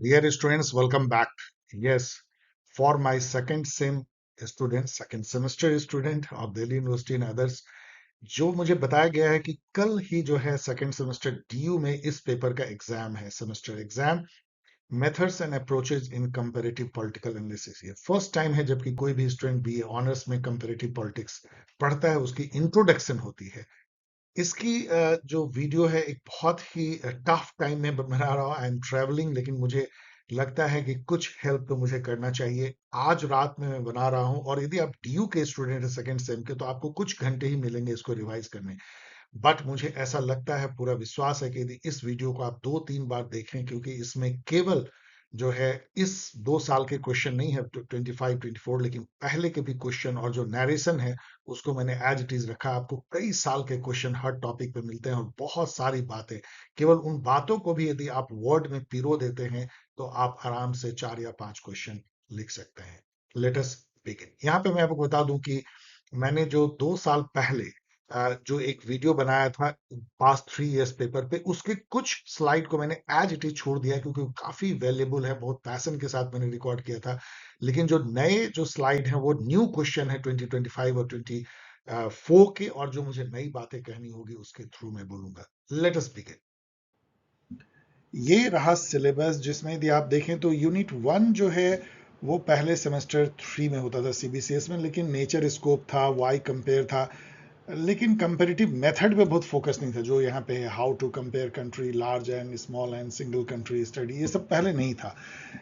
Dear students, welcome back. Yes, for my second semester student of Delhi University and others, जो मुझे बताया गया है कि कल ही जो है सेकंड सेमेस्टर डीयू में इस पेपर का एग्जाम है, semester exam methods and approaches in comparative political analysis. ये फर्स्ट टाइम है जबकि कोई भी स्टूडेंट बीए ऑनर्स में कंपैरेटिव पॉलिटिक्स पढ़ता है, उसकी इंट्रोडक्शन होती है। इसकी जो वीडियो है एक बहुत ही टफ टाइम में बना रहा हूँ। आई एम ट्रेवलिंग, लेकिन मुझे लगता है कि कुछ हेल्प तो मुझे करना चाहिए। आज रात में मैं बना रहा हूँ, और यदि आप डीयू के स्टूडेंट हैं सेकंड सेम के, तो आपको कुछ घंटे ही मिलेंगे इसको रिवाइज करने। बट मुझे ऐसा लगता है, पूरा विश्वास है कि यदि इस वीडियो को आप 2-3 बार देखें, क्योंकि इसमें केवल जो है इस 2 साल के क्वेश्चन नहीं है 25-24, लेकिन पहले के भी क्वेश्चन और जो नरेशन है उसको मैंने एज इट इज रखा। आपको कई साल के क्वेश्चन हर टॉपिक पे मिलते हैं और बहुत सारी बातें। केवल उन बातों को भी यदि आप वर्ड में पिरो देते हैं तो आप आराम से 4 या 5 क्वेश्चन लिख सकते हैं। Let us begin. यहाँ पे मैं आपको बता दूं कि मैंने जो 2 साल पहले जो एक वीडियो बनाया था पास्ट 3 इयर्स पेपर पे, उसके कुछ स्लाइड को मैंने एज इट इज छोड़ दिया है, क्योंकि वो काफी वैल्यूएबल है, बहुत पैशन के साथ मैंने रिकॉर्ड किया था। लेकिन जो नए जो स्लाइड हैं वो न्यू क्वेश्चन है 2025 और 24 के, और जो मुझे नई बातें कहनी होगी उसके थ्रू मैं बोलूंगा। Let us begin. ये रहा सिलेबस, जिसमें यदि आप देखें तो यूनिट 1 जो है वो पहले सेमेस्टर 3 में होता था सीबीसीएस में, लेकिन नेचर स्कोप था, वाई कंपेयर था, लेकिन कंपेरेटिव मेथड पे बहुत फोकस नहीं था। जो यहाँ पे है how to compare country, large and small and single country study, ये सब पहले नहीं था।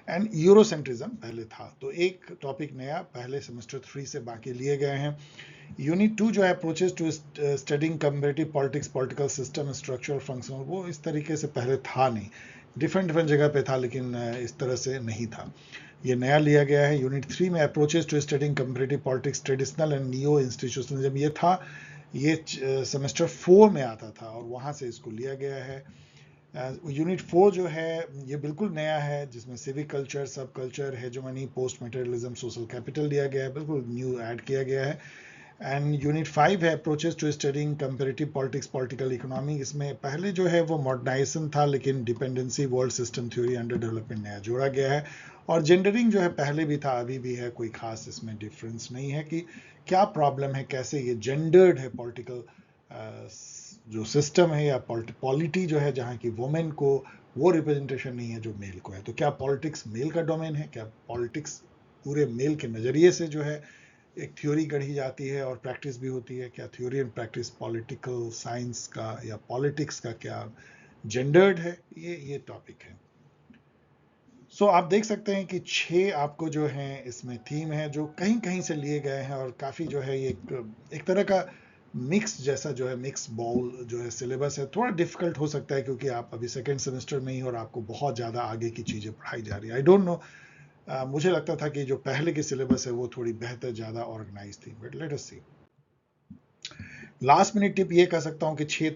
एंड यूरोसेंट्रिज्म पहले था। तो एक टॉपिक नया पहले सेमेस्टर 3 से बाकी लिए गए हैं। यूनिट 2 जो है approaches to studying comparative politics, political system, structural, functional, वो इस तरीके से पहले था नहीं। डिफरेंट डिफरेंट जगह पे था, लेकिन इस तरह से नहीं था। ये नया लिया गया है। यूनिट 3 में approaches to studying comparative politics, traditional and neo institutionalism, ये था। ये सेमेस्टर 4 में आता था और वहाँ से इसको लिया गया है। यूनिट 4 जो है ये बिल्कुल नया है, जिसमें civic culture, subculture, hegemony, post materialism, social capital लिया गया है, बिल्कुल न्यू ऐड किया गया है। एंड यूनिट 5 है approaches to studying comparative politics, political economy. इसमें पहले जो है वो मॉडर्नाइजेशन था, लेकिन dependency, world system theory, under development नया जोड़ा गया है। और जेंडरिंग जो है पहले भी था, अभी भी है, कोई खास इसमें डिफरेंस नहीं है कि क्या प्रॉब्लम है, कैसे ये जेंडर्ड है पॉलिटिकल जो सिस्टम है, या पॉलिटी जो है जहाँ की वुमेन को वो रिप्रेजेंटेशन नहीं है जो मेल को है। तो क्या पॉलिटिक्स मेल का डोमेन है? क्या पॉलिटिक्स पूरे मेल के नज़रिए से जो है एक थ्योरी गढ़ी जाती है और प्रैक्टिस भी होती है? क्या theory and practice political science का या पॉलिटिक्स का क्या जेंडर्ड है? ये टॉपिक है। सो आप देख सकते हैं कि 6 आपको जो है इसमें थीम है, जो कहीं कहीं से लिए गए हैं, और काफ़ी जो है ये एक तरह का मिक्स जैसा जो है, मिक्स बाउल जो है सिलेबस है। थोड़ा डिफिकल्ट हो सकता है क्योंकि आप अभी सेकेंड सेमेस्टर में ही और आपको बहुत ज़्यादा आगे की चीज़ें पढ़ाई जा रही है। आई डोंट नो, मुझे लगता था कि जो पहले की सिलेबस है वो थोड़ी बेहतर, ज़्यादा ऑर्गेनाइज थी, but let us see. Last minute tip ये कह सकता हूँ कि 6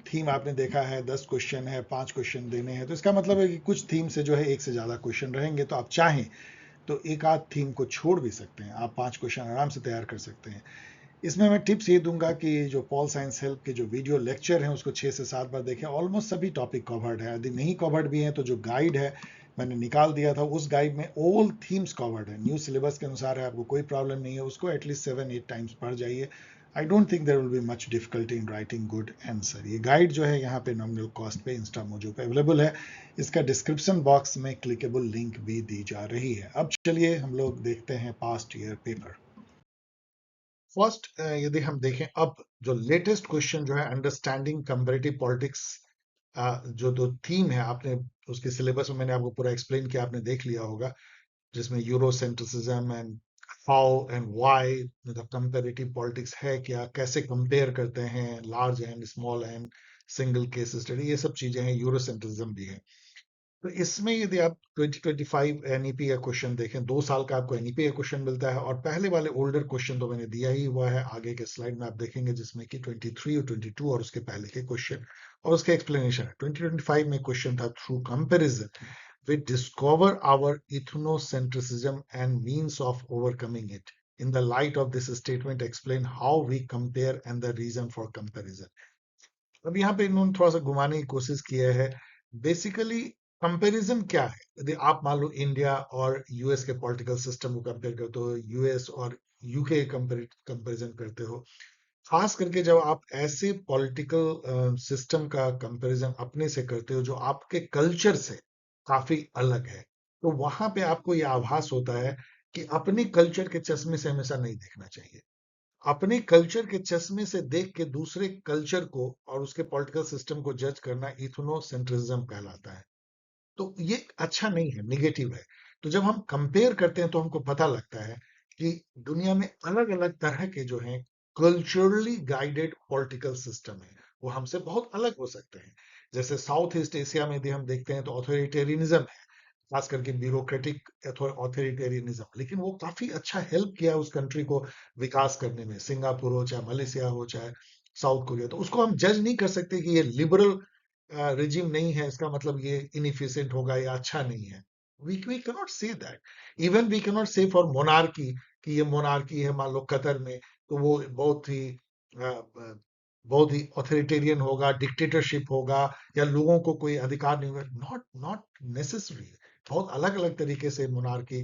थीम आपने देखा है, 10 क्वेश्चन है, 5 क्वेश्चन देने हैं, तो इसका मतलब है कि कुछ थीम से जो है एक से ज़्यादा क्वेश्चन रहेंगे। तो आप चाहें तो एक आध थीम को छोड़ भी सकते हैं, आप 5 क्वेश्चन आराम से तैयार कर सकते हैं। इसमें मैं टिप्स ये दूंगा कि जो पॉल साइंस हेल्प के जो वीडियो लेक्चर हैं उसको 6 से 7 बार देखें। ऑलमोस्ट सभी टॉपिक कवर्ड है। यदि नहीं कवर्ड भी हैं तो जो गाइड है मैंने निकाल दिया था, उस गाइड में ऑल थीम्स कवर्ड है, न्यू सिलेबस के अनुसार है, आपको कोई प्रॉब्लम नहीं है। उसको एटलीस्ट 7-8 टाइम्स पढ़ जाइए। I don't think there will be much difficulty in writing good answer. ये गाइड जो है यहाँ पे नॉमिनल कॉस्ट पे इंस्टा मोजो पे अवेलेबल है। इसका डिस्क्रिप्शन बॉक्स में क्लिकेबल लिंक भी दी जा रही है। अब चलिए हम लोग देखते हैं पास्ट ईयर पेपर। फर्स्ट यदि हम देखें, अब जो लेटेस्ट क्वेश्चन जो है अंडरस्टैंडिंग कंपैरेटिव पॉलिटिक्स, जो दो थीम है, आपने उसके सिलेबस में मैंने आपको पूरा एक्सप्लेन किया, आपने देख लिया होगा, जिसमें यूरोसेंट्रिसिज्म एंड हाउ एंड व्हाई, मतलब कंपैरेटिव पॉलिटिक्स है क्या, कैसे कंपेयर करते हैं large and small and single case study, ये सब चीजें हैं। यूरोसेंट्रिज्म भी है। तो इसमें यदि आप 2025 एनईपी का क्वेश्चन देखें, 2 साल का आपको एनईपी का क्वेश्चन मिलता है, और पहले वाले ओल्डर क्वेश्चन तो मैंने दिया ही हुआ है, आगे के स्लाइड में आप देखेंगे, जिसमें कि 23 और 22 और उसके पहले के क्वेश्चन और उसके एक्सप्लेनेशन है। 2025 में क्वेश्चन था, through comparison we discover our ethnocentrism and means of overcoming it. In the light of this statement, explain how we compare and the reason for comparison. अब यहाँ पे इन्होंने थोड़ा सा घुमाने की कोशिश किया है। बेसिकली कंपैरिजन क्या है? यदि आप मान लो इंडिया और यूएस के पॉलिटिकल सिस्टम को कंपेयर करते हो, यूएस और यूके कंपैरिजन करते हो, खास करके जब आप ऐसे पॉलिटिकल सिस्टम का कंपैरिजन अपने से करते हो जो आपके कल्चर से काफी अलग है, तो वहां पे आपको यह आभास होता है कि अपने कल्चर के चश्मे से हमेशा नहीं देखना चाहिए। अपने कल्चर के चश्मे से देख के दूसरे कल्चर को और उसके पॉलिटिकल सिस्टम को जज करना इथनोसेंट्रिज्म कहलाता है। तो ये अच्छा नहीं है, निगेटिव है। तो जब हम कंपेयर करते हैं तो हमको पता लगता है कि दुनिया में अलग अलग तरह के जो हैं कल्चरली गाइडेड पॉलिटिकल सिस्टम है, वो हमसे बहुत अलग हो सकते हैं। जैसे साउथ ईस्ट एशिया में भी हम देखते हैं तो ऑथोरिटेरियनिज्म है, खास करके ब्यूरोक्रेटिक ऑथोरिटेरियनिज्म, लेकिन वो काफी अच्छा हेल्प किया उस कंट्री को विकास करने में। सिंगापुर हो चाहे मलेशिया हो चाहे साउथ कोरिया, तो उसको हम जज नहीं कर सकते कि ये लिबरल रिजिम नहीं है, इसका मतलब ये इनइफिशिएंट होगा या अच्छा नहीं है। We cannot say that. Even we cannot say for monarchy कि ये मोनार्की है, मान लो कतर में, तो वो बहुत ही ऑथोरिटेरियन होगा, डिक्टेटरशिप होगा, या लोगों को कोई अधिकार नहीं होगा। Not not necessary. बहुत अलग अलग तरीके से मोनार्की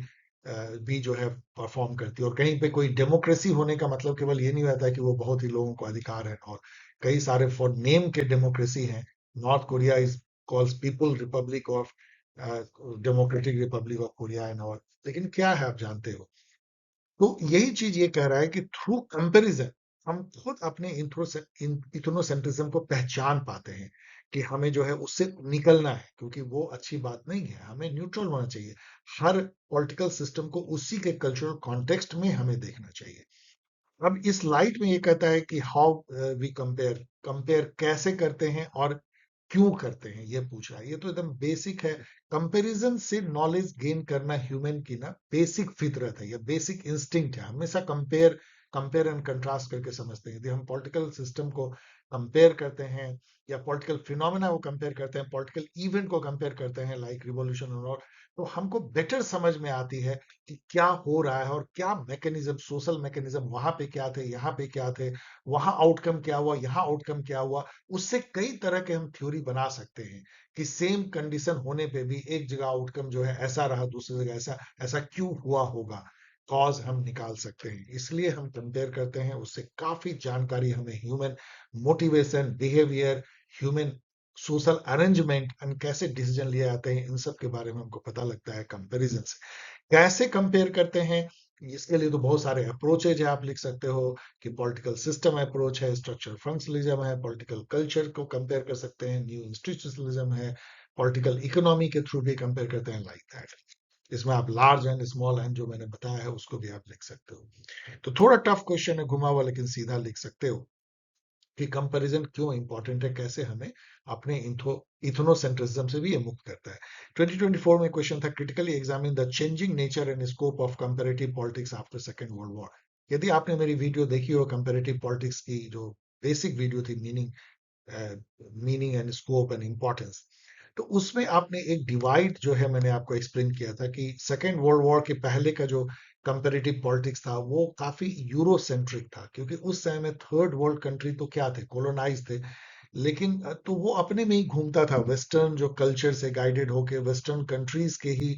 भी जो है परफॉर्म करती है। और कहीं पे कोई डेमोक्रेसी होने का मतलब केवल ये नहीं रहता है कि वो बहुत ही लोगों को अधिकार है, और कई सारे फॉर नेम के डेमोक्रेसी हैं। North Korea is calls people Republic of democratic Republic of Korea and all, लेकिन क्या है आप जानते हो। तो यही चीज ये कह रहा है कि थ्रू कंपैरिजन हम खुद अपने इथनोसेंट्रिज्म को पहचान पाते हैं कि हमें जो है उससे निकलना है, क्योंकि वो अच्छी बात नहीं है। हमें न्यूट्रल होना चाहिए। हर पॉलिटिकल सिस्टम को उसी के कल्चरल कॉन्टेक्स्ट में हमें देखना चाहिए। अब इस लाइट में ये कहता है कि हाउ वी कंपेयर, कंपेयर कैसे करते हैं और क्यों करते हैं, ये पूछ रहा है। ये तो एकदम बेसिक है। कंपैरिजन से नॉलेज गेन करना ह्यूमन की ना बेसिक फितरत है, या बेसिक इंस्टिंक्ट है। हमेशा कंपेयर कंपेयर एंड कंट्रास्ट करके समझते हैं। यदि हम पॉलिटिकल सिस्टम को कंपेयर करते हैं या पॉलिटिकल फिनोमेना को कंपेयर करते हैं, पॉलिटिकल इवेंट को कंपेयर करते हैं लाइक रिवॉल्यूशन और, तो हमको बेटर समझ में आती है कि क्या हो रहा है और क्या मैकेनिज्म, सोशल मैकेनिज्म वहां पे क्या थे, यहाँ पे क्या थे, वहां आउटकम क्या हुआ, यहाँ आउटकम क्या हुआ। उससे कई तरह के हम थ्योरी बना सकते हैं कि सेम कंडीशन होने पे भी एक जगह आउटकम जो है ऐसा रहा, दूसरी जगह ऐसा, ऐसा क्यों हुआ होगा, कॉज हम निकाल सकते हैं। इसलिए हम कंपेयर करते हैं, उससे काफी जानकारी हमें human motivation, behaviour, human social arrangement and कैसे डिसीजन लिए जाते हैं, इन सब के बारे में हमको पता लगता है कंपैरिजन से। कैसे कंपेयर करते हैं, इसके लिए तो बहुत सारे अप्रोचेज है। आप लिख सकते हो कि पॉलिटिकल सिस्टम अप्रोच है, स्ट्रक्चरल फंक्शनलिज्म है, पॉलिटिकल कल्चर को कंपेयर कर सकते हैं, न्यू इंस्टीट्यूशनलिज्म है, पॉलिटिकल इकोनॉमी के थ्रू भी कंपेयर करते हैं, लाइक दैट। इसमें आप लार्ज एंड स्मॉल एंड जो मैंने बताया है उसको भी आप लिख सकते हो। तो थोड़ा टफ क्वेश्चन है, घुमा हुआ, लेकिन सीधा लिख सकते हो कि कंपैरिजन क्यों इंपॉर्टेंट है, कैसे हमें अपने इथनोसेंट्रिज्म से भी ये मुक्त करता है। 2024 में क्वेश्चन था, critically examine the changing nature and scope of comparative politics after second world war. यदि आपने मेरी वीडियो देखी हो कंपैरेटिव पॉलिटिक्स की, जो बेसिक वीडियो थी, meaning and scope and importance, तो उसमें आपने एक डिवाइड जो है मैंने आपको एक्सप्लेन किया था कि सेकेंड वर्ल्ड वॉर के पहले का जो कंपेरेटिव पॉलिटिक्स था वो काफी यूरोसेंट्रिक था, क्योंकि उस समय में थर्ड वर्ल्ड कंट्री तो क्या थे, कोलोनाइज थे। लेकिन तो वो अपने में ही घूमता था, वेस्टर्न जो कल्चर से गाइडेड होके वेस्टर्न कंट्रीज के ही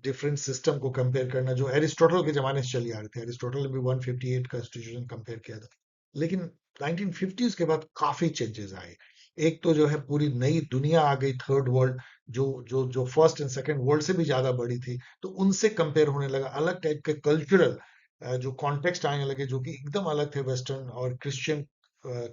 डिफरेंट सिस्टम को कंपेयर करना, जो एरिस्टोटल के जमाने से चली आ रहे थे। एरिस्टोटल ने भी 158 कॉन्स्टिट्यूशन कंपेयर किया था, लेकिन 1950s के बाद काफी चेंजेस आए। एक तो जो है पूरी नई दुनिया आ गई, थर्ड वर्ल्ड, जो जो जो फर्स्ट एंड सेकंड वर्ल्ड से भी ज्यादा बड़ी थी, तो उनसे कंपेयर होने लगा। अलग टाइप के कल्चरल जो कॉन्टेक्स्ट आने लगे, जो कि एकदम अलग थे वेस्टर्न और क्रिश्चियन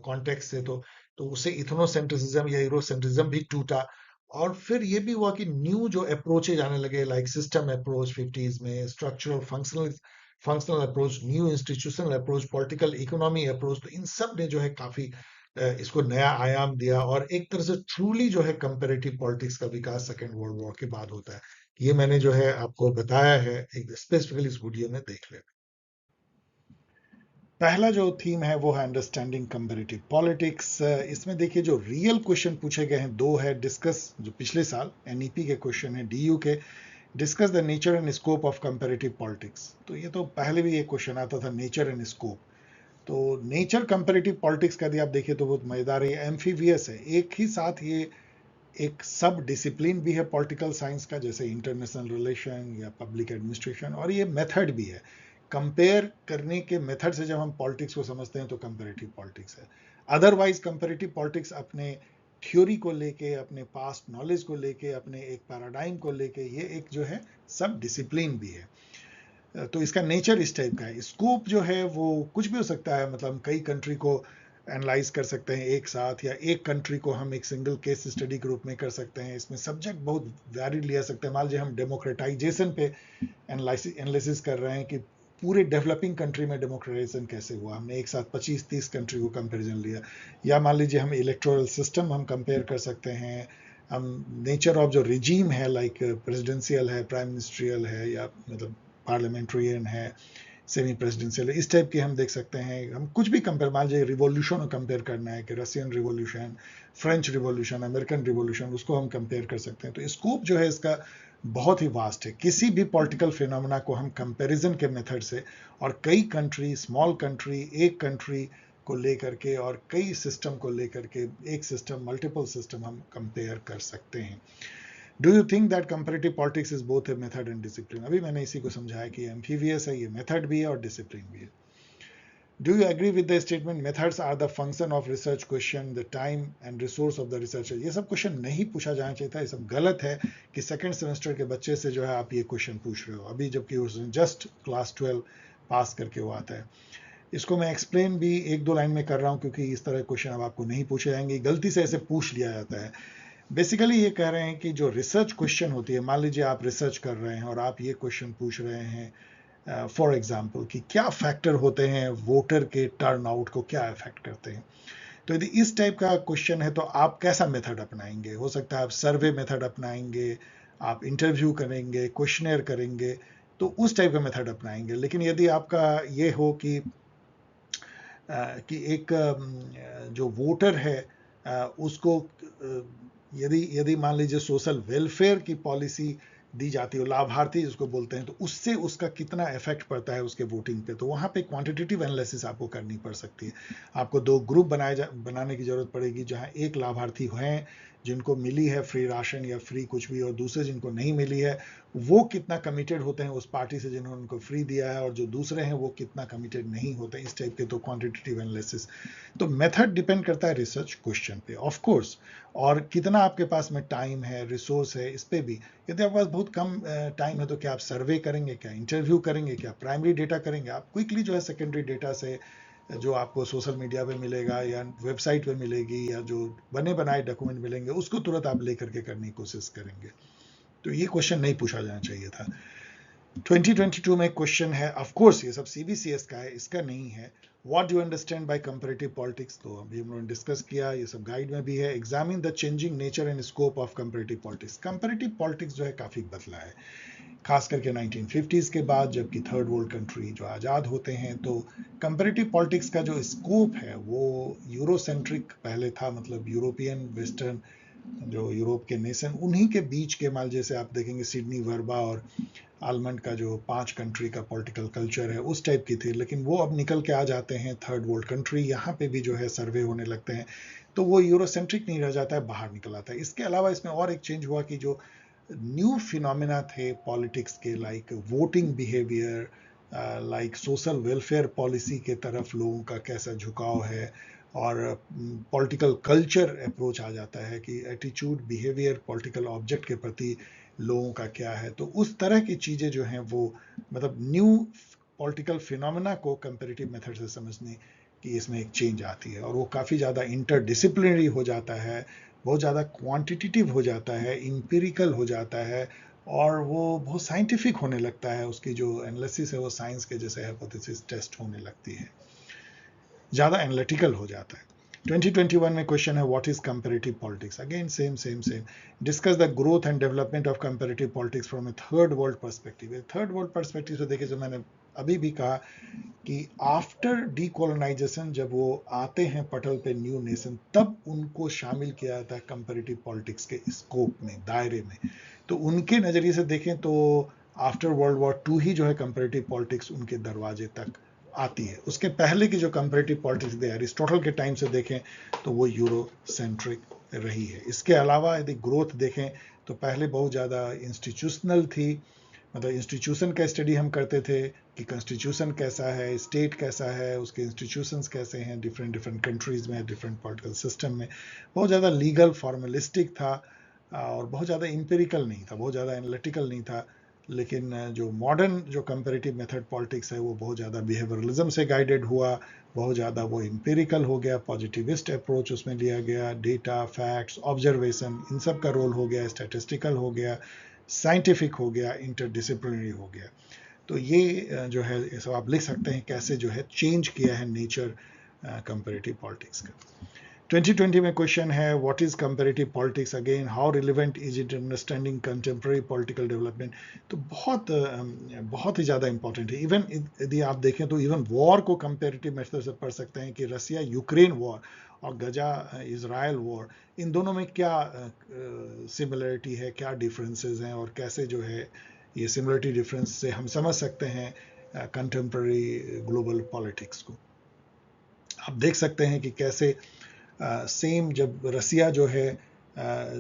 कॉन्टेक्स्ट से। तो उससे इथनोसेंट्रिज्म या यूरोसेंट्रिज्म भी टूटा। और फिर ये भी हुआ कि न्यू जो अप्रोचेज आने लगे, लाइक सिस्टम अप्रोच 50s में, structural functional functional approach, new institutional approach, political economy approach, तो इन सब ने जो है काफी इसको नया आयाम दिया। और एक तरह से ट्रूली जो है कंपैरेटिव पॉलिटिक्स का विकास सेकेंड वर्ल्ड वॉर के बाद होता है। ये मैंने जो है आपको बताया है, एक स्पेसिफिकली इस वीडियो में देख लेना। पहला जो थीम है वो है अंडरस्टैंडिंग कंपैरेटिव पॉलिटिक्स। इसमें देखिए जो रियल क्वेश्चन पूछे गए हैं दो है। डिस्कस, जो पिछले साल एनईपी के क्वेश्चन है डीयू के, discuss the nature and scope of comparative politics. तो ये तो पहले भी एक क्वेश्चन आता था, नेचर एंड स्कोप। तो नेचर कंपैरेटिव पॉलिटिक्स का यदि आप देखिए तो बहुत मजेदार है, एम्फीवियस है। एक ही साथ ये एक सब डिसिप्लिन भी है पॉलिटिकल साइंस का, जैसे इंटरनेशनल रिलेशन या पब्लिक एडमिनिस्ट्रेशन, और ये मेथड भी है। कंपेयर करने के मेथड से जब हम पॉलिटिक्स को समझते हैं तो कंपेरेटिव पॉलिटिक्स है। अदरवाइज कंपेरेटिव पॉलिटिक्स अपने थ्योरी को लेके, अपने पास्ट नॉलेज को लेके, अपने एक पैराडाइम को लेके, ये एक जो है सब डिसिप्लिन भी है। तो इसका नेचर इस टाइप का है। स्कोप जो है वो कुछ भी हो सकता है, मतलब कई कंट्री को एनालाइज कर सकते हैं एक साथ, या एक कंट्री को हम एक सिंगल केस स्टडी के रूप में कर सकते हैं। इसमें सब्जेक्ट बहुत वैरिड लिया सकते हैं। मान लीजिए हम डेमोक्रेटाइजेशन पे एनालिसिस कर रहे हैं कि पूरे डेवलपिंग कंट्री में डेमोक्रेटाइजेशन कैसे हुआ, हमने एक साथ 25-30 कंट्री को कंपेरिजन लिया। या मान लीजिए हम इलेक्टोरल सिस्टम हम कंपेयर कर सकते हैं, हम नेचर ऑफ जो रिजीम है, लाइक प्रेसिडेंशियल है, प्राइम मिनिस्ट्रियल है, या मतलब पार्लियामेंट्रियन है, सेमी प्रेसिडेंशियल, इस टाइप की हम देख सकते हैं। हम कुछ भी कंपेयर, मान लीजिए रिवॉल्यूशन कंपेयर करना है कि Russian revolution, French revolution, American revolution, उसको हम कंपेयर कर सकते हैं। तो स्कोप जो है इसका बहुत ही वास्ट है। किसी भी पॉलिटिकल फिनोमेना को हम कंपैरिजन के मेथड से, और कई कंट्री, स्मॉल कंट्री, एक कंट्री को लेकर के और कई सिस्टम को लेकर के, एक सिस्टम, मल्टीपल सिस्टम हम कंपेयर कर सकते हैं। Do you think that comparative politics is both a method and discipline? अभी मैंने इसी को समझाया कि एम्फीवियस है, ये मेथड भी है और डिसिप्लिन भी है। Do you agree with the statement methods are the function of research question, the time and resource of the researcher? ये सब क्वेश्चन नहीं पूछा जाना चाहिए था। ये सब गलत है कि सेकंड सेमेस्टर के बच्चे से जो है आप ये क्वेश्चन पूछ रहे हो, अभी जबकि उसने जस्ट क्लास 12 पास करके वो आता है। इसको मैं एक्सप्लेन भी एक दो लाइन में कर रहा हूँ, क्योंकि इस तरह क्वेश्चन अब आपको नहीं पूछे जाएंगे, गलती से ऐसे पूछ लिया जाता है। बेसिकली ये कह रहे हैं कि जो रिसर्च क्वेश्चन होती है, मान लीजिए आप रिसर्च कर रहे हैं और आप ये क्वेश्चन पूछ रहे हैं फॉर एग्जाम्पल कि क्या फैक्टर होते हैं वोटर के टर्नआउट को क्या इफेक्ट करते हैं। तो यदि इस टाइप का क्वेश्चन है तो आप कैसा मेथड अपनाएंगे? हो सकता है आप सर्वे मेथड अपनाएंगे, आप इंटरव्यू करेंगे, क्वेश्चनर करेंगे, तो उस टाइप का मेथड अपनाएंगे। लेकिन यदि आपका ये हो कि एक जो वोटर है उसको यदि यदि मान लीजिए सोशल वेलफेयर की पॉलिसी दी जाती है, लाभार्थी जिसको बोलते हैं, तो उससे उसका कितना इफेक्ट पड़ता है उसके वोटिंग पे, तो वहाँ पे क्वांटिटेटिव एनालिसिस आपको करनी पड़ सकती है। आपको दो ग्रुप बनाने की जरूरत पड़ेगी, जहाँ एक लाभार्थी हैं जिनको मिली है फ्री राशन या फ्री कुछ भी, और दूसरे जिनको नहीं मिली है, वो कितना कमिटेड होते हैं उस पार्टी से जिन्होंने उनको फ्री दिया है, और जो दूसरे हैं वो कितना कमिटेड नहीं होते, इस टाइप के तो क्वांटिटेटिव एनालिसिस। तो मेथड डिपेंड करता है रिसर्च क्वेश्चन पे ऑफ कोर्स, और कितना आपके पास में टाइम है, रिसोर्स है, इस पे भी। यदि आपके पास बहुत कम टाइम है तो क्या आप सर्वे करेंगे, क्या इंटरव्यू करेंगे, क्या प्राइमरी डेटा करेंगे? आप क्विकली जो है सेकेंडरी डेटा से, जो आपको सोशल मीडिया पे मिलेगा या वेबसाइट पे मिलेगी, या जो बने बनाए डॉक्यूमेंट मिलेंगे, उसको तुरंत आप लेकर के करने की कोशिश करेंगे। तो ये क्वेश्चन नहीं पूछा जाना चाहिए था। 2022 में क्वेश्चन है, ऑफ कोर्स ये सब सीबीसीएस का है, इसका नहीं है। What do understand by comparative politics? तो अभी हम लोगों ने डिस्कस किया, ये सब गाइड में भी है। Examine the changing nature and scope of comparative politics. Comparative politics जो है काफी बदला है, खास करके 1950s के बाद, जबकि थर्ड वर्ल्ड कंट्री जो आज़ाद होते हैं, तो कंपैरेटिव पॉलिटिक्स का जो स्कोप है वो यूरोसेंट्रिक पहले था, मतलब यूरोपियन वेस्टर्न, जो यूरोप के नेशन, उन्हीं के बीच के माल, जैसे आप देखेंगे सिडनी वर्बा और आलमंड का जो 5 कंट्री का पॉलिटिकल कल्चर है, उस टाइप की थी। लेकिन वो अब निकल के आ जाते हैं थर्ड वर्ल्ड कंट्री, यहाँ पे भी जो है सर्वे होने लगते हैं, तो वो यूरोसेंट्रिक नहीं रह जाता है, बाहर निकल आता है। इसके अलावा इसमें और एक चेंज हुआ कि जो न्यू फिनोमिना थे पॉलिटिक्स के, like voting behaviour, like social welfare policy के तरफ लोगों का कैसा झुकाव है, और पॉलिटिकल कल्चर अप्रोच आ जाता है कि एटीट्यूड, बिहेवियर पॉलिटिकल ऑब्जेक्ट के प्रति लोगों का क्या है। तो उस तरह की चीज़ें जो हैं वो, मतलब न्यू पॉलिटिकल फिनोमेना को कंपेरेटिव मेथड से समझने की इसमें एक चेंज आती है, और वो काफ़ी ज़्यादा इंटरडिसिप्लिनरी हो जाता है, बहुत ज़्यादा क्वांटिटेटिव हो जाता है, इंपेरिकल हो जाता है, और वो बहुत साइंटिफिक होने लगता है। उसकी जो एनालिसिस है वो साइंस के जैसे हाइपोथेसिस टेस्ट होने लगती है, ज़्यादा एनालिटिकल हो जाता है। 2021 में क्वेश्चन है, what is comparative politics? Again same same same. Discuss the growth and development of comparative politics from A third world perspective. Third world perspective से देखिए, जो मैंने अभी भी कहा कि आफ्टर डीकोलोनाइजेशन जब वो आते हैं पटल पे न्यू नेशन, तब उनको शामिल किया जाता है कंपैरेटिव पॉलिटिक्स के स्कोप में, दायरे में। तो उनके नज़रिए से देखें तो आफ्टर वर्ल्ड वॉर 2 ही जो है कंपैरेटिव पॉलिटिक्स उनके दरवाजे तक आती है। उसके पहले की जो कंपैरेटिव पॉलिटिक्स थे, एरिस्टोटल के टाइम से देखें तो वो यूरो सेंट्रिक रही है। इसके अलावा यदि ग्रोथ देखें तो पहले बहुत ज़्यादा इंस्टीट्यूशनल थी, मतलब इंस्टीट्यूशन का स्टडी हम करते थे कि कॉन्स्टिट्यूशन कैसा है, स्टेट कैसा है, उसके इंस्टीट्यूशंस कैसे हैं डिफरेंट डिफरेंट कंट्रीज में, डिफरेंट पॉलिटिकल सिस्टम में। बहुत ज़्यादा लीगल फॉर्मलिस्टिक था और बहुत ज़्यादा इंपेरिकल नहीं था, बहुत ज़्यादा एनालिटिकल नहीं था। लेकिन जो मॉडर्न जो कंपेरेटिव मेथड पॉलिटिक्स है वो बहुत ज़्यादा बिहेवियरलिज्म से गाइडेड हुआ, बहुत ज़्यादा वो इंपेरिकल हो गया, पॉजिटिविस्ट अप्रोच उसमें लिया गया, डेटा फैक्ट्स ऑब्जर्वेशन इन सब का रोल हो गया, स्टैटिस्टिकल हो गया, साइंटिफिक हो गया, इंटरडिसिप्लिनरी हो गया। तो ये जो है ये सब आप लिख सकते हैं कैसे जो है चेंज किया है नेचर कंपेरेटिव पॉलिटिक्स का। 2020 में क्वेश्चन है what is comparative politics, again how relevant is it understanding contemporary political development. तो बहुत ही ज़्यादा इंपॉर्टेंट है। इवन यदि आप देखें तो इवन वॉर को कंपेरेटिव मेथड से पढ़ सकते हैं कि रसिया यूक्रेन वॉर और गजा इजराइल वॉर, इन दोनों में क्या सिमिलरिटी है, क्या डिफरेंसेस हैं, और कैसे जो है ये सिमिलरिटी डिफरेंस से हम समझ सकते हैं कंटेम्प्रेरी ग्लोबल पॉलिटिक्स को। आप देख सकते हैं कि कैसे सेम जब रसिया जो है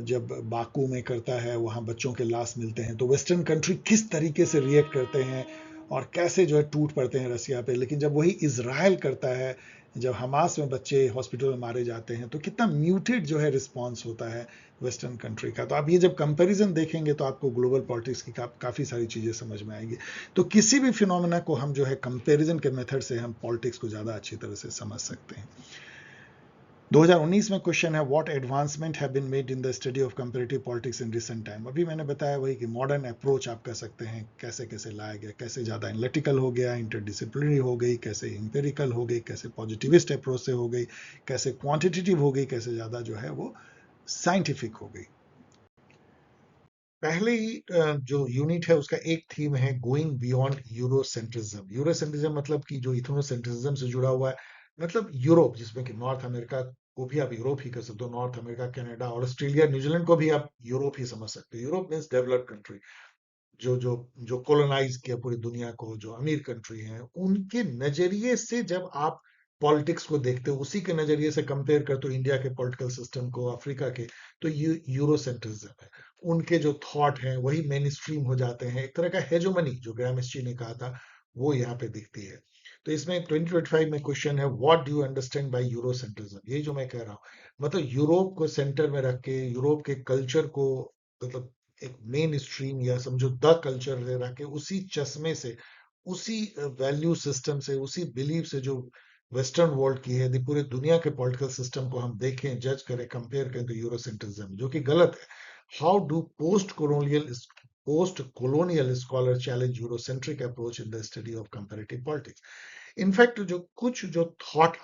जब बाकू में करता है, वहाँ बच्चों के लाश मिलते हैं, तो वेस्टर्न कंट्री किस तरीके से रिएक्ट करते हैं और कैसे जो है टूट पड़ते हैं रसिया पे। लेकिन जब वही इजराइल करता है, जब हमास में बच्चे हॉस्पिटल में मारे जाते हैं, तो कितना म्यूटेड जो है रिस्पॉन्स होता है वेस्टर्न कंट्री का। तो आप ये जब कंपैरिजन देखेंगे तो आपको ग्लोबल पॉलिटिक्स की काफ़ी सारी चीज़ें समझ में आएंगी। तो किसी भी फिनोमेना को हम जो है कंपैरिजन के मेथड से हम पॉलिटिक्स को ज़्यादा अच्छी तरह से समझ सकते हैं। 2019 में क्वेश्चन है what advancement have been made in the study of comparative politics in recent time. अभी मैंने बताया वही कि मॉडर्न अप्रोच आप कर सकते हैं, कैसे कैसे लाया गया, कैसे ज़्यादा एनालिटिकल हो गया, इंटरडिसिप्लिनरी हो गई, कैसे इंपेरिकल हो गई, कैसे पॉजिटिविस्ट अप्रोच से हो गई, कैसे क्वांटिटेटिव हो गई, कैसे ज़्यादा जो है वो साइंटिफिक हो गई। पहले ही जो यूनिट है उसका एक थीम है गोइंग बियॉन्ड यूरोसेंट्रिज्म। यूरोसेंट्रिज्म मतलब कि जो इथनोसेंट्रिज्म से जुड़ा हुआ है, मतलब यूरोप, जिसमें कि नॉर्थ अमेरिका को भी आप यूरोप ही कर सकते हो, नॉर्थ अमेरिका, कनाडा और ऑस्ट्रेलिया, न्यूजीलैंड को भी आप यूरोप ही समझ सकते हो। यूरोप मीन्स डेवलप्ड कंट्री, जो जो जो कॉलोनाइज किया पूरी दुनिया को, जो अमीर कंट्री हैं, उनके नजरिए से जब आप पॉलिटिक्स को देखते हो, उसी के नजरिए से कंपेयर करते हो इंडिया के पॉलिटिकल सिस्टम को अफ्रीका के, तो यूरोसेंट्रिज्म है। उनके जो थॉट हैं वही मेन स्ट्रीम हो जाते हैं, एक तरह का हेजोमनी जो ग्रामस्ची ने कहा था वो यहाँ पे दिखती है। तो इसमें 2025 में क्वेश्चन है what do you understand by Eurocentrism. ये जो मैं कह रहा हूँ, मतलब यूरोप को सेंटर में रख के यूरोप के कल्चर को, मतलब एक मेन स्ट्रीम या समझो द कल्चर ले रख के, उसी चश्मे से, उसी वैल्यू सिस्टम से, उसी बिलीफ से जो वेस्टर्न वर्ल्ड की है, यदि पूरे दुनिया के पॉलिटिकल सिस्टम को हम देखें, जज करें, कंपेयर करें, तो यूरोसेंट्रिज्म, जो कि गलत है। How do post colonial scholar challenge Eurocentric approach in the study of comparative politics. In fact जो कुछ जो थॉट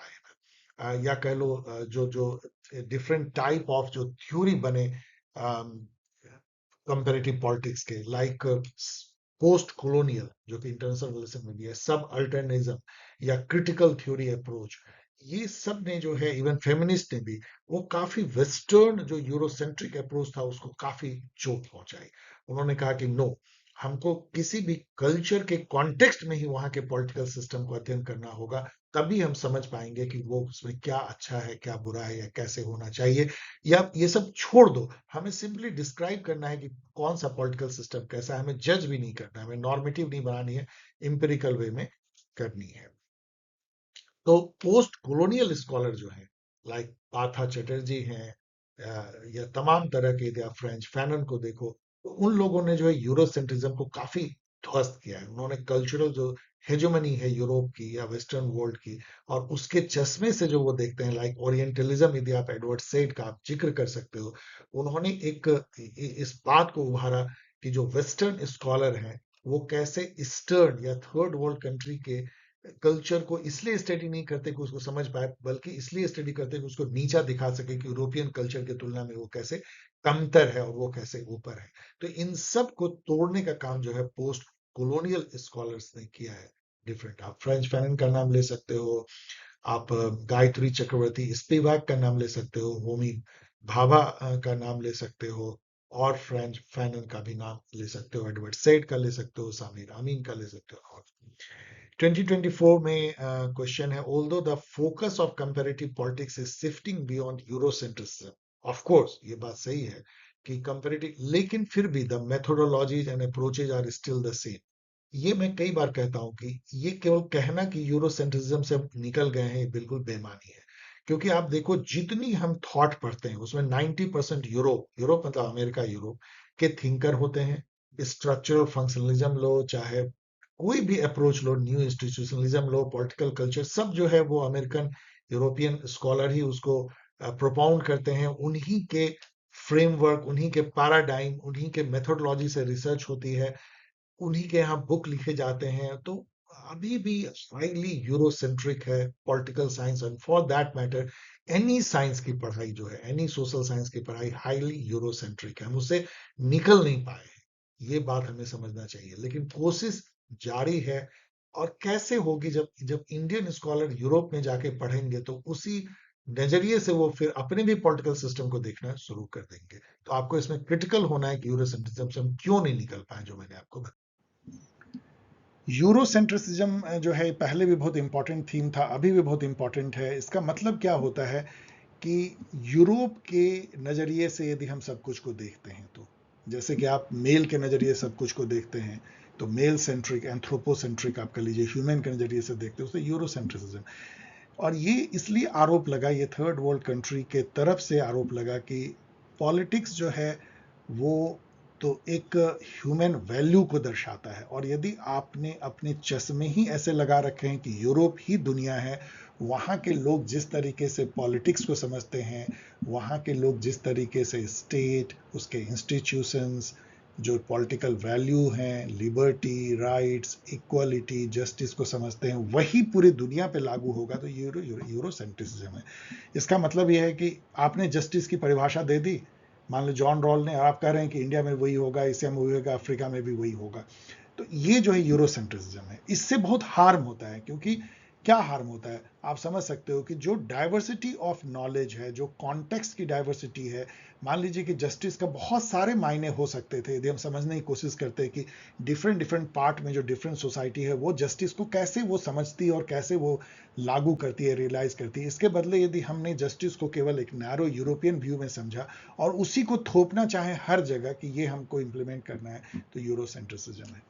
आए या कह लो जो जो डिफरेंट टाइप ऑफ जो थ्योरी बने कंपैरेटिव पॉलिटिक्स के, लाइक पोस्ट कॉलोनियल, जो कि इंटरनेशनल रिलेशन में भी है, सब अल्टरनेटिज्म या क्रिटिकल थ्योरी अप्रोच, ये सब ने जो है, इवन फेमिनिस्ट ने भी, वो काफी वेस्टर्न जो यूरोसेंट्रिक अप्रोच था उसको काफी चोट पहुंचाई। उन्होंने कहा कि नो, हमको किसी भी कल्चर के कॉन्टेक्स्ट में ही वहां के पॉलिटिकल सिस्टम को अध्ययन करना होगा, तभी हम समझ पाएंगे कि वो उसमें क्या अच्छा है, क्या बुरा है, या कैसे होना चाहिए। या ये सब छोड़ दो, हमें सिंपली डिस्क्राइब करना है कि कौन सा पॉलिटिकल सिस्टम कैसा है, हमें जज भी नहीं करना है, हमें नॉर्मेटिव नहीं बनानी है, इंपेरिकल वे में करनी है। तो पोस्ट कॉलोनियल स्कॉलर जो है, लाइक पाथा चटर्जी हैं, या तमाम तरह के, या फ्रेंच फैनन को देखो, तो उन लोगों ने जो है यूरोसेंट्रिज्म को काफी ध्वस्त किया है। उन्होंने कल्चरल जो हेजोमनी है यूरोप की या वेस्टर्न वर्ल्ड की, और उसके चश्मे से जो वो देखते हैं, लाइक ओरिएंटलिज्म, यदि आप एडवर्ड सेड का आप जिक्र कर सकते हो, उन्होंने एक इस बात को उभारा कि जो वेस्टर्न स्कॉलर हैं वो कैसे ईस्टर्न या थर्ड वर्ल्ड कंट्री के कल्चर को इसलिए स्टडी नहीं करते कि उसको समझ पाए, बल्कि इसलिए स्टडी करते कि उसको नीचा दिखा सके कि यूरोपियन कल्चर की तुलना में वो कैसे कमतर है और वो कैसे ऊपर है। तो इन सब को तोड़ने का काम जो है पोस्ट कॉलोनियल स्कॉलर्स ने किया है। डिफरेंट, आप फ्रेंच फैनन का नाम ले सकते हो, आप गायत्री चक्रवर्ती स्पिवाक का नाम ले सकते हो, होमी भाभा का नाम ले सकते हो, और फ्रेंच फैनन का भी नाम ले सकते हो, एडवर्ड सेड का ले सकते हो, सामिर अमीन का ले सकते हो। और 2024 में क्वेश्चन है although the focus of comparative politics is shifting beyond Eurocentrism, of course ये बात सही है कि कंपेरेटिव, लेकिन फिर भी the methodologies and approaches are still the same. ये मैं कई बार कहता हूं कि ये केवल कहना कि यूरोसेंट्रिज्म से हम निकल गए हैं, ये बिल्कुल बेमानी है। क्योंकि आप देखो जितनी हम थॉट पढ़ते हैं उसमें 90% यूरोप, यूरोप मतलब अमेरिका, यूरोप के थिंकर होते हैं। स्ट्रक्चरल फंक्शनलिज्म लो, चाहे कोई भी अप्रोच लो, न्यू इंस्टीट्यूशनलिज्म लो, पॉलिटिकल कल्चर, सब जो है वो अमेरिकन यूरोपियन स्कॉलर ही उसको प्रोपाउंड करते हैं। उन्हीं के फ्रेमवर्क, उन्हीं के पैराडाइम, उन्हीं के मेथोडोलॉजी से रिसर्च होती है, उन्हीं के यहाँ बुक लिखे जाते हैं। तो अभी भी हाईली यूरोसेंट्रिक है political science, and for that matter any science की पढ़ाई जो है, एनी सोशल साइंस की पढ़ाई हाईली यूरोसेंट्रिक है। हम उससे निकल नहीं पाए हैं, ये बात हमें समझना चाहिए, लेकिन कोशिश जारी है। और कैसे होगी, जब जब इंडियन स्कॉलर यूरोप में जाके पढ़ेंगे तो उसी नजरिए से वो फिर अपने भी पॉलिटिकल सिस्टम को देखना शुरू कर देंगे। तो आपको इसमें क्रिटिकल होना है कि यूरोसेंट्रिज्म से हम क्यों नहीं निकल पाए, जो मैंने आपको बताया। यूरोसेंट्रिसिज्म जो है पहले भी बहुत इंपॉर्टेंट थीम था, अभी भी बहुत इंपॉर्टेंट है। इसका मतलब क्या होता है कि यूरोप के नज़रिए से यदि हम सब कुछ को देखते हैं, तो जैसे कि आप मेल के नज़रिए सब कुछ को देखते हैं, तो मेल सेंट्रिक, एंथ्रोपोसेंट्रिक आप कह लीजिए, ह्यूमन के नज़रिए से देखते हैं, उसे यूरोसेंट्रिसिज्म। और ये इसलिए आरोप लगा, ये थर्ड वर्ल्ड कंट्री के तरफ से आरोप लगा कि पॉलिटिक्स जो है वो तो एक ह्यूमन वैल्यू को दर्शाता है, और यदि आपने अपने चश्मे ही ऐसे लगा रखे हैं कि यूरोप ही दुनिया है, वहाँ के लोग जिस तरीके से पॉलिटिक्स को समझते हैं, वहाँ के लोग जिस तरीके से स्टेट, उसके इंस्टीट्यूशंस, जो पॉलिटिकल वैल्यू हैं, लिबर्टी, राइट्स, इक्वालिटी, जस्टिस को समझते हैं, वही पूरी दुनिया पे लागू होगा, तो यूरोसेंट्रिसिज्म है। इसका मतलब यह है कि आपने जस्टिस की परिभाषा दे दी, मान लो जॉन रॉल ने, आप कह रहे हैं कि इंडिया में वही होगा, एशिया में वही होगा, अफ्रीका में भी वही होगा। तो ये जो है यूरोसेंट्रिज्म है, इससे बहुत हार्म होता है। क्योंकि क्या हार्म होता है, आप समझ सकते हो कि जो डाइवर्सिटी ऑफ नॉलेज है, जो कॉन्टेक्स्ट की डाइवर्सिटी है, मान लीजिए कि जस्टिस का बहुत सारे मायने हो सकते थे यदि हम समझने की कोशिश करते हैं कि डिफरेंट डिफरेंट पार्ट में जो डिफरेंट सोसाइटी है वो जस्टिस को कैसे वो समझती है और कैसे वो लागू करती है, रियलाइज करती है। इसके बदले यदि हमने जस्टिस को केवल एक नैरो यूरोपियन व्यू में समझा और उसी को थोपना चाहे हर जगह कि ये हमको इंप्लीमेंट करना है, तो यूरोसेंट्रिसिज्म है।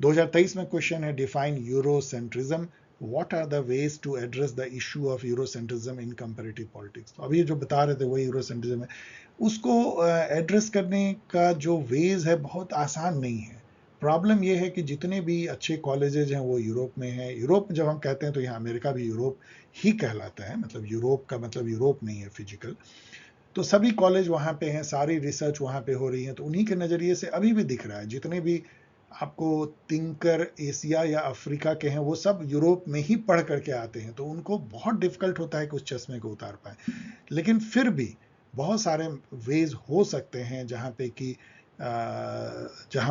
2023 में क्वेश्चन है, define Eurocentrism, what are the ways to address the issue of Eurocentrism in comparative politics. तो अभी जो बता रहे थे वही यूरोसेंट्रिज्म है। उसको एड्रेस करने का जो वेज है बहुत आसान नहीं है। प्रॉब्लम यह है कि जितने भी अच्छे कॉलेजेज हैं वो यूरोप में हैं। यूरोप जब हम कहते हैं तो यहाँ अमेरिका भी यूरोप ही कहलाता है, मतलब यूरोप का मतलब यूरोप नहीं है फिजिकल। तो सभी कॉलेज वहाँ पे हैं, सारी रिसर्च वहाँ पे हो रही है, तो उन्हीं के नज़रिए से अभी भी दिख रहा है। जितने भी आपको थिंकर एशिया या अफ्रीका के हैं वो सब यूरोप में ही पढ़ करके आते हैं, तो उनको बहुत डिफिकल्ट होता है कि उस चश्मे को उतार पाए। लेकिन फिर भी बहुत सारे वेज हो सकते हैं जहाँ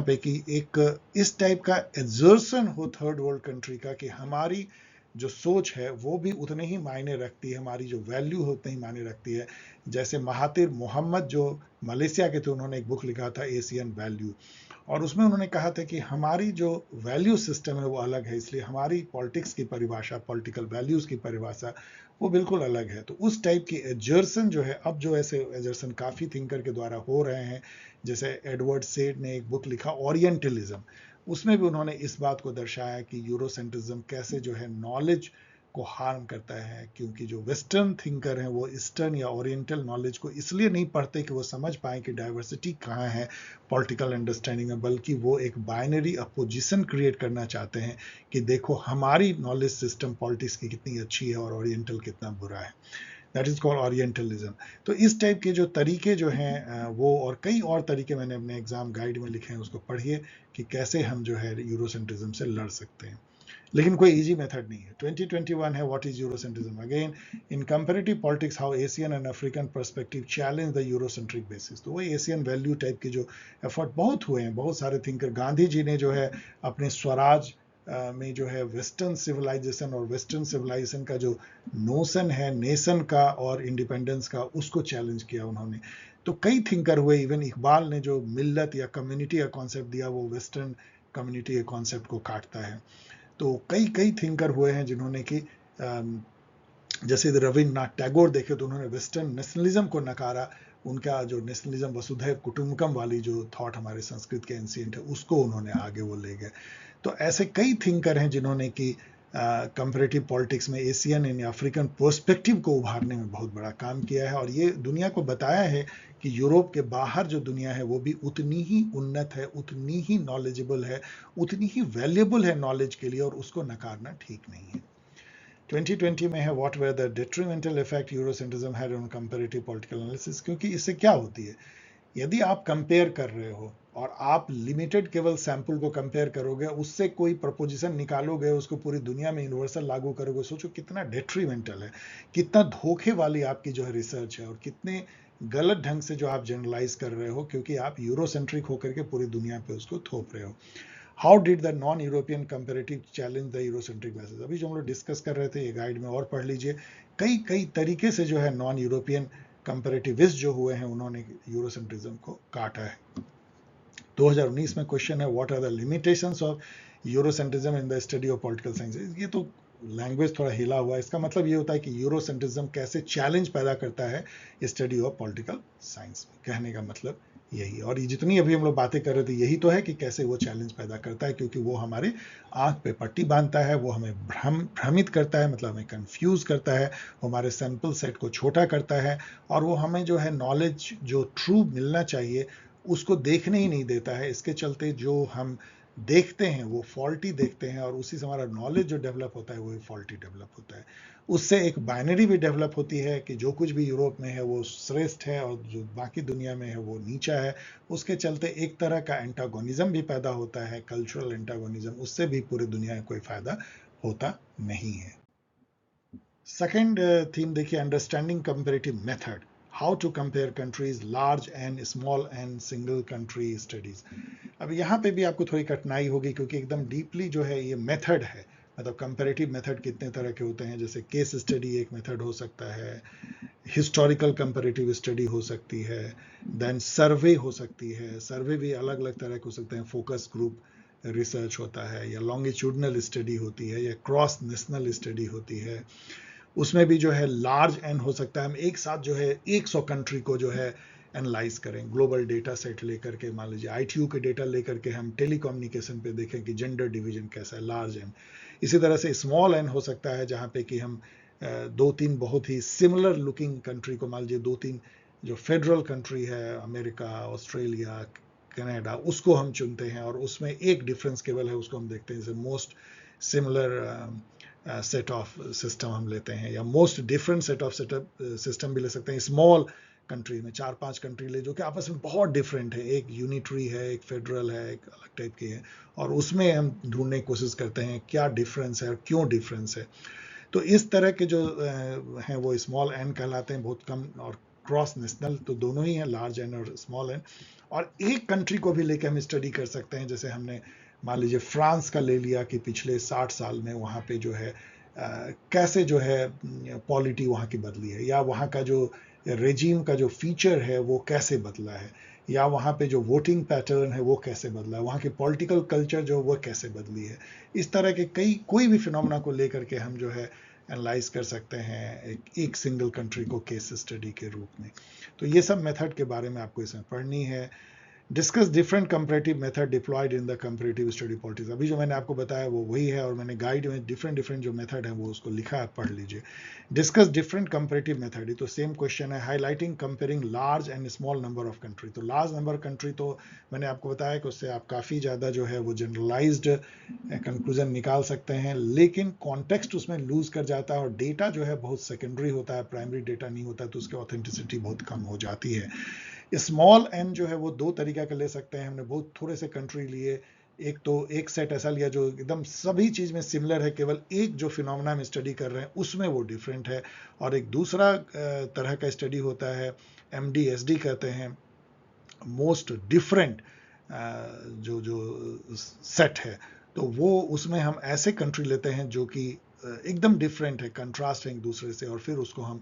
पे कि एक इस टाइप का एग्जर्शन हो थर्ड वर्ल्ड कंट्री का, कि हमारी जो सोच है वो भी उतने ही मायने रखती है, हमारी जो वैल्यू है उतने ही मायने रखती है। जैसे महातिर मोहम्मद जो मलेशिया के थे, उन्होंने एक बुक लिखा था एशियन वैल्यू, और उसमें उन्होंने कहा था कि हमारी जो वैल्यू सिस्टम है वो अलग है, इसलिए हमारी पॉलिटिक्स की परिभाषा, पॉलिटिकल वैल्यूज की परिभाषा वो बिल्कुल अलग है। तो उस टाइप की एजर्सन जो है, अब जो ऐसे एजर्सन काफ़ी थिंकर के द्वारा हो रहे हैं, जैसे एडवर्ड सेड ने एक बुक लिखा ओरिएंटलिज्म, उसमें भी उन्होंने इस बात को दर्शाया कि यूरोसेंट्रिज्म कैसे जो है नॉलेज को हार्म करता है। क्योंकि जो वेस्टर्न थिंकर हैं वो ईस्टर्न या ओरिएंटल नॉलेज को इसलिए नहीं पढ़ते कि वो समझ पाए कि डाइवर्सिटी कहाँ है पॉलिटिकल अंडरस्टैंडिंग में, बल्कि वो एक बाइनरी अपोजिशन क्रिएट करना चाहते हैं कि देखो हमारी नॉलेज सिस्टम पॉलिटिक्स की कितनी अच्छी है और ओरिएंटल कितना बुरा है। That is called orientalism. तो इस टाइप के जो तरीके जो हैं वो, और कई और तरीके मैंने अपने एग्जाम गाइड में लिखे हैं, उसको पढ़िए कि कैसे हम जो है यूरोसेंट्रिज्म से लड़ सकते हैं। लेकिन कोई इजी मेथड नहीं है। 2021 है, what is Eurocentrism again in comparative politics, how Asian and African perspective challenge the Eurocentric basis. तो वही एशियन वैल्यू टाइप के जो एफर्ट बहुत हुए हैं, बहुत सारे थिंकर, गांधी जी ने जो है अपने स्वराज में जो है वेस्टर्न सिविलाइजेशन और वेस्टर्न सिविलाइजेशन का जो नोशन है नेशन का और इंडिपेंडेंस का, उसको चैलेंज किया उन्होंने। तो कई थिंकर हुए, इवन इकबाल ने जो मिल्लत या कम्युनिटी का कॉन्सेप्ट दिया, वो वेस्टर्न कम्युनिटी के कॉन्सेप्ट को काटता है। तो कई कई थिंकर हुए हैं जिन्होंने कि जैसे रविन्द्रनाथ टैगोर देखे तो उन्होंने वेस्टर्न नेशनलिज्म को नकारा, उनका जो नेशनलिज्म वसुधैव कुटुंबकम वाली जो थॉट हमारे संस्कृत के एंशिएंट है उसको उन्होंने आगे वो ले गए। तो ऐसे कई थिंकर हैं जिन्होंने कि कंपैरेटिव पॉलिटिक्स में एशियन एंड अफ्रीकन पर्सपेक्टिव को उभारने में बहुत बड़ा काम किया है, और ये दुनिया को बताया है कि यूरोप के बाहर जो दुनिया है वो भी उतनी ही उन्नत है, उतनी ही नॉलेजेबल है, उतनी ही वैल्यूएबल है नॉलेज के लिए, और उसको नकारना ठीक नहीं है। 2020 में है what were the detrimental effect Eurocentrism had on comparative political analysis, क्योंकि इससे क्या होती है, यदि आप कंपेयर कर रहे हो और आप लिमिटेड केवल सैंपल को कंपेयर करोगे, उससे कोई प्रपोजिशन निकालोगे, उसको पूरी दुनिया में यूनिवर्सल लागू करोगे, सोचो कितना डेट्रीमेंटल है, कितना धोखे वाली आपकी जो है रिसर्च है, और कितने गलत ढंग से जो आप जनरलाइज कर रहे हो, क्योंकि आप यूरोसेंट्रिक होकर के पूरी दुनिया पे उसको थोप रहे हो। How did the non European comparative challenge the Eurocentric message, अभी जो हम लोग डिस्कस कर रहे थे ये गाइड में और पढ़ लीजिए, कई कई तरीके से जो है नॉन यूरोपियन कंपेरेटिविस्ट जो हुए हैं उन्होंने यूरोसेंट्रिज्म को काटा है। 2019 में क्वेश्चन है what are the limitations of Eurocentrism in the study of political science. ये तो लैंग्वेज थोड़ा हिला हुआ है, इसका मतलब ये होता है कि यूरोसेंट्रिज्म कैसे चैलेंज पैदा करता है स्टडी ऑफ पॉलिटिकल साइंस में, कहने का मतलब यही। और ये जितनी अभी हम लोग बातें कर रहे थे यही तो है कि कैसे वो चैलेंज पैदा करता है, क्योंकि वो हमारे आंख पे पट्टी बांधता है, वो हमें भ्रमित करता है, मतलब हमें कंफ्यूज करता है, हमारे सैंपल सेट को छोटा करता है, और वो हमें जो है नॉलेज जो ट्रू मिलना चाहिए उसको देखने ही नहीं देता है। इसके चलते जो हम देखते हैं वो फॉल्टी देखते हैं, और उसी से हमारा नॉलेज जो डेवलप होता है वो फॉल्टी डेवलप होता है। उससे एक बाइनरी भी डेवलप होती है कि जो कुछ भी यूरोप में है वो श्रेष्ठ है और जो बाकी दुनिया में है वो नीचा है। उसके चलते एक तरह का एंटागोनिज्म भी पैदा होता है, कल्चरल एंटागोनिज्म, उससे भी पूरी दुनिया में कोई फायदा होता नहीं है। सेकेंड थीम देखिए, understanding comparative method, how to compare countries, large and small and single country studies. अब यहाँ पे भी आपको थोड़ी कठिनाई होगी, क्योंकि एकदम डीपली जो है ये मेथड है, मतलब कंपेरेटिव मेथड कितने तरह के होते हैं, जैसे केस स्टडी एक मेथड हो सकता है, हिस्टोरिकल कंपेरेटिव स्टडी हो सकती है, देन सर्वे हो सकती है, सर्वे भी अलग अलग तरह के हो सकते हैं, फोकस ग्रुप रिसर्च होता है, या लॉन्गिट्यूडनल स्टडी होती है, या क्रॉस नेशनल स्टडी होती है। उसमें भी जो है लार्ज एन हो सकता है, हम एक साथ जो है 100 कंट्री को जो है एनालाइज करें, ग्लोबल डेटा सेट लेकर के, मान लीजिए ITU के डेटा लेकर के हम टेलीकम्युनिकेशन पे देखें कि जेंडर डिवीजन कैसा है, लार्ज एन। इसी तरह से स्मॉल एन हो सकता है जहाँ पे कि हम दो तीन बहुत ही सिमिलर लुकिंग कंट्री को, मान लीजिए दो तीन जो फेडरल कंट्री है, अमेरिका, ऑस्ट्रेलिया, कनाडा, उसको हम चुनते हैं और उसमें एक डिफरेंस केवल है, उसको हम देखते हैं, जैसे most similar set of system हम लेते हैं, या most different set of setup system भी ले सकते हैं। स्मॉल कंट्री में 4-5 कंट्री ले जो कि आपस में बहुत डिफरेंट है, एक यूनिटरी है, एक फेडरल है, एक अलग टाइप की है, और उसमें हम ढूंढने की कोशिश करते हैं क्या डिफरेंस है और क्यों डिफरेंस है। तो इस तरह के जो हैं वो स्मॉल एन कहलाते हैं, बहुत कम, और क्रॉस नेशनल तो दोनों ही हैं, लार्ज एन और स्मॉल एन। और एक कंट्री को भी लेकर हम स्टडी कर सकते हैं, जैसे हमने मान लीजिए फ्रांस का ले लिया कि पिछले 60 साल में वहाँ पे जो है कैसे जो है पॉलिटी वहाँ की बदली है, या वहाँ का जो रेजीम का जो फीचर है वो कैसे बदला है, या वहाँ पे जो वोटिंग पैटर्न है वो कैसे बदला है, वहाँ की पॉलिटिकल कल्चर जो वो कैसे बदली है। इस तरह के कोई भी फिनोमेना को लेकर के हम जो है एनालाइज कर सकते हैं एक सिंगल कंट्री को केस स्टडी के रूप में। तो ये सब मेथड के बारे में आपको इसमें पढ़नी है। Discuss different comparative method deployed in the comparative study politics, अभी जो मैंने आपको बताया वो वही है, और मैंने गाइड में डिफरेंट डिफरेंट जो मेथड है वो उसको लिखा है, पढ़ लीजिए। डिस्कस डिफरेंट कंपैरेटिव मेथड, ये तो सेम क्वेश्चन है। Highlighting comparing large and small number of country, तो लार्ज नंबर कंट्री तो मैंने आपको बताया कि उससे आप काफ़ी ज़्यादा जो है वो जनरलाइज्ड कंक्लूजन निकाल सकते हैं, लेकिन कॉन्टेक्स्ट उसमें लूज कर जाता है, और डेटा जो है बहुत सेकेंडरी होता है, प्राइमरी डेटा नहीं होता, तो उसकी ऑथेंटिसिटी बहुत कम हो जाती है। स्मॉल एन जो है वो दो तरीका का ले सकते हैं, हमने बहुत थोड़े से कंट्री लिए, एक तो एक सेट ऐसा लिया जो एकदम सभी चीज में सिमिलर है, केवल एक जो फिनोमेना हम स्टडी कर रहे हैं उसमें वो डिफरेंट है, और एक दूसरा तरह का स्टडी होता है MDSD कहते हैं, मोस्ट डिफरेंट जो जो सेट है, तो वो उसमें हम ऐसे कंट्री लेते हैं जो कि एकदम डिफरेंट है, कंट्रास्ट है एक दूसरे से, और फिर उसको हम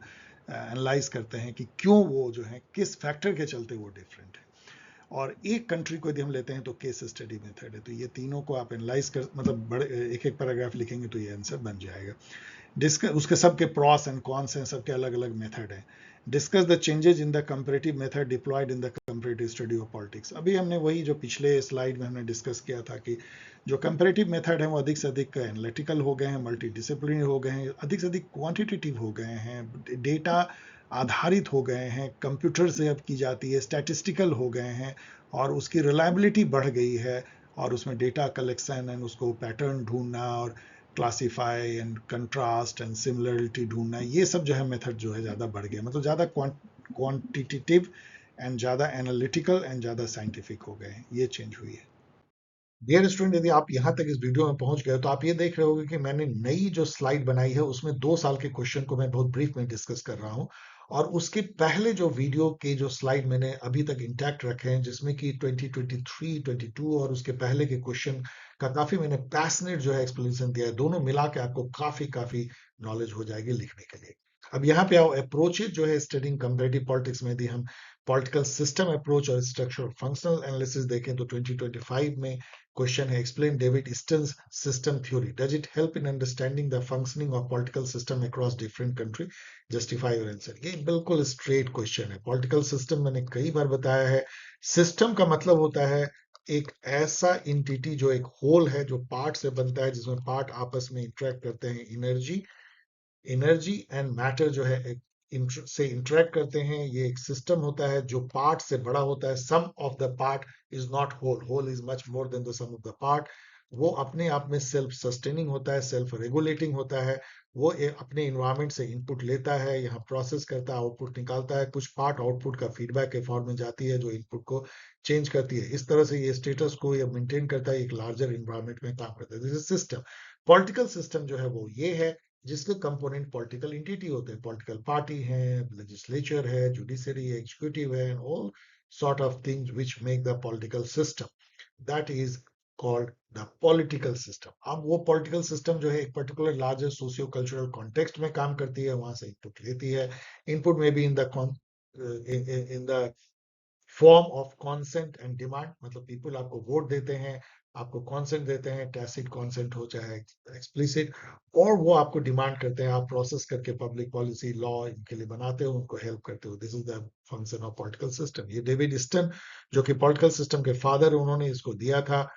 एनालाइज करते हैं कि क्यों वो जो है किस फैक्टर के चलते वो डिफरेंट है। और एक कंट्री को यदि हम लेते हैं तो केस स्टडी मेथड है। तो ये तीनों को आप एनालाइज कर, मतलब बड़े एक एक पैराग्राफ लिखेंगे तो ये आंसर बन जाएगा। डिस्कस उसके सबके प्रॉस एंड कॉन्स हैं, सबके अलग अलग मेथड हैं। Discuss the changes in the comparative method deployed in the comparative study of politics. अभी हमने वही जो पिछले स्लाइड में हमने डिस्कस किया था कि जो कंपैरेटिव मेथड है वो अधिक से अधिक एनालिटिकल हो गए हैं, मल्टी डिसिप्लिनरी हो गए हैं, अधिक से अधिक क्वांटिटेटिव हो गए हैं, डेटा आधारित हो गए हैं, कंप्यूटर से अब की जाती है, स्टैटिस्टिकल हो गए हैं, और उसकी रिलायबिलिटी बढ़ गई है, और उसमें डेटा कलेक्शन एंड उसको पैटर्न ढूंढना और classify and contrast and similarity ढूंढना, ये सब जो है मेथड जो है ज़्यादा बढ़ गया, मतलब ज़्यादा क्वांटिटेटिव एंड ज़्यादा एनालिटिकल एंड ज़्यादा साइंटिफिक हो गए हैं, ये चेंज हुई है। डियर स्टूडेंट, यदि आप यहाँ तक इस वीडियो में पहुंच गए तो आप ये देख रहे होंगे कि मैंने नई जो स्लाइड बनाई है उसमें 2 साल के क्वेश्चन को मैं बहुत ब्रीफ में डिस्कस कर रहा हूँ, और उसके पहले जो वीडियो के जो स्लाइड मैंने अभी तक इंटैक्ट रखे हैं, जिसमें कि 2023, 22 और उसके पहले के क्वेश्चन का काफी मैंने पैशनेट जो है एक्सप्लेनेशन दिया है, दोनों मिला के आपको काफी काफी नॉलेज हो जाएगी लिखने के लिए। अब यहाँ पे आओ, अप्रोचेज जो है स्टडिंग कंपैरेटिव पॉलिटिक्स में, यदि हम पॉलिटिकल सिस्टम अप्रोच और स्ट्रक्चरल फंक्शनल एनालिसिस देखें तो 2025 में क्वेश्चन है, explain David Easton's system theory, does it help in understanding the functioning of political system across different country, justify your answer. ये बिल्कुल स्ट्रेट क्वेश्चन है। पॉलिटिकल सिस्टम मैंने कई बार बताया है, सिस्टम का मतलब होता है एक ऐसा इंटिटी जो एक होल है, जो पार्ट से बनता है, जिसमें पार्ट आपस में इंटरेक्ट करते हैं, एनर्जी एंड मैटर जो है से इंटरेक्ट करते हैं। ये एक सिस्टम होता है जो पार्ट से बड़ा होता है। Sum of the part is not whole, whole is much more than the sum of the part. वो अपने आप में सेल्फ सस्टेनिंग होता है, सेल्फ रेगुलेटिंग होता है। वो अपने इन्वायरमेंट से इनपुट लेता है, यहाँ प्रोसेस करता है, आउटपुट निकालता है। कुछ पार्ट आउटपुट का फीडबैक के फॉर्म में जाती है जो इनपुट को चेंज करती है। इस तरह से ये स्टेटस को ये मेंटेन करता है, एक लार्जर इन्वायरमेंट में काम करता है। This is system. Political system जो है वो ये है जिसके कंपोनेंट पॉलिटिकल इंटिटी होते हैं। पॉलिटिकल पार्टी है, लेजिस्लेचर है, जुडिशरी है, एग्जीक्यूटिव है, all sort of things which make the political system, that is called the political system. अब वो पॉलिटिकल सिस्टम जो है एक particular larger socio cultural context में काम करती है, वहां से इनपुट लेती है। इनपुट में भी in the form of consent and demand, मतलब पीपल आपको वोट देते हैं, आपको कॉन्सेंट देते हैं, टैसिट कॉन्सेंट हो चाहे एक्सप्लिसिट, और वो आपको डिमांड करते हैं, आप प्रोसेस करके पब्लिक पॉलिसी लॉ इनके लिए बनाते हो, उनको हेल्प करते हो। This is the function of political system. ये डेविड ईस्टन जो कि पॉलिटिकल सिस्टम के फादर, उन्होंने इसको दिया था,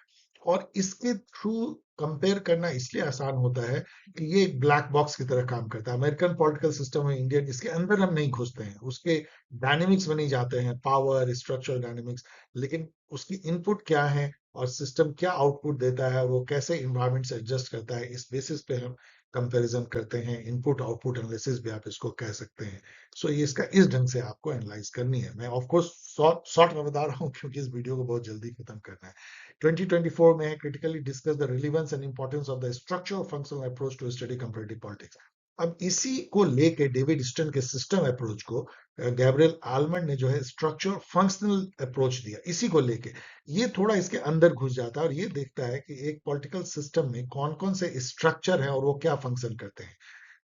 और इसके थ्रू कंपेयर करना इसलिए आसान होता है कि ये एक ब्लैक बॉक्स की तरह काम करता है। अमेरिकन पॉलिटिकल सिस्टम है, इंडियन, इसके अंदर हम नहीं घुसते हैं, उसके डायनेमिक्स में नहीं जाते हैं, पावर स्ट्रक्चर डायनेमिक्स, लेकिन उसकी इनपुट क्या है और सिस्टम क्या आउटपुट देता है, वो कैसे इन्वायरमेंट से एडजस्ट करता है, इस बेसिस पे हम कंपैरिजन करते हैं। इनपुट आउटपुट एनालिसिस भी आप इसको कह सकते हैं। सो ये इसका इस ढंग से आपको एनालाइज करनी है। मैं ऑफ कोर्स शॉर्ट में बता रहा हूँ क्योंकि इस वीडियो को बहुत जल्दी खत्म करना है। 2024 में critically discuss the relevance and importance of the structural functional approach to study comparative politics। अब इसी को लेके डेविड ईस्टन के सिस्टम अप्रोच को गैब्रियल आलमंड ने जो है स्ट्रक्चर फंक्शनल अप्रोच दिया। इसी को लेके ये थोड़ा इसके अंदर घुस जाता है और ये देखता है कि एक पॉलिटिकल सिस्टम में कौन कौन से स्ट्रक्चर है और वो क्या फंक्शन करते हैं।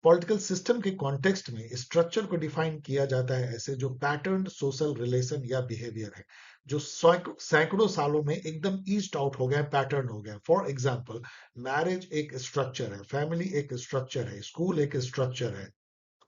पॉलिटिकल सिस्टम के कॉन्टेक्स्ट में स्ट्रक्चर को डिफाइन किया जाता है ऐसे जो पैटर्न सोशल रिलेशन या बिहेवियर है, जो सैकड़ों सालों में एकदम ईस्ट आउट हो गया, पैटर्न हो गया। फॉर एग्जाम्पल, मैरिज एक स्ट्रक्चर है, फैमिली एक स्ट्रक्चर है, स्कूल एक स्ट्रक्चर है।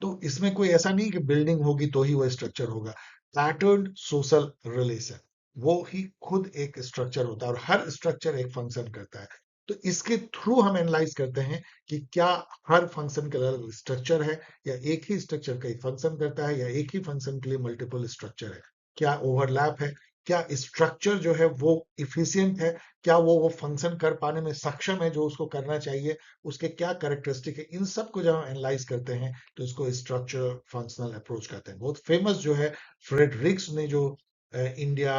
तो इसमें कोई ऐसा नहीं कि बिल्डिंग होगी तो ही वो स्ट्रक्चर होगा। पैटर्न सोशल रिलेशन वो ही खुद एक स्ट्रक्चर होता है, और हर स्ट्रक्चर एक फंक्शन करता है। तो इसके थ्रू हम एनालाइज करते हैं कि क्या हर फंक्शन का अलग स्ट्रक्चर है, या एक ही स्ट्रक्चर का ही फंक्शन करता है, या एक ही फंक्शन के लिए मल्टीपल स्ट्रक्चर है, क्या ओवरलैप है, क्या स्ट्रक्चर जो है वो इफिशियंट है, क्या वो फंक्शन कर पाने में सक्षम है जो उसको करना चाहिए, उसके क्या कैरेक्टरिस्टिक है। इन सब को जब हम एनालाइज करते हैं तो इसको स्ट्रक्चर फंक्शनल अप्रोच कहते हैं। बहुत फेमस जो है फ्रेडरिक्स ने जो इंडिया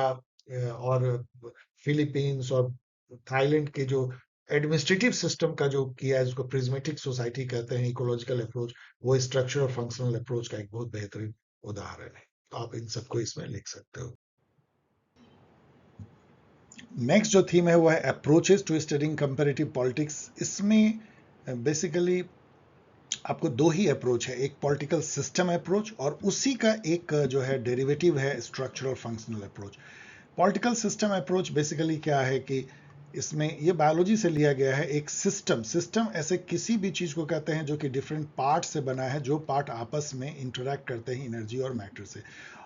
और फिलीपींस और थाईलैंड के जो एडमिनिस्ट्रेटिव सिस्टम का जो किया है, जिसको प्रिज्मेटिक सोसाइटी कहते हैं, इकोलॉजिकल अप्रोच, वो स्ट्रक्चर और फंक्शनल अप्रोच का एक बहुत बेहतरीन उदाहरण है। तो आप इन सबको इसमें लिख सकते हो। नेक्स्ट जो थीम है वो है approaches to studying comparative politics. इसमें बेसिकली आपको दो ही अप्रोच है, एक पॉलिटिकल सिस्टम अप्रोच और उसी का एक जो है डेरिवेटिव है structural functional approach. Political system approach basically क्या है कि इसमें ये बायोलॉजी से लिया गया है। एक सिस्टम, सिस्टम ऐसे किसी भी चीज को कहते हैं जो कि डिफरेंट पार्ट से बना है, जो पार्ट आपस में इंटरेक्ट करते हैं एनर्जी और मैटर से,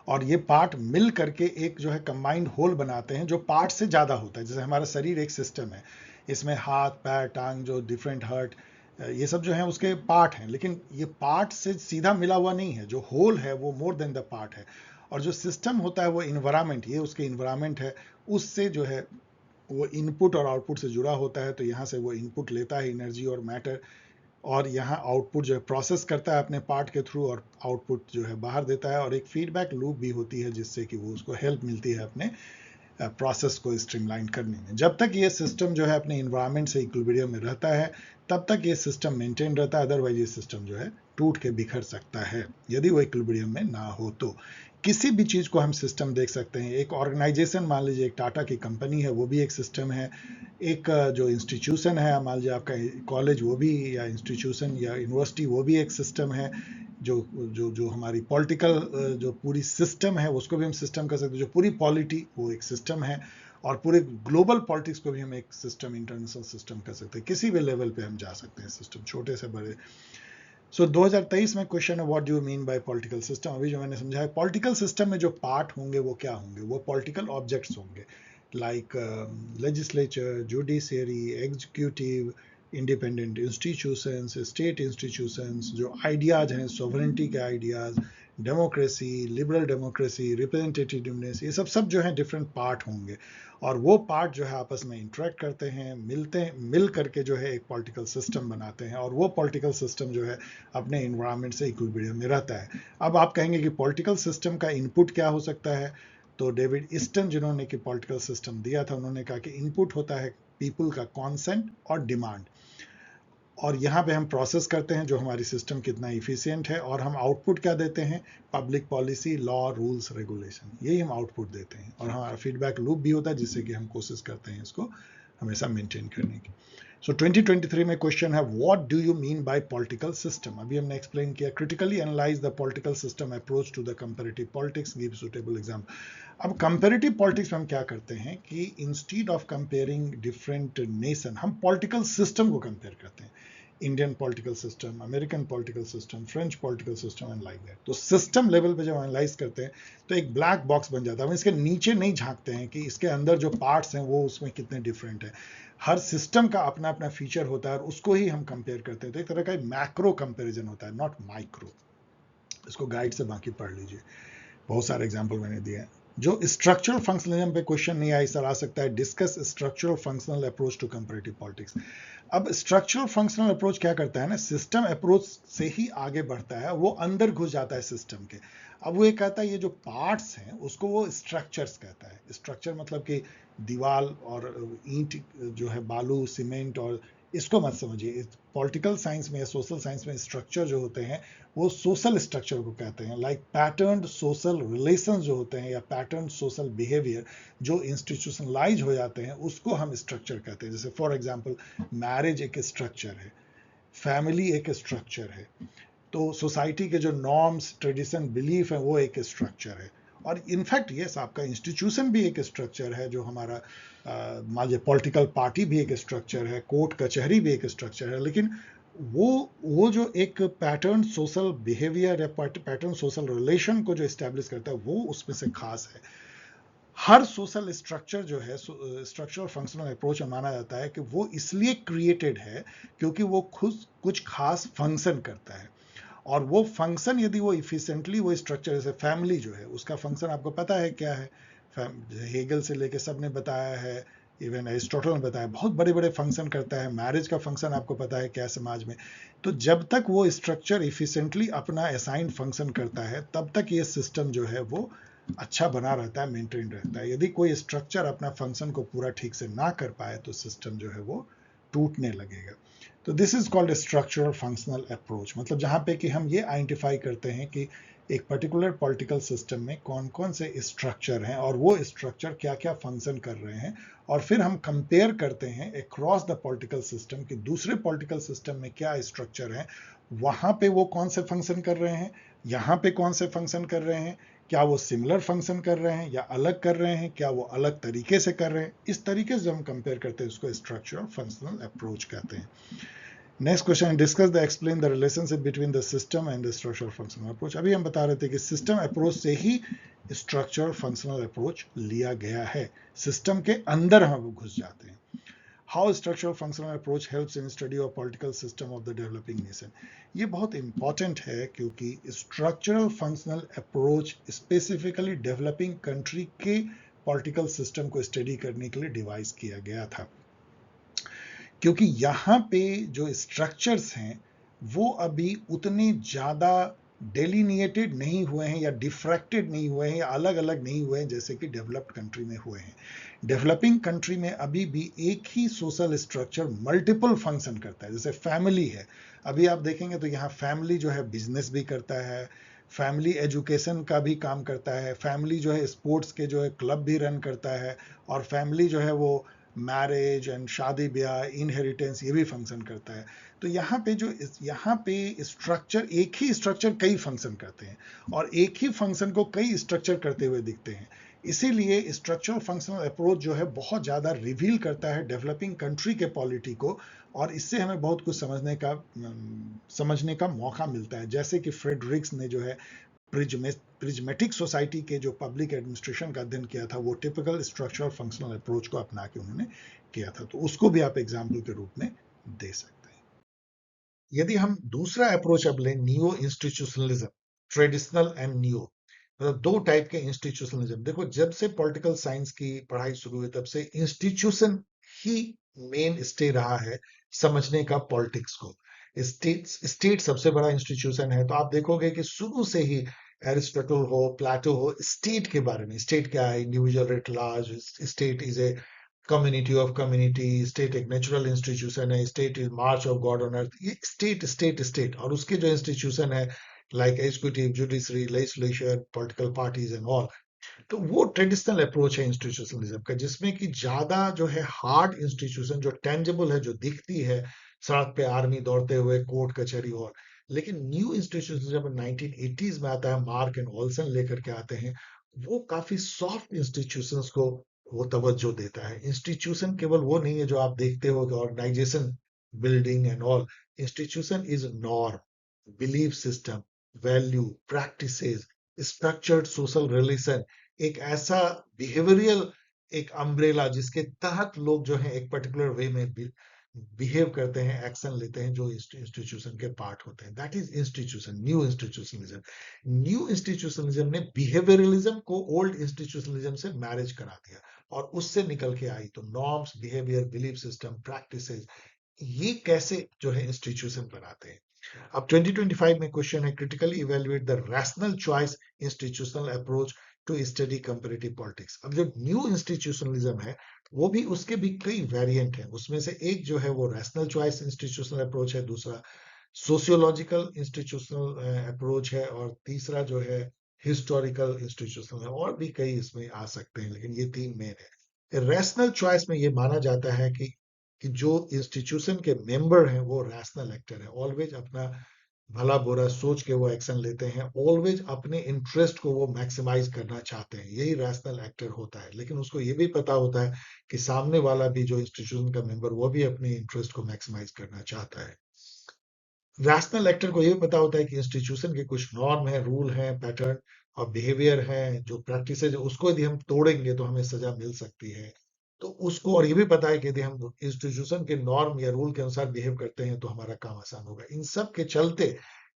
और ये पार्ट मिल करके एक जो है कंबाइंड होल बनाते हैं जो पार्ट से ज्यादा होता है। जैसे हमारा शरीर एक सिस्टम है, इसमें हाथ पैर टांग जो डिफरेंट हर्ट, ये सब जो है उसके पार्ट हैं, लेकिन ये पार्ट से सीधा मिला हुआ नहीं है। जो होल है वो मोर देन द पार्ट है। और जो सिस्टम होता है वो इन्वायरमेंट, ये उसके इन्वायरमेंट है, उससे जो है वो इनपुट और आउटपुट से जुड़ा होता है। तो यहाँ से वो इनपुट लेता है एनर्जी और मैटर, और यहाँ आउटपुट जो है प्रोसेस करता है अपने पार्ट के थ्रू, और आउटपुट जो है बाहर देता है। और एक फीडबैक लूप भी होती है जिससे कि वो उसको हेल्प मिलती है अपने प्रोसेस को स्ट्रीमलाइन करने में। जब तक ये सिस्टम जो है अपने इन्वायरमेंट से इक्विलिब्रियम में रहता है तब तक ये सिस्टम मेंटेन रहता है, अदरवाइज ये सिस्टम जो है टूट के बिखर सकता है यदि वो इक्विलिब्रियम में ना हो। तो किसी भी चीज को हम सिस्टम देख सकते हैं। एक ऑर्गेनाइजेशन, मान लीजिए एक टाटा की कंपनी है, वो भी एक सिस्टम है। एक जो इंस्टीट्यूशन है, मान लीजिए आपका कॉलेज, वो भी, या इंस्टीट्यूशन या यूनिवर्सिटी, वो भी एक सिस्टम है। जो जो जो हमारी पॉलिटिकल जो पूरी सिस्टम है उसको भी हम सिस्टम कर सकते हैं। जो पूरी पॉलिटी, वो एक सिस्टम है। और पूरे ग्लोबल पॉलिटिक्स को भी हम एक सिस्टम, इंटरनेशनल सिस्टम कर सकते हैं। किसी भी लेवल पे हम जा सकते हैं सिस्टम, छोटे से बड़े। सो 2023 में क्वेश्चन है what do you mean by political system. अभी जो मैंने समझाया, पॉलिटिकल सिस्टम में जो पार्ट होंगे वो क्या होंगे, वो पॉलिटिकल ऑब्जेक्ट्स होंगे, like legislature, judiciary, executive, independent institutions, state institutions, जो आइडियाज हैं, सॉवरेनिटी के ideas, democracy, liberal democracy, representativeness, ये सब जो है डिफरेंट पार्ट होंगे। और वो पार्ट जो है आपस में इंटरेक्ट करते हैं, मिल करके जो है एक पॉलिटिकल सिस्टम बनाते हैं। और वो पॉलिटिकल सिस्टम जो है अपने इन्वायरमेंट से इक्विलिब्रियम में रहता है। अब आप कहेंगे कि पॉलिटिकल सिस्टम का इनपुट क्या हो सकता है, तो डेविड ईस्टन जिन्होंने कि पॉलिटिकल सिस्टम दिया था, उन्होंने कहा कि इनपुट होता है पीपल का कॉन्सेंट और डिमांड, और यहाँ पे हम प्रोसेस करते हैं जो हमारी सिस्टम कितना इफिशियंट है, और हम आउटपुट क्या देते हैं, public policy, law, rules, regulation, यही हम आउटपुट देते हैं। और हमारा फीडबैक लूप भी होता है जिससे कि हम कोशिश करते हैं इसको हमेशा मेंटेन करने की। सो 2023 में क्वेश्चन है what do you mean by political system. अभी हमने एक्सप्लेन किया, critically analyse the political system approach to the comparative politics, give suitable example. अब कंपैरेटिव पॉलिटिक्स में हम क्या करते हैं कि instead of comparing different nation, हम पॉलिटिकल सिस्टम को कंपेयर करते हैं। Indian political system, American political system, French political system and like that. तो सिस्टम लेवल पे जब एनालाइज करते हैं तो एक ब्लैक बॉक्स बन जाता है। हम इसके नीचे नहीं झांकते हैं कि इसके अंदर जो पार्ट्स हैं वो उसमें कितने डिफरेंट है। हर सिस्टम का अपना अपना फीचर होता है और उसको ही हम कंपेयर करते हैं। तो एक तरह का मैक्रो कंपेरिजन होता है, नॉट माइक्रो। इसको गाइड से बाकी पढ़ लीजिए, बहुत सारे एग्जाम्पल मैंने दिए हैं। जो स्ट्रक्चरल फंक्शनलिज्म पे क्वेश्चन नहीं आया, इस तरह आ सकता है discuss structural functional approach to comparative politics. अब स्ट्रक्चरल फंक्शनल अप्रोच क्या करता है ना, सिस्टम अप्रोच से ही आगे बढ़ता है, वो अंदर घुस जाता है सिस्टम के। अब वो ये कहता है ये जो पार्ट्स हैं उसको वो स्ट्रक्चर्स कहता है। स्ट्रक्चर मतलब कि दीवार और ईंट जो है, बालू, सीमेंट, और इसको मत समझिए। पॉलिटिकल साइंस में या सोशल साइंस में स्ट्रक्चर जो होते हैं वो सोशल स्ट्रक्चर को कहते हैं। लाइक पैटर्न सोशल रिलेशन जो होते हैं, या पैटर्न सोशल बिहेवियर जो इंस्टीट्यूशनलाइज हो जाते हैं, उसको हम स्ट्रक्चर कहते हैं। जैसे फॉर एग्जांपल, मैरिज एक स्ट्रक्चर है, फैमिली एक स्ट्रक्चर है, तो सोसाइटी के जो नॉर्म्स, ट्रेडिशन, बिलीफ है वो एक स्ट्रक्चर है। और इनफैक्ट यस, आपका इंस्टीट्यूशन भी एक स्ट्रक्चर है। जो हमारा मान लीजिए पॉलिटिकल पार्टी भी एक स्ट्रक्चर है, कोर्ट कचहरी भी एक स्ट्रक्चर है। लेकिन वो जो एक पैटर्न सोशल बिहेवियर या पैटर्न सोशल रिलेशन को जो एस्टेब्लिश करता है, वो उसमें से खास है। हर सोशल स्ट्रक्चर जो है, स्ट्रक्चरल फंक्शनल अप्रोच में माना जाता है कि वो इसलिए क्रिएटेड है क्योंकि वो खुद कुछ खास फंक्शन करता है। और वो फंक्शन यदि वो इफिशिएंटली, वो स्ट्रक्चर, जैसे फैमिली जो है उसका फंक्शन आपको पता है क्या है। हेगल से लेके सब ने बताया है, इवन एरिस्टोटल ने बताया, बहुत बड़े बड़े फंक्शन करता है। मैरिज का फंक्शन आपको पता है क्या समाज में। तो जब तक वो स्ट्रक्चर इफिशिएंटली अपना असाइंड फंक्शन करता है तब तक ये सिस्टम जो है वो अच्छा बना रहता है, मेंटेन रहता है। यदि कोई स्ट्रक्चर अपना फंक्शन को पूरा ठीक से ना कर पाए तो सिस्टम जो है वो टूटने लगेगा। तो this is called structural functional approach, मतलब जहां पे कि हम ये आइडेंटिफाई करते हैं कि एक पर्टिकुलर पॉलिटिकल सिस्टम में कौन कौन से स्ट्रक्चर हैं और वो स्ट्रक्चर क्या क्या फंक्शन कर रहे हैं, और फिर हम कंपेयर करते हैं अक्रॉस द पॉलिटिकल सिस्टम कि दूसरे पॉलिटिकल सिस्टम में क्या स्ट्रक्चर है, वहां पे वो कौन से फंक्शन कर रहे हैं, यहाँ पे कौन से फंक्शन कर रहे हैं, क्या वो सिमिलर फंक्शन कर रहे हैं या अलग कर रहे हैं, क्या वो अलग तरीके से कर रहे हैं। इस तरीके से हम कंपेयर करते हैं, उसको स्ट्रक्चरल फंक्शनल अप्रोच कहते हैं। Next question, discuss the explain the relationship between the system and the structural functional approach. अभी हम बता रहे थे कि सिस्टम अप्रोच से ही स्ट्रक्चरल फंक्शनल अप्रोच लिया गया है, सिस्टम के अंदर हम घुस जाते हैं। How structural functional approach helps in study of political system of the developing nation. ये बहुत इंपॉर्टेंट है क्योंकि structural functional approach specifically developing country के पॉलिटिकल सिस्टम को स्टडी करने के लिए डिवाइस किया गया था, क्योंकि यहाँ पे जो स्ट्रक्चर्स हैं वो अभी उतने ज़्यादा डेलिनिएटेड नहीं हुए हैं या डिफ्रैक्टेड नहीं हुए हैं या अलग अलग नहीं हुए हैं जैसे कि डेवलप्ड कंट्री में हुए हैं। डेवलपिंग कंट्री में अभी भी एक ही सोशल स्ट्रक्चर मल्टीपल फंक्शन करता है। जैसे फैमिली है, अभी आप देखेंगे तो यहाँ फैमिली जो है बिजनेस भी करता है, फैमिली एजुकेशन का भी काम करता है, फैमिली जो है स्पोर्ट्स के जो है क्लब भी रन करता है, और फैमिली जो है वो मैरिज एंड शादी ब्याह इनहेरिटेंस ये भी फंक्शन करता है। तो यहाँ पे स्ट्रक्चर, एक ही स्ट्रक्चर कई फंक्शन करते हैं और एक ही फंक्शन को कई स्ट्रक्चर करते हुए दिखते हैं। इसीलिए स्ट्रक्चरल फंक्शनल अप्रोच जो है बहुत ज़्यादा रिवील करता है डेवलपिंग कंट्री के पॉलिटी को, और इससे हमें बहुत कुछ समझने का मौका मिलता है। जैसे कि फ्रेडरिक्स ने जो है प्रिज्मेटिक सोसाइटी के जो पब्लिक एडमिनिस्ट्रेशन का अध्ययन किया था, वो टिपिकल स्ट्रक्चरल फंक्शनल अप्रोच को अपना के उन्होंने किया था, तो उसको भी आप एग्जाम्पल के रूप में दे सकते हैं। यदि हम दूसरा अप्रोच अब लें, neo institutionalism, traditional and neo, मतलब दो टाइप के इंस्टीट्यूशनलिज्म। देखो, जब से पॉलिटिकल साइंस की पढ़ाई शुरू हुई तब से इंस्टीट्यूशन ही मेन स्टे रहा है समझने का पॉलिटिक्स को। स्टेट सबसे बड़ा इंस्टीट्यूशन है, तो आप देखोगे कि शुरू से ही एरिस्टोटल हो, प्लेटो हो, स्टेट के बारे में, स्टेट क्या है, individual at large, state is a community of community, state एक नेचुरल इंस्टीट्यूशन है, state is March of God on earth, ये स्टेट स्टेट स्टेट, और उसके जो इंस्टीट्यूशन है like executive, judiciary, legislation, political parties and all. तो वो traditional approach है इंस्टीट्यूशनलिज्म का, जिसमें कि ज्यादा जो है हार्ड इंस्टीट्यूशन, जो टेंजिबल है, जो दिखती है, सड़क पे आर्मी दौड़ते हुए, कोर्ट कचहरी और। लेकिन न्यू इंस्टीट्यूशनलिज्म 1980s में आता है, मार्क एंड ऑल्सन लेकर के आते हैं, वो काफी सॉफ्ट इंस्टीट्यूशंस को वो तवज्जो देता है। इंस्टीट्यूशन केवल वो नहीं है जो आप देखते हो कि organisation, building and all. Institution is norm, belief system, value, practices, structured social relation, एक ऐसा बिहेवियरल एक अम्ब्रेला जिसके तहत लोग जो है एक पर्टिकुलर वे में बिहेव करते हैं, एक्शन लेते हैं, जो इंस्टीट्यूशन के पार्ट होते हैं। That is institution, new institutionalism. New institutionalism ने बिहेवियरलिज्म को ओल्ड इंस्टीट्यूशनलिज्म से मैरिज करा दिया, और उससे निकल के आई तो norms, behaviour, belief system, practices, ये कैसे जो है इंस्टीट्यूशन बनाते हैं। अब 2025 में क्वेश्चन है, critically evaluate the rational choice institutional approach to study comparative politics. अब जो न्यू इंस्टीट्यूशनलिज्म है, वो भी, उसके भी कई वेरिएंट हैं। उसमें से एक जो है वो रैशनल चॉइस इंस्टीट्यूशनल अप्रोच है, दूसरा सोशियोलॉजिकल इंस्टीट्यूशनल अप्रोच है, और तीसरा जो है हिस्टोरिकल इंस्टीट्यूशनल है। और भी कई इसमें आ सकते हैं, लेकिन ये तीन मेन है। रैशनल चॉइस में ये माना जाता है कि जो इंस्टीट्यूशन के मेंबर हैं वो रैशनल एक्टर है, ऑलवेज अपना भला बुरा सोच के वो एक्शन लेते हैं, ऑलवेज अपने इंटरेस्ट को वो मैक्सिमाइज करना चाहते हैं, यही रैशनल एक्टर होता है। लेकिन उसको ये भी पता होता है कि सामने वाला भी, जो इंस्टीट्यूशन का मेंबर, वो भी अपने इंटरेस्ट को मैक्सिमाइज करना चाहता है। रैशनल एक्टर को ये पता होता है कि इंस्टीट्यूशन के कुछ नॉर्म है, रूल है, पैटर्न और बिहेवियर है, जो प्रैक्टिस है, जो उसको यदि हम तोड़ेंगे तो हमें सजा मिल सकती है। तो उसको और ये भी पता है कि यदि हम इंस्टीट्यूशन के नॉर्म या रूल के अनुसार बिहेव करते हैं तो हमारा काम आसान होगा। इन सब के चलते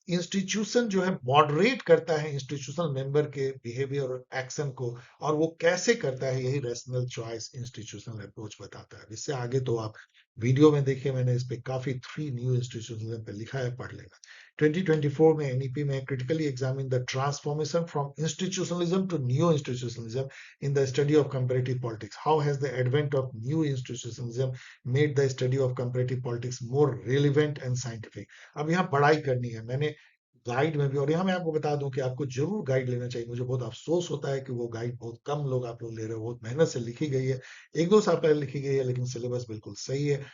इंस्टीट्यूशन जो है मॉडरेट करता है इंस्टीट्यूशनल मेंबर के बिहेवियर और एक्शन को, और वो कैसे करता है यही रैशनल चॉइस इंस्टीट्यूशनल अप्रोच बताता है। इससे आगे तो आप वीडियो में देखिए, मैंने इस पे काफी 3 न्यू इंस्टीट्यूशनलिज्म पे लिखा है, पढ़ लेना। 2024 में एनईपी में critically examine the transformation from institutionalism to new institutionalism in the study of comparative politics. How has the advent of new institutionalism made the study of comparative politics more relevant and scientific? अब यहाँ पढ़ाई करनी है, मैंने guide में भी। और यहाँ मैं आपको बता दूं कि आपको जरूर गाइड लेना चाहिए। मुझे बहुत अफसोस होता है कि वो गाइड बहुत कम लोग आप लोग ले रहे हो। बहुत मेहनत से लिखी गई है, 1-2 साल पहले लिखी गई है, लेकिन सिलेबस बिल्कुल सही है,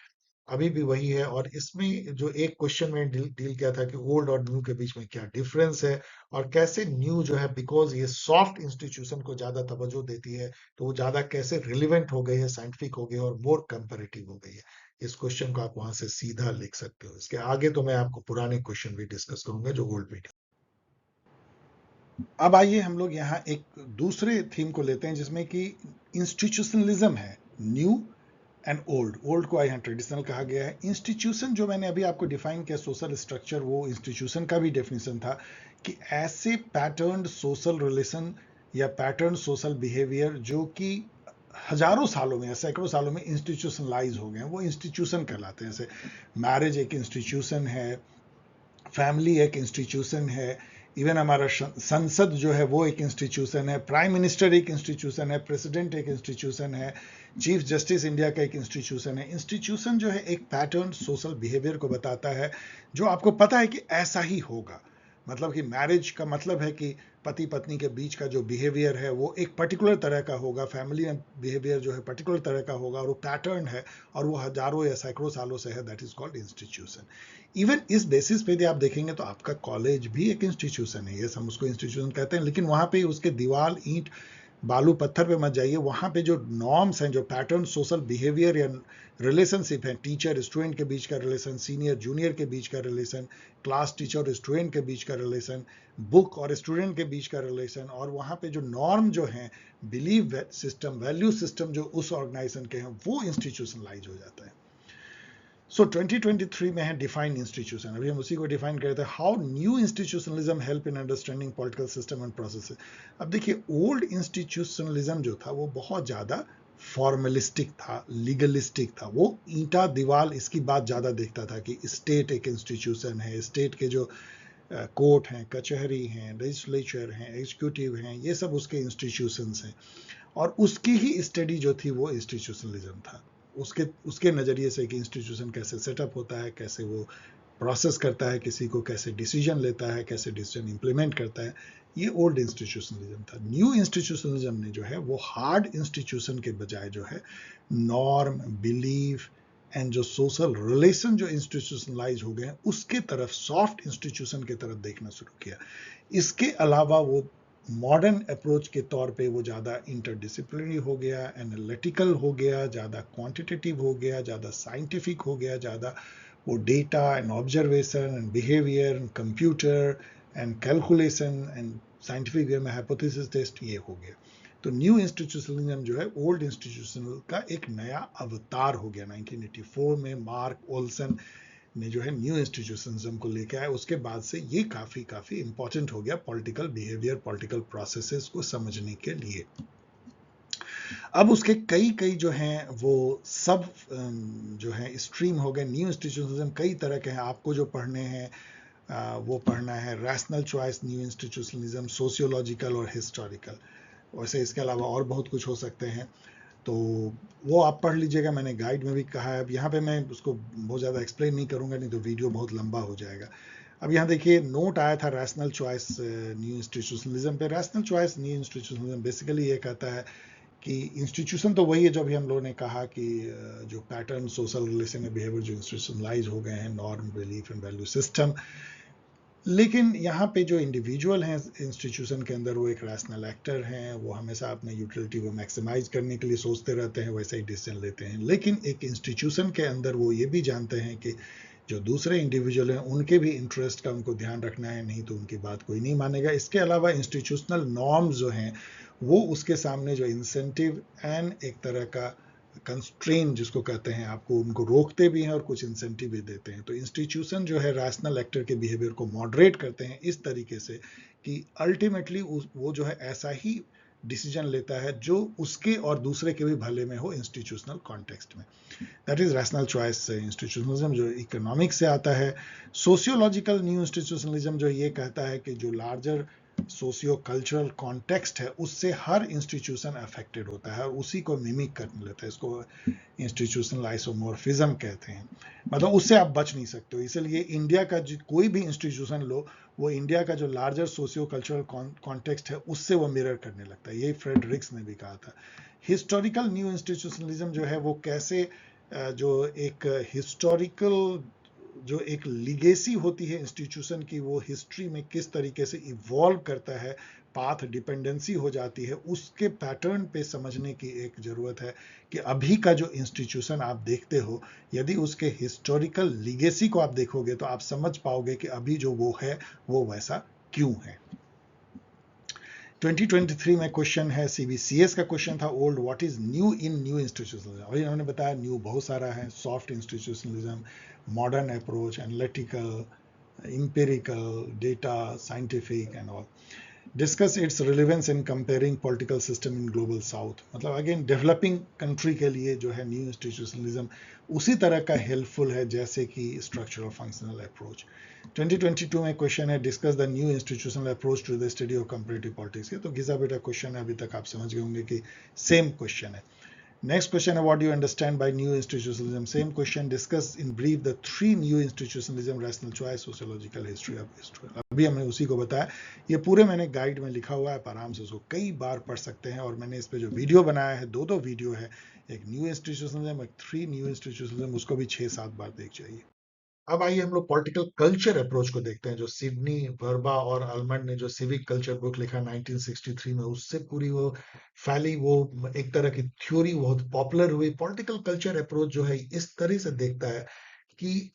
अभी भी वही है। और इसमें जो एक क्वेश्चन में डील किया था कि ओल्ड और न्यू के बीच में क्या डिफरेंस है, और कैसे न्यू जो है, बिकॉज ये सॉफ्ट इंस्टीट्यूशन को ज्यादा तवज्जो देती है, तो वो ज्यादा कैसे रिलेवेंट हो गई है, साइंटिफिक हो गई है और मोर कंपेरेटिव हो गई है। इस क्वेश्चन को आप वहां से सीधा लिख सकते हो। इसके आगे तो मैं आपको पुराने क्वेश्चन भी डिस्कस करूंगा जो ओल्ड मीडिया। अब आइए हम लोग यहाँ एक दूसरे थीम को लेते हैं जिसमें कि इंस्टीट्यूशनलिज्म है, न्यू एंड ओल्ड। ओल्ड को यहाँ ट्रेडिशनल कहा गया है। इंस्टीट्यूशन जो मैंने अभी आपको डिफाइन किया, सोशल स्ट्रक्चर, वो इंस्टीट्यूशन का भी डेफिनेशन था कि ऐसे पैटर्न सोशल रिलेशन या पैटर्न सोशल बिहेवियर जो कि हजारों सालों में या सैकड़ों सालों में इंस्टीट्यूशनलाइज हो गए हैं, वो इंस्टीट्यूशन कहलाते हैं। जैसे मैरिज एक इंस्टीट्यूशन है, फैमिली एक इंस्टीट्यूशन है, इवन हमारा संसद जो है वो एक इंस्टीट्यूशन है, प्राइम मिनिस्टर एक इंस्टीट्यूशन है, प्रेसिडेंट एक इंस्टीट्यूशन है, चीफ जस्टिस इंडिया का एक इंस्टीट्यूशन है। इंस्टीट्यूशन जो है एक पैटर्न सोशल बिहेवियर को बताता है जो आपको पता है कि ऐसा ही होगा। मतलब कि मैरिज का मतलब है कि पति पत्नी के बीच का जो बिहेवियर है वो एक पर्टिकुलर तरह का होगा, फैमिली में बिहेवियर जो है पर्टिकुलर तरह का होगा, और वो पैटर्न है और वो हजारों या सैकड़ों सालों से है। That is called institution. Even इस बेसिस पे यदि आप देखेंगे तो आपका कॉलेज भी एक इंस्टीट्यूशन है। ये हम उसको इंस्टीट्यूशन कहते हैं, लेकिन वहाँ पे उसके दीवार ईंट बालू पत्थर पे मत जाइए। वहाँ पे जो नॉर्म्स हैं, जो पैटर्न सोशल बिहेवियर या रिलेशनशिप है, टीचर स्टूडेंट के बीच का रिलेशन, सीनियर जूनियर के बीच का रिलेशन, क्लास टीचर और स्टूडेंट के बीच का रिलेशन, बुक और स्टूडेंट के बीच का रिलेशन, और वहाँ पे जो नॉर्म जो हैं, बिलीव सिस्टम, वैल्यू सिस्टम जो उस ऑर्गेनाइजेशन के हैं, वो इंस्टीट्यूशनलाइज हो जाता है। सो 2023 में है डिफाइंड इंस्टीट्यूशन। अभी हम उसी को डिफाइन कर रहे थे, how new institutionalism help in understanding political system and processes. अब देखिए, ओल्ड इंस्टीट्यूशनलिज्म जो था वो बहुत ज़्यादा फॉर्मलिस्टिक था, लीगलिस्टिक था। वो ईंटा दीवार इसकी बात ज़्यादा देखता था कि स्टेट एक इंस्टीट्यूशन है, स्टेट के जो कोर्ट हैं, कचहरी हैं, लेजिस्लेचर हैं, एग्जीक्यूटिव हैं, ये सब उसके इंस्टीट्यूशंस हैं। और उसकी ही स्टडी जो थी वो इंस्टीट्यूशनलिज्म था। उसके उसके नज़रिए से कि इंस्टीट्यूशन कैसे सेटअप होता है, कैसे वो प्रोसेस करता है किसी को, कैसे डिसीजन लेता है, कैसे डिसीजन इंप्लीमेंट करता है, ये ओल्ड इंस्टीट्यूशनलिज्म था। न्यू इंस्टीट्यूशनलिज्म ने जो है वो हार्ड इंस्टीट्यूशन के बजाय जो है नॉर्म, बिलीफ एंड जो सोशल रिलेशन जो इंस्टीट्यूशनलाइज हो गए हैं, उसके तरफ, सॉफ्ट इंस्टीट्यूशन की तरफ देखना शुरू किया। इसके अलावा वो मॉडर्न अप्रोच के तौर पे वो ज़्यादा इंटरडिसिप्लिनरी हो गया, एनालिटिकल हो गया, ज़्यादा क्वांटिटेटिव हो गया, ज़्यादा साइंटिफिक हो गया, ज़्यादा वो data and observation and behaviour and computer and calculation and scientific way में हाइपोथेसिस टेस्ट, ये हो गया। तो न्यू इंस्टीट्यूशनलिज्म जो है ओल्ड इंस्टीट्यूशनल का एक नया अवतार हो गया। 1984 में मार्क ओल्सन ने जो है न्यू इंस्टीट्यूशनिज्म को लेकर आया। उसके बाद से ये काफी काफी इंपॉर्टेंट हो गया पॉलिटिकल बिहेवियर, पॉलिटिकल प्रोसेसेस को समझने के लिए। अब उसके कई कई जो हैं वो सब जो है स्ट्रीम हो गए। न्यू इंस्टीट्यूशनिज्म कई तरह के हैं, आपको जो पढ़ने हैं वो पढ़ना है rational choice, new institutionalism, sociological और हिस्टोरिकल। वैसे इसके अलावा और बहुत कुछ हो सकते हैं, तो वो आप पढ़ लीजिएगा। मैंने गाइड में भी कहा है। अब यहाँ पे मैं उसको बहुत ज़्यादा एक्सप्लेन नहीं करूँगा, नहीं तो वीडियो बहुत लंबा हो जाएगा। अब यहाँ देखिए, नोट आया था रैशनल चॉइस न्यू इंस्टीट्यूशनलिज्म पे। Rational choice new institutionalism basically ये कहता है कि इंस्टीट्यूशन तो वही है जो अभी हम लोगों ने कहा कि जो पैटर्न सोशल रिलेशन या बिहेवियर जो इंस्टीट्यूशनलाइज हो गए हैं, norm, belief and value system, लेकिन यहाँ पे जो इंडिविजुअल हैं इंस्टीट्यूशन के अंदर, वो एक रैशनल एक्टर हैं। वो हमेशा अपने यूटिलिटी को मैक्सिमाइज करने के लिए सोचते रहते हैं, वैसे ही डिसीजन लेते हैं। लेकिन एक इंस्टीट्यूशन के अंदर वो ये भी जानते हैं कि जो दूसरे इंडिविजुअल हैं उनके भी इंटरेस्ट का उनको ध्यान रखना है, नहीं तो उनकी बात कोई नहीं मानेगा। इसके अलावा इंस्टीट्यूशनल नॉर्म्स जो हैं वो उसके सामने जो इंसेंटिव एंड एक तरह का कंस्ट्रेन जिसको कहते हैं, आपको उनको रोकते भी हैं और कुछ इंसेंटिव भी देते हैं। तो इंस्टीट्यूशन जो है रैशनल एक्टर के बिहेवियर को मॉडरेट करते हैं इस तरीके से कि अल्टीमेटली वो जो है ऐसा ही डिसीजन लेता है जो उसके और दूसरे के भी भले में हो इंस्टीट्यूशनल कॉन्टेक्स्ट में। That is rational choice institutionalism, जो इकोनॉमिक्स से आता है। सोशियोलॉजिकल न्यू इंस्टीट्यूशनलिज्म जो ये कहता है कि जो लार्जर सोशियो कल्चरल कॉन्टेक्स्ट है उससे हर इंस्टीट्यूशन अफेक्टेड होता है और उसी को मिमिक करने लेता है। इसको इंस्टीट्यूशनल आइसोमॉर्फिज्म कहते हैं। मतलब उससे आप बच नहीं सकते हो। इसलिए इंडिया का कोई भी इंस्टीट्यूशन लो, वो इंडिया का जो लार्जर सोशियो कल्चरल कॉन्टेक्स्ट है उससे वो मिरर करने लगता है। यही फ्रेडरिक्स ने भी कहा था। हिस्टोरिकल न्यू इंस्टीट्यूशनलिज्म जो है वो कैसे जो एक हिस्टोरिकल जो एक लिगेसी होती है इंस्टीट्यूशन की, वो हिस्ट्री में किस तरीके से इवॉल्व करता है, पाथ डिपेंडेंसी हो जाती है, उसके पैटर्न पे समझने की एक ज़रूरत है कि अभी का जो इंस्टीट्यूशन आप देखते हो, यदि उसके हिस्टोरिकल लिगेसी को आप देखोगे तो आप समझ पाओगे कि अभी जो वो है वो वैसा क्यों है। 2023 में क्वेश्चन है, सीबीसीएस का क्वेश्चन था, old what is new in new institutionalism. अभी इन्होंने बताया न्यू बहुत सारा है, soft institutionalism, modern approach, analytical, empirical, data, scientific and all. Discuss its relevance in comparing political system in global south. मतलब अगेन डेवलपिंग कंट्री के लिए जो है न्यू इंस्टीट्यूशनलिज्म उसी तरह का हेल्पफुल है जैसे कि स्ट्रक्चरल फंक्शनल अप्रोच। 2022 में क्वेश्चन है, discuss the new institutional approach to the study of comparative politics. ये तो घिसा बेटा क्वेश्चन है, अभी तक आप समझ गए होंगे कि सेम क्वेश्चन है। Next question, what do you understand by new institutionalism? Same question, discuss in brief the three new institutionalism: rational choice, sociological history of history. अभी हमने उसी को बताया। ये पूरे मैंने गाइड में लिखा हुआ है, आप आराम से उसको कई बार पढ़ सकते हैं। और मैंने इस पे जो वीडियो बनाया है, दो वीडियो है, एक न्यू इंस्टीट्यूशनलिज्म, एक थ्री न्यू इंस्टीट्यूशनलिज्म, उसको भी 6-7 बार देख जाइए। अब आइए हम लोग पॉलिटिकल कल्चर अप्रोच को देखते हैं, जो सिडनी वर्बा और अल्मंड ने जो सिविक कल्चर बुक लिखा 1963 में, उससे पूरी वो फैली वो एक तरह की थ्योरी बहुत पॉपुलर हुई। पॉलिटिकल कल्चर अप्रोच जो है इस तरह से देखता है कि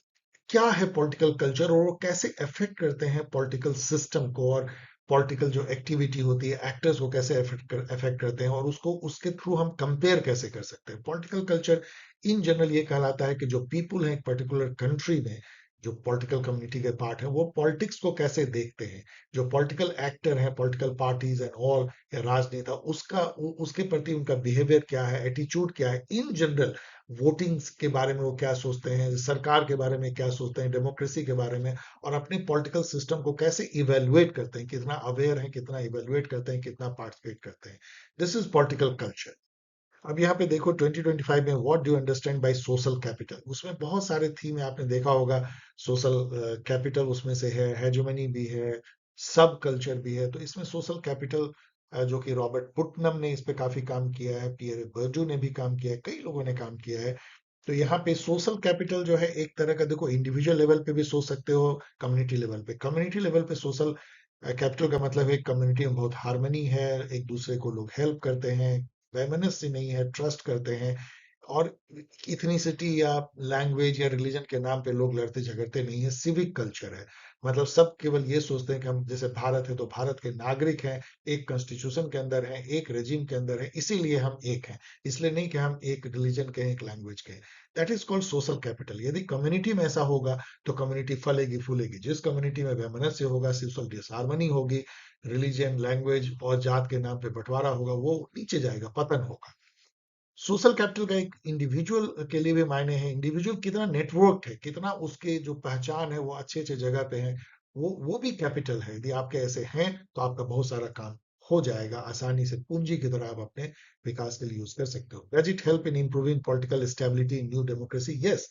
क्या है पॉलिटिकल कल्चर और वो कैसे अफेक्ट करते हैं पॉलिटिकल सिस्टम को, और पॉलिटिकल जो एक्टिविटी होती है, एक्टर्स को कैसे अफेक्ट करते हैं, और उसको उसके थ्रू हम कंपेयर कैसे कर सकते हैं। पॉलिटिकल कल्चर इन जनरल ये कहलाता है कि जो पीपुल है एक पर्टिकुलर कंट्री में, जो पॉलिटिकल कम्युनिटी के पार्ट है, वो पॉलिटिक्स को कैसे देखते हैं, जो पॉलिटिकल एक्टर हैं, पॉलिटिकल पार्टीज एंड ऑल, या राजनेता, उसके प्रति उनका बिहेवियर क्या है, एटीट्यूड क्या है इन जनरल, वोटिंग्स के बारे में वो क्या सोचते हैं, सरकार के बारे में क्या सोचते हैं, डेमोक्रेसी के बारे में, और अपने पॉलिटिकल सिस्टम को कैसे इवेलुएट करते हैं, कितना अवेयर हैं, कितना इवेलुएट करते हैं, कितना पार्टिसिपेट करते हैं। This is political culture. अब यहाँ पे देखो 2025 में what do you understand by social capital, उसमें बहुत सारे थीम है, आपने देखा होगा। सोशल कैपिटल उसमें से है, हेजोमनी भी है, सब कल्चर भी है। तो इसमें सोशल कैपिटल जो कि रॉबर्ट पुटनम ने इस पे काफी काम किया है, पियरे बर्डू ने भी काम किया है, कई लोगों ने काम किया है। तो यहाँ पे सोशल कैपिटल जो है एक तरह का, देखो इंडिविजुअल लेवल पे भी सोच सकते हो, कम्युनिटी लेवल पे। कम्युनिटी लेवल पे सोशल कैपिटल का मतलब है कम्युनिटी में बहुत हार्मनी है, एक दूसरे को लोग हेल्प करते हैं, वैमनस्य नहीं है, ट्रस्ट करते हैं, और इथनिसिटी या लैंग्वेज या रिलीजन के नाम पे लोग लड़ते झगड़ते नहीं है। सिविक कल्चर है, मतलब सब केवल ये सोचते हैं कि हम, जैसे भारत है तो भारत के नागरिक हैं, एक कॉन्स्टिट्यूशन के अंदर हैं, एक रेजिम के अंदर है, इसीलिए हम एक हैं, इसलिए नहीं कि हम एक रिलीजन के हैं, एक लैंग्वेज के हैं। That is called social capital. यदि कम्युनिटी में ऐसा होगा तो कम्युनिटी फलेगी फूलेगी। जिस कम्युनिटी में वैमनस्य होगा, सोशल डिसहार्मनी होगी, रिलीजन, लैंग्वेज और जात के नाम पे बंटवारा होगा, वो नीचे जाएगा, पतन होगा। सोशल कैपिटल का एक इंडिविजुअल के लिए भी मायने है। इंडिविजुअल कितना नेटवर्क है, कितना उसके जो पहचान है वो अच्छे अच्छे जगह पे है, वो भी कैपिटल है। यदि आपके ऐसे हैं तो आपका बहुत सारा काम हो जाएगा आसानी से, पूंजी की तरह आप अपने विकास के लिए यूज कर सकते हो। Does it help in improving political stability in new democracy? Yes.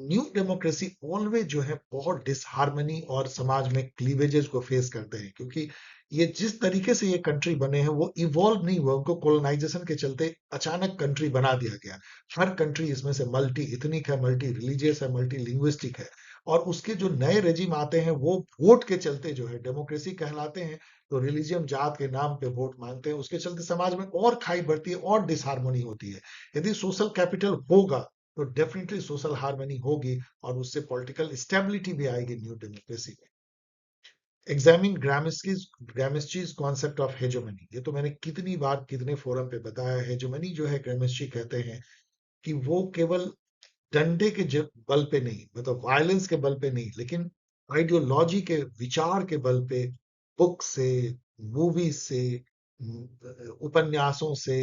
New democracy always जो है बहुत डिसहार्मनी और समाज में क्लीवेजेस को फेस करते हैं, क्योंकि ये जिस तरीके से ये कंट्री बने हैं वो इवॉल्व नहीं हुआ, उनको कोलोनाइजेशन के चलते अचानक कंट्री बना दिया गया। हर कंट्री इसमें से मल्टी इथनिक है, मल्टी रिलीजियस है, मल्टी लिंग्विस्टिक है, और उसके जो नए रेजिम आते हैं वो वोट के चलते जो है डेमोक्रेसी कहलाते हैं। तो रिलीजियम, जात के नाम पे वोट मांगते हैं, उसके चलते समाज में और खाई बढ़ती है और डिसहार्मनी होती है। यदि सोशल कैपिटल होगा तो डेफिनेटली सोशल हार्मनी होगी, और उससे पॉलिटिकल स्टेबिलिटी भी आएगी न्यू डेमोक्रेसी में। Examine Gramsci's concept of hegemony. ये तो मैंने कितनी बार कितने फोरम पे बताया। हेजोमनी जो है, ग्रामस्की कहते हैं कि वो केवल डंडे के बल पे नहीं, मतलब वायलेंस के बल पे नहीं, लेकिन आइडियोलॉजी के, विचार के बल पे, बुक से, मूवी से, उपन्यासों से,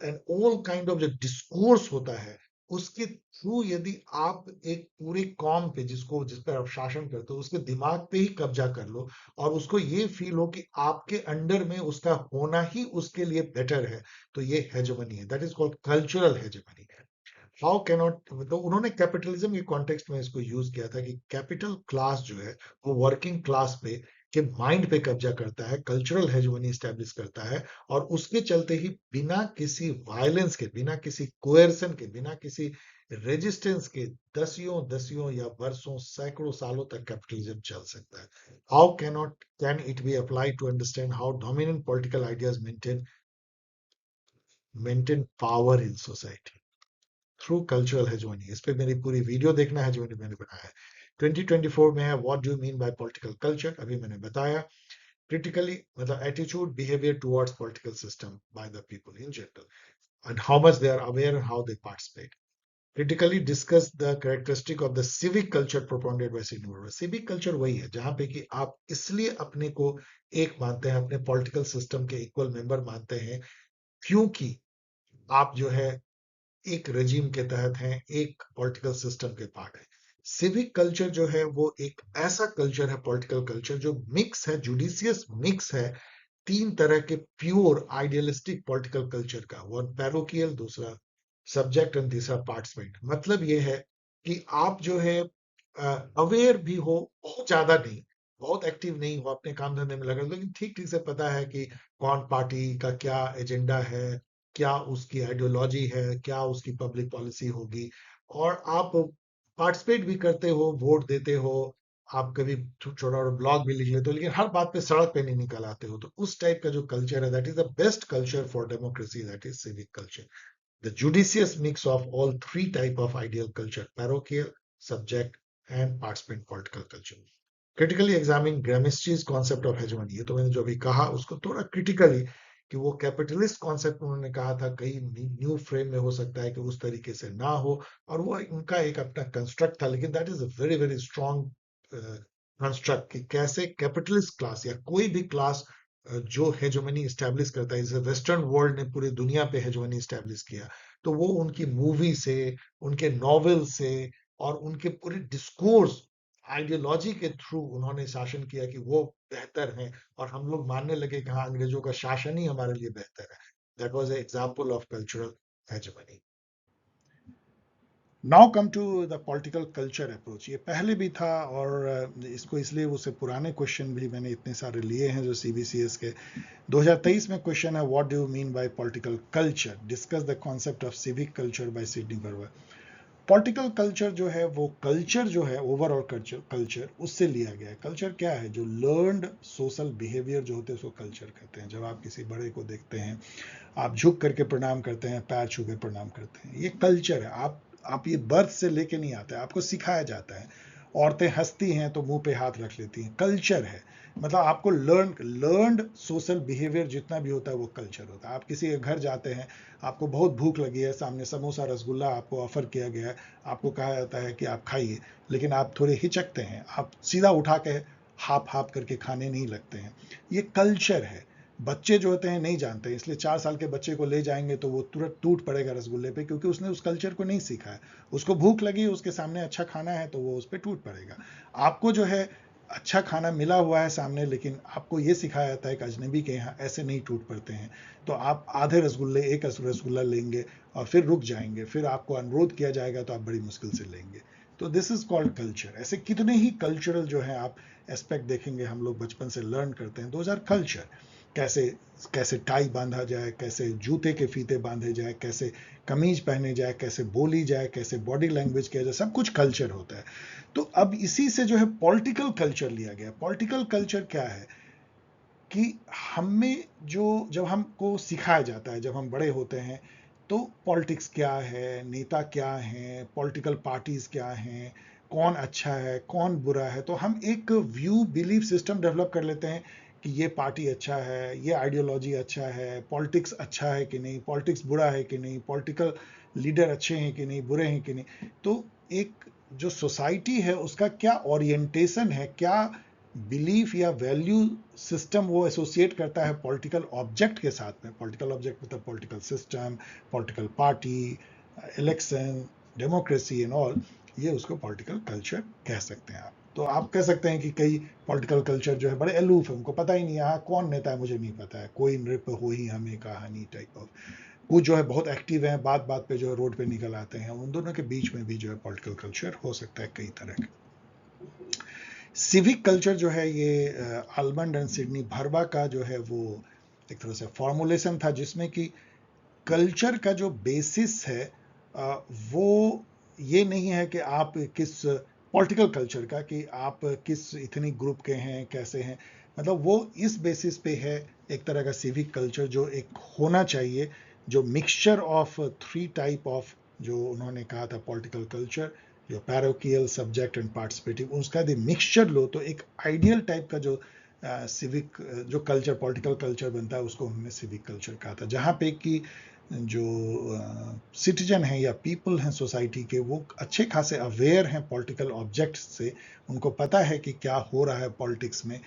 एंड ऑल काइंड ऑफ जो डिस्कोर्स होता है उसके थ्रू यदि आप एक पूरे कॉम पे जिस पर आप शासन करते हो उसके दिमाग पे ही कब्जा कर लो और उसको ये फील हो कि आपके अंडर में उसका होना ही उसके लिए बेटर है, तो ये हेजेमनी है। That is called cultural hegemony. How cannot, तो उन्होंने कैपिटलिज्म के कॉन्टेक्स्ट में इसको यूज किया था कि कैपिटल क्लास जो है वो वर्किंग क्लास पे के माइंड पे कब्जा करता है, कल्चरल हेजेमनी स्टैब्लिश करता है, और उसके चलते ही बिना किसी वायलेंस के, बिना किसी कोएर्सन के, बिना किसी रेजिस्टेंस के दसियों दसियों या वर्षों सैकड़ों सालों तक कैपिटलिज्म चल सकता है। How can it be apply to understand how dominant political ideas maintain power in society through cultural hegemony. इस पे मेरी पूरी वीडियो देखना है जो मैंने बनाया है। 2024 में है what do mean by political culture, अभी मैंने बताया। क्रिटिकली मतलब attitude behaviour towards political system by the people in general and how much they are aware and how they participate. Critically discuss the characteristic of the civic culture propounded by Signifer. Civic culture वही है जहां पे कि आप इसलिए अपने को एक मानते हैं, अपने पॉलिटिकल सिस्टम के इक्वल मेंबर मानते हैं, क्योंकि आप जो है एक रजीम के तहत हैं, एक पॉलिटिकल सिस्टम के पार्ट है। सिविक कल्चर जो है वो एक ऐसा कल्चर है, पॉलिटिकल कल्चर जो मिक्स है, जुडिशियस मिक्स है तीन तरह के प्योर आइडियलिस्टिक पॉलिटिकल कल्चर का। वन पैरोकियल, दूसरा सब्जेक्ट एंड तीसरा पार्टिसिपेंट। मतलब ये है कि आप जो है अवेयर भी हो, बहुत ज्यादा नहीं, बहुत एक्टिव नहीं हो, अपने काम धंधे में लगे, लेकिन ठीक ठीक से पता है कि कौन पार्टी का क्या एजेंडा है, क्या उसकी आइडियोलॉजी है, क्या उसकी पब्लिक पॉलिसी होगी, और आप पार्टिसिपेट भी करते हो, वोट देते हो, आप कभी छोटा ब्लॉग भी लिख लेते हो, लेकिन हर बात पे सड़क पे नहीं निकल आते हो। तो उस टाइप का जो कल्चर है, that is the best culture for democracy, that is civic culture. The judicious mix of all three type of ideal culture: parochial, subject, and participant political culture. Critically examine Gramsci's concept of hegemony। ये तो मैंने जो अभी कहा उसको थोड़ा critically, कि वो कैपिटलिस्ट कॉन्सेप्ट उन्होंने कहा था कई न्यू फ्रेम में हो सकता है कि उस तरीके से ना हो, और वो उनका एक अपना कंस्ट्रक्ट था, लेकिन that is a very very strong construct कि कैसे कैपिटलिस्ट क्लास या कोई भी क्लास जो हेजोमनी स्टैब्लिश करता है, जैसे वेस्टर्न वर्ल्ड ने पूरी दुनिया पे हेजोमनी स्टैब्लिश किया, तो वो उनकी मूवी से, उनके नॉवेल से, और उनके पूरे डिस्कोर्स आइडियोलॉजी के थ्रू उन्होंने शासन किया कि वो बेहतर हैं, और हम लोग मानने लगे कि हाँ, अंग्रेजों का शासन ही हमारे लिए बेहतर है। That was an example of cultural hegemony. Now come to the political culture approach. ये पहले भी था, और इसको इसलिए उससे पुराने क्वेश्चन भी मैंने इतने सारे लिए हैं जो सीबीसीएस के। 2023 में क्वेश्चन है what do you mean by political culture, discuss the concept of civic culture by Sidney बर्वर। पॉलिटिकल कल्चर जो है वो कल्चर जो है, ओवरऑल कल्चर, कल्चर उससे लिया गया है। कल्चर क्या है? जो लर्नड सोशल बिहेवियर जो होते हैं उसको कल्चर कहते हैं। जब आप किसी बड़े को देखते हैं, आप झुक करके प्रणाम करते हैं, पैर छू के प्रणाम करते हैं, ये कल्चर है। आप ये बर्थ से लेके नहीं आते, आपको सिखाया जाता है। औरतें हंसती हैं तो मुंह पे हाथ रख लेती हैं, कल्चर है। मतलब आपको लर्नड सोशल बिहेवियर जितना भी होता है वो कल्चर होता है। आप किसी के घर जाते हैं, आपको बहुत भूख लगी है, सामने समोसा रसगुल्ला आपको ऑफर किया गया है, आपको कहा जाता है कि आप खाइए, लेकिन आप थोड़े हिचकते हैं, आप सीधा उठा के हाफ हाफ करके खाने नहीं लगते हैं। ये कल्चर है। बच्चे जो होते हैं नहीं जानते, इसलिए 4 साल के बच्चे को ले जाएंगे तो वो तुरंत टूट पड़ेगा रसगुल्ले पे, क्योंकि उसने उस कल्चर को नहीं सीखा है। उसको भूख लगी, उसके सामने अच्छा खाना है तो वो उस पर टूट पड़ेगा। आपको जो है अच्छा खाना मिला हुआ है सामने, लेकिन आपको ये सिखाया जाता है कि अजनबी के यहाँ ऐसे नहीं टूट पड़ते हैं, तो आप आधे रसगुल्ले, एक रसगुल्ला लेंगे और फिर रुक जाएंगे, फिर आपको अनुरोध किया जाएगा तो आप बड़ी मुश्किल से लेंगे। तो दिस इज कॉल्ड कल्चर। ऐसे कितने ही कल्चरल जो है आप एस्पेक्ट देखेंगे, हम लोग बचपन से लर्न करते हैं, दोज आर कल्चर। कैसे कैसे टाई बांधा जाए, कैसे जूते के फीते बांधे जाए, कैसे कमीज पहने जाए, कैसे बोली जाए, कैसे बॉडी लैंग्वेज किया जाए, सब कुछ कल्चर होता है। तो अब इसी से जो है पॉलिटिकल कल्चर लिया गया। पॉलिटिकल कल्चर क्या है कि हमें जो, जब हमको सिखाया जाता है, जब हम बड़े होते हैं, तो पॉलिटिक्स क्या है, नेता क्या हैं, पॉलिटिकल पार्टीज क्या हैं, कौन अच्छा है कौन बुरा है, तो हम एक व्यू बिलीफ सिस्टम डेवलप कर लेते हैं कि ये पार्टी अच्छा है, ये आइडियोलॉजी अच्छा है, पॉलिटिक्स अच्छा है कि नहीं, पॉलिटिक्स बुरा है कि नहीं, पॉलिटिकल लीडर अच्छे हैं कि नहीं, बुरे हैं कि नहीं। तो एक जो सोसाइटी है उसका क्या ओरिएंटेशन है, क्या बिलीफ या वैल्यू सिस्टम वो एसोसिएट करता है पॉलिटिकल ऑब्जेक्ट के साथ में। पॉलिटिकल ऑब्जेक्ट मतलब political system, political party, election, democracy and all, ये उसको पॉलिटिकल कल्चर कह सकते हैं आप। तो आप कह सकते हैं कि कई पॉलिटिकल कल्चर जो है बड़े अलूफ है, उनको पता ही नहीं यहाँ कौन नेता है मुझे नहीं पता है, कोई नृप हो ही हमें कहानी टाइप ऑफ। कुछ जो है बहुत एक्टिव हैं, बात बात पे जो है रोड पे निकल आते हैं, उन दोनों के बीच में भी जो है पॉलिटिकल कल्चर हो सकता है कई तरह का। सिविक कल्चर जो है ये आलमंड एंड सिडनी भरवा का जो है वो एक तरह से फॉर्मुलेशन था, जिसमें कि कल्चर का जो बेसिस है वो ये नहीं है कि आप किस पॉलिटिकल कल्चर का, कि आप किस इथनिक ग्रुप के हैं कैसे हैं, मतलब वो इस बेसिस पे है एक तरह का सिविक कल्चर जो एक होना चाहिए, जो mixture of three type of, जो उन्होंने कहा था पॉलिटिकल कल्चर, जो पैरोकियल सब्जेक्ट एंड पार्टिसिपेटिव, उसका यदि मिक्सचर लो तो एक आइडियल टाइप का जो सिविक जो कल्चर पॉलिटिकल कल्चर बनता है उसको उन्होंने सिविक कल्चर कहा था, जहाँ पे कि जो सिटीजन हैं या पीपल हैं सोसाइटी के, वो अच्छे खासे अवेयर हैं पॉलिटिकल ऑब्जेक्ट से, उनको पता है कि क्या हो रहा है पॉलिटिक्स में,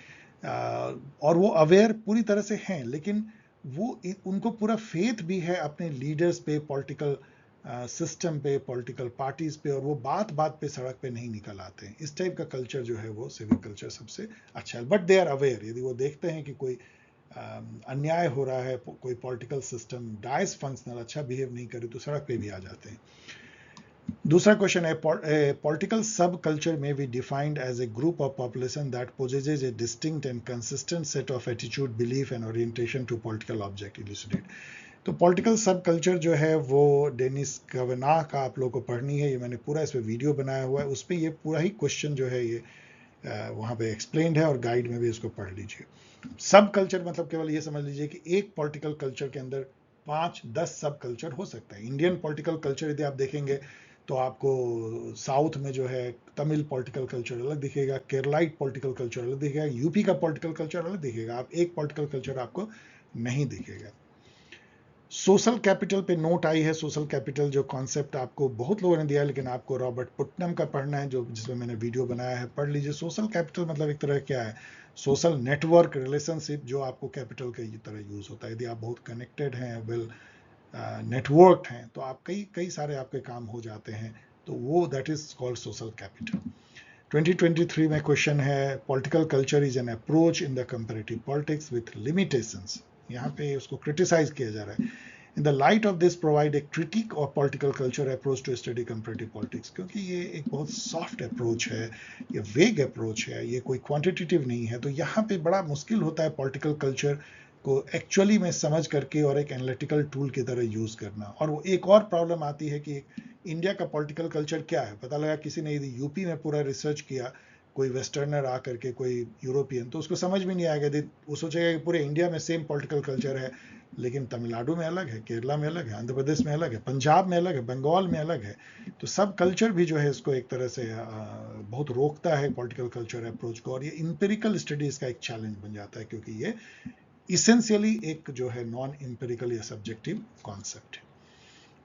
और वो अवेयर पूरी तरह से हैं, लेकिन वो उनको पूरा फेथ भी है अपने लीडर्स पे, पॉलिटिकल सिस्टम पे, पॉलिटिकल पार्टीज पे, और वो बात बात पे सड़क पे नहीं निकल आते हैं। इस टाइप का कल्चर जो है वो सिविक कल्चर सबसे अच्छा है, बट दे आर अवेयर, यदि वो देखते हैं कि कोई अन्याय हो रहा है, कोई पॉलिटिकल सिस्टम डाइस फंक्शनल अच्छा बिहेव नहीं करे, तो सड़क पे भी आ जाते हैं। दूसरा क्वेश्चन है, political subculture be defined as a group of population that possesses a distinct and consistent set of attitude, belief and orientation to political object elucidate. तो पॉलिटिकल सब कल्चर जो है वो डेनिस कवनाह का आप लोगों को पढ़नी है, ये मैंने पूरा इस पर वीडियो बनाया हुआ है, उस पर ये पूरा ही क्वेश्चन जो है ये वहाँ पे एक्सप्लेन्ड है, और गाइड में भी इसको पढ़ लीजिए। सब कल्चर मतलब केवल ये समझ लीजिए कि एक पॉलिटिकल कल्चर के अंदर 5-10 सब कल्चर हो सकता है। इंडियन पॉलिटिकल कल्चर यदि आप देखेंगे तो आपको साउथ में जो है तमिल पॉलिटिकल कल्चर अलग दिखेगा, केरलाइट पॉलिटिकल कल्चर अलग दिखेगा, यूपी का पॉलिटिकल कल्चर अलग दिखेगा, आप एक पॉलिटिकल कल्चर आपको नहीं दिखेगा। सोशल कैपिटल पे नोट आई है, सोशल कैपिटल जो कॉन्सेप्ट आपको बहुत लोगों ने दिया है, लेकिन आपको रॉबर्ट पुटनम का पढ़ना है, जो जिसमें मैंने वीडियो बनाया है, पढ़ लीजिए। सोशल कैपिटल मतलब एक तरह क्या है, सोशल नेटवर्क रिलेशनशिप जो आपको कैपिटल के तरह यूज होता है। यदि आप बहुत कनेक्टेड हैं, वेल नेटवर्क हैं, तो आप कई कई सारे आपके काम हो जाते हैं, तो वो that is called social capital. 2023 में क्वेश्चन है, political culture is an approach in the comparative politics with limitations. यहाँ पे उसको क्रिटिसाइज किया जा रहा है। In the light of this, provide a critique of political culture approach to study comparative politics, क्योंकि ये एक बहुत सॉफ्ट अप्रोच है, ये वेग अप्रोच है, ये कोई क्वांटिटेटिव नहीं है, तो यहाँ पे बड़ा मुश्किल होता है पॉलिटिकल कल्चर को एक्चुअली में समझ करके और एक एनालिटिकल टूल की तरह यूज करना। और वो एक और प्रॉब्लम आती है कि इंडिया का पॉलिटिकल कल्चर क्या है, पता लगा किसी ने यदि यूपी में पूरा रिसर्च किया, कोई वेस्टर्नर आकर के, कोई यूरोपियन, तो उसको समझ में नहीं आएगा, वो सोचेगा कि पूरे इंडिया में सेम पॉलिटिकल कल्चर है, लेकिन तमिलनाडु में अलग है, केरला में अलग है, आंध्र प्रदेश में अलग है, पंजाब में अलग है, बंगाल में अलग है। तो सब कल्चर भी जो है इसको एक तरह से बहुत रोकता है पॉलिटिकल कल्चर अप्रोच को, और ये इंपेरिकल स्टडीज का एक चैलेंज बन जाता है, क्योंकि ये इसेंशियली एक जो है नॉन इंपेरिकल या सब्जेक्टिव कॉन्सेप्ट है।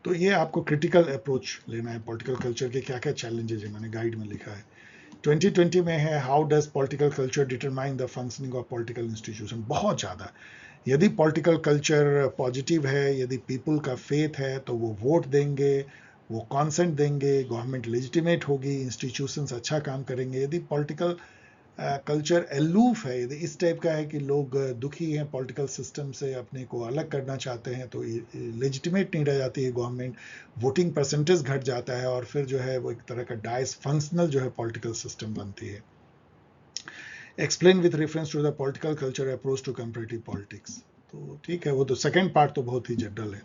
तो ये आपको क्रिटिकल अप्रोच लेना है पॉलिटिकल कल्चर के, क्या क्या चैलेंजेस है मैंने गाइड में लिखा है। 2020 में है, how does political culture determine the functioning of political institution. बहुत ज़्यादा, यदि पॉलिटिकल कल्चर पॉजिटिव है, यदि पीपल का फेथ है, तो वो वोट देंगे, वो कॉन्सेंट देंगे, गवर्नमेंट लेजिटिमेट होगी, इंस्टीट्यूशंस अच्छा काम करेंगे। यदि पॉलिटिकल कल्चर एलूफ है, यदि इस टाइप का है कि लोग दुखी हैं पॉलिटिकल सिस्टम से, अपने को अलग करना चाहते हैं, तो लेजिटिमेट नहीं रह जाती है गवर्नमेंट, वोटिंग परसेंटेज घट जाता है, और फिर जो है वो एक तरह का डाइस फंक्शनल जो है पॉलिटिकल सिस्टम बनती है। Explain with reference to the political culture approach to comparative politics. तो ठीक है, वो तो सेकेंड पार्ट तो बहुत ही जनरल है।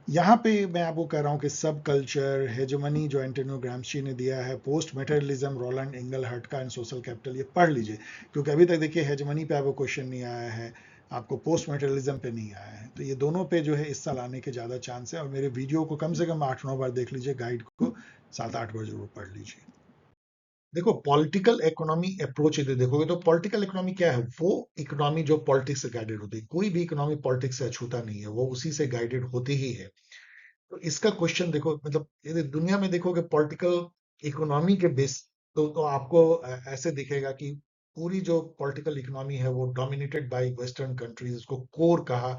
यहाँ पे मैं आपको कह रहा हूँ कि सब कल्चर हेजमनी जो एंटोनियो ग्राम्शी ने दिया है, पोस्ट मेटेरियलिज्म रोलैंड इंगलहर्ट का, एंड सोशल कैपिटल, ये पढ़ लीजिए, क्योंकि अभी तक देखिए हेजमनी पे आपको क्वेश्चन नहीं आया है, आपको पोस्ट मेटेरियलिज्म पे नहीं आया है, तो ये दोनों पे जो है इस साल आने के ज़्यादा चांस है। और मेरे वीडियो को कम से कम 8-9 बार देख लीजिए, गाइड को 7-8 बार जरूर पढ़ लीजिए। देखो, पॉलिटिकल इकोनॉमी अप्रोच यदि देखोगे तो पॉलिटिकल इकोनॉमी क्या है, वो इकोनॉमी जो पॉलिटिक्स से गाइडेड होती है। कोई भी इकोनॉमी पॉलिटिक्स से अछूता नहीं है, वो उसी से गाइडेड होती ही है। तो इसका क्वेश्चन देखो, मतलब यदि दुनिया में देखोगे पॉलिटिकल इकोनॉमी के बेस, तो आपको ऐसे दिखेगा कि पूरी जो पॉलिटिकल इकोनॉमी है वो डोमिनेटेड बाय वेस्टर्न कंट्रीज, इसको कोर कहा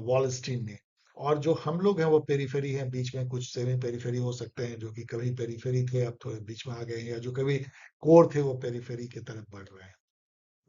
वॉल स्ट्रीट ने। और जो हम लोग हैं वो पेरीफेरी हैं, बीच में कुछ सेमी पेरीफेरी हो सकते हैं, जो कि कभी पेरीफेरी थे अब थोड़े बीच में आ गए हैं, या जो कभी कोर थे वो पेरीफेरी की तरफ बढ़ रहे हैं।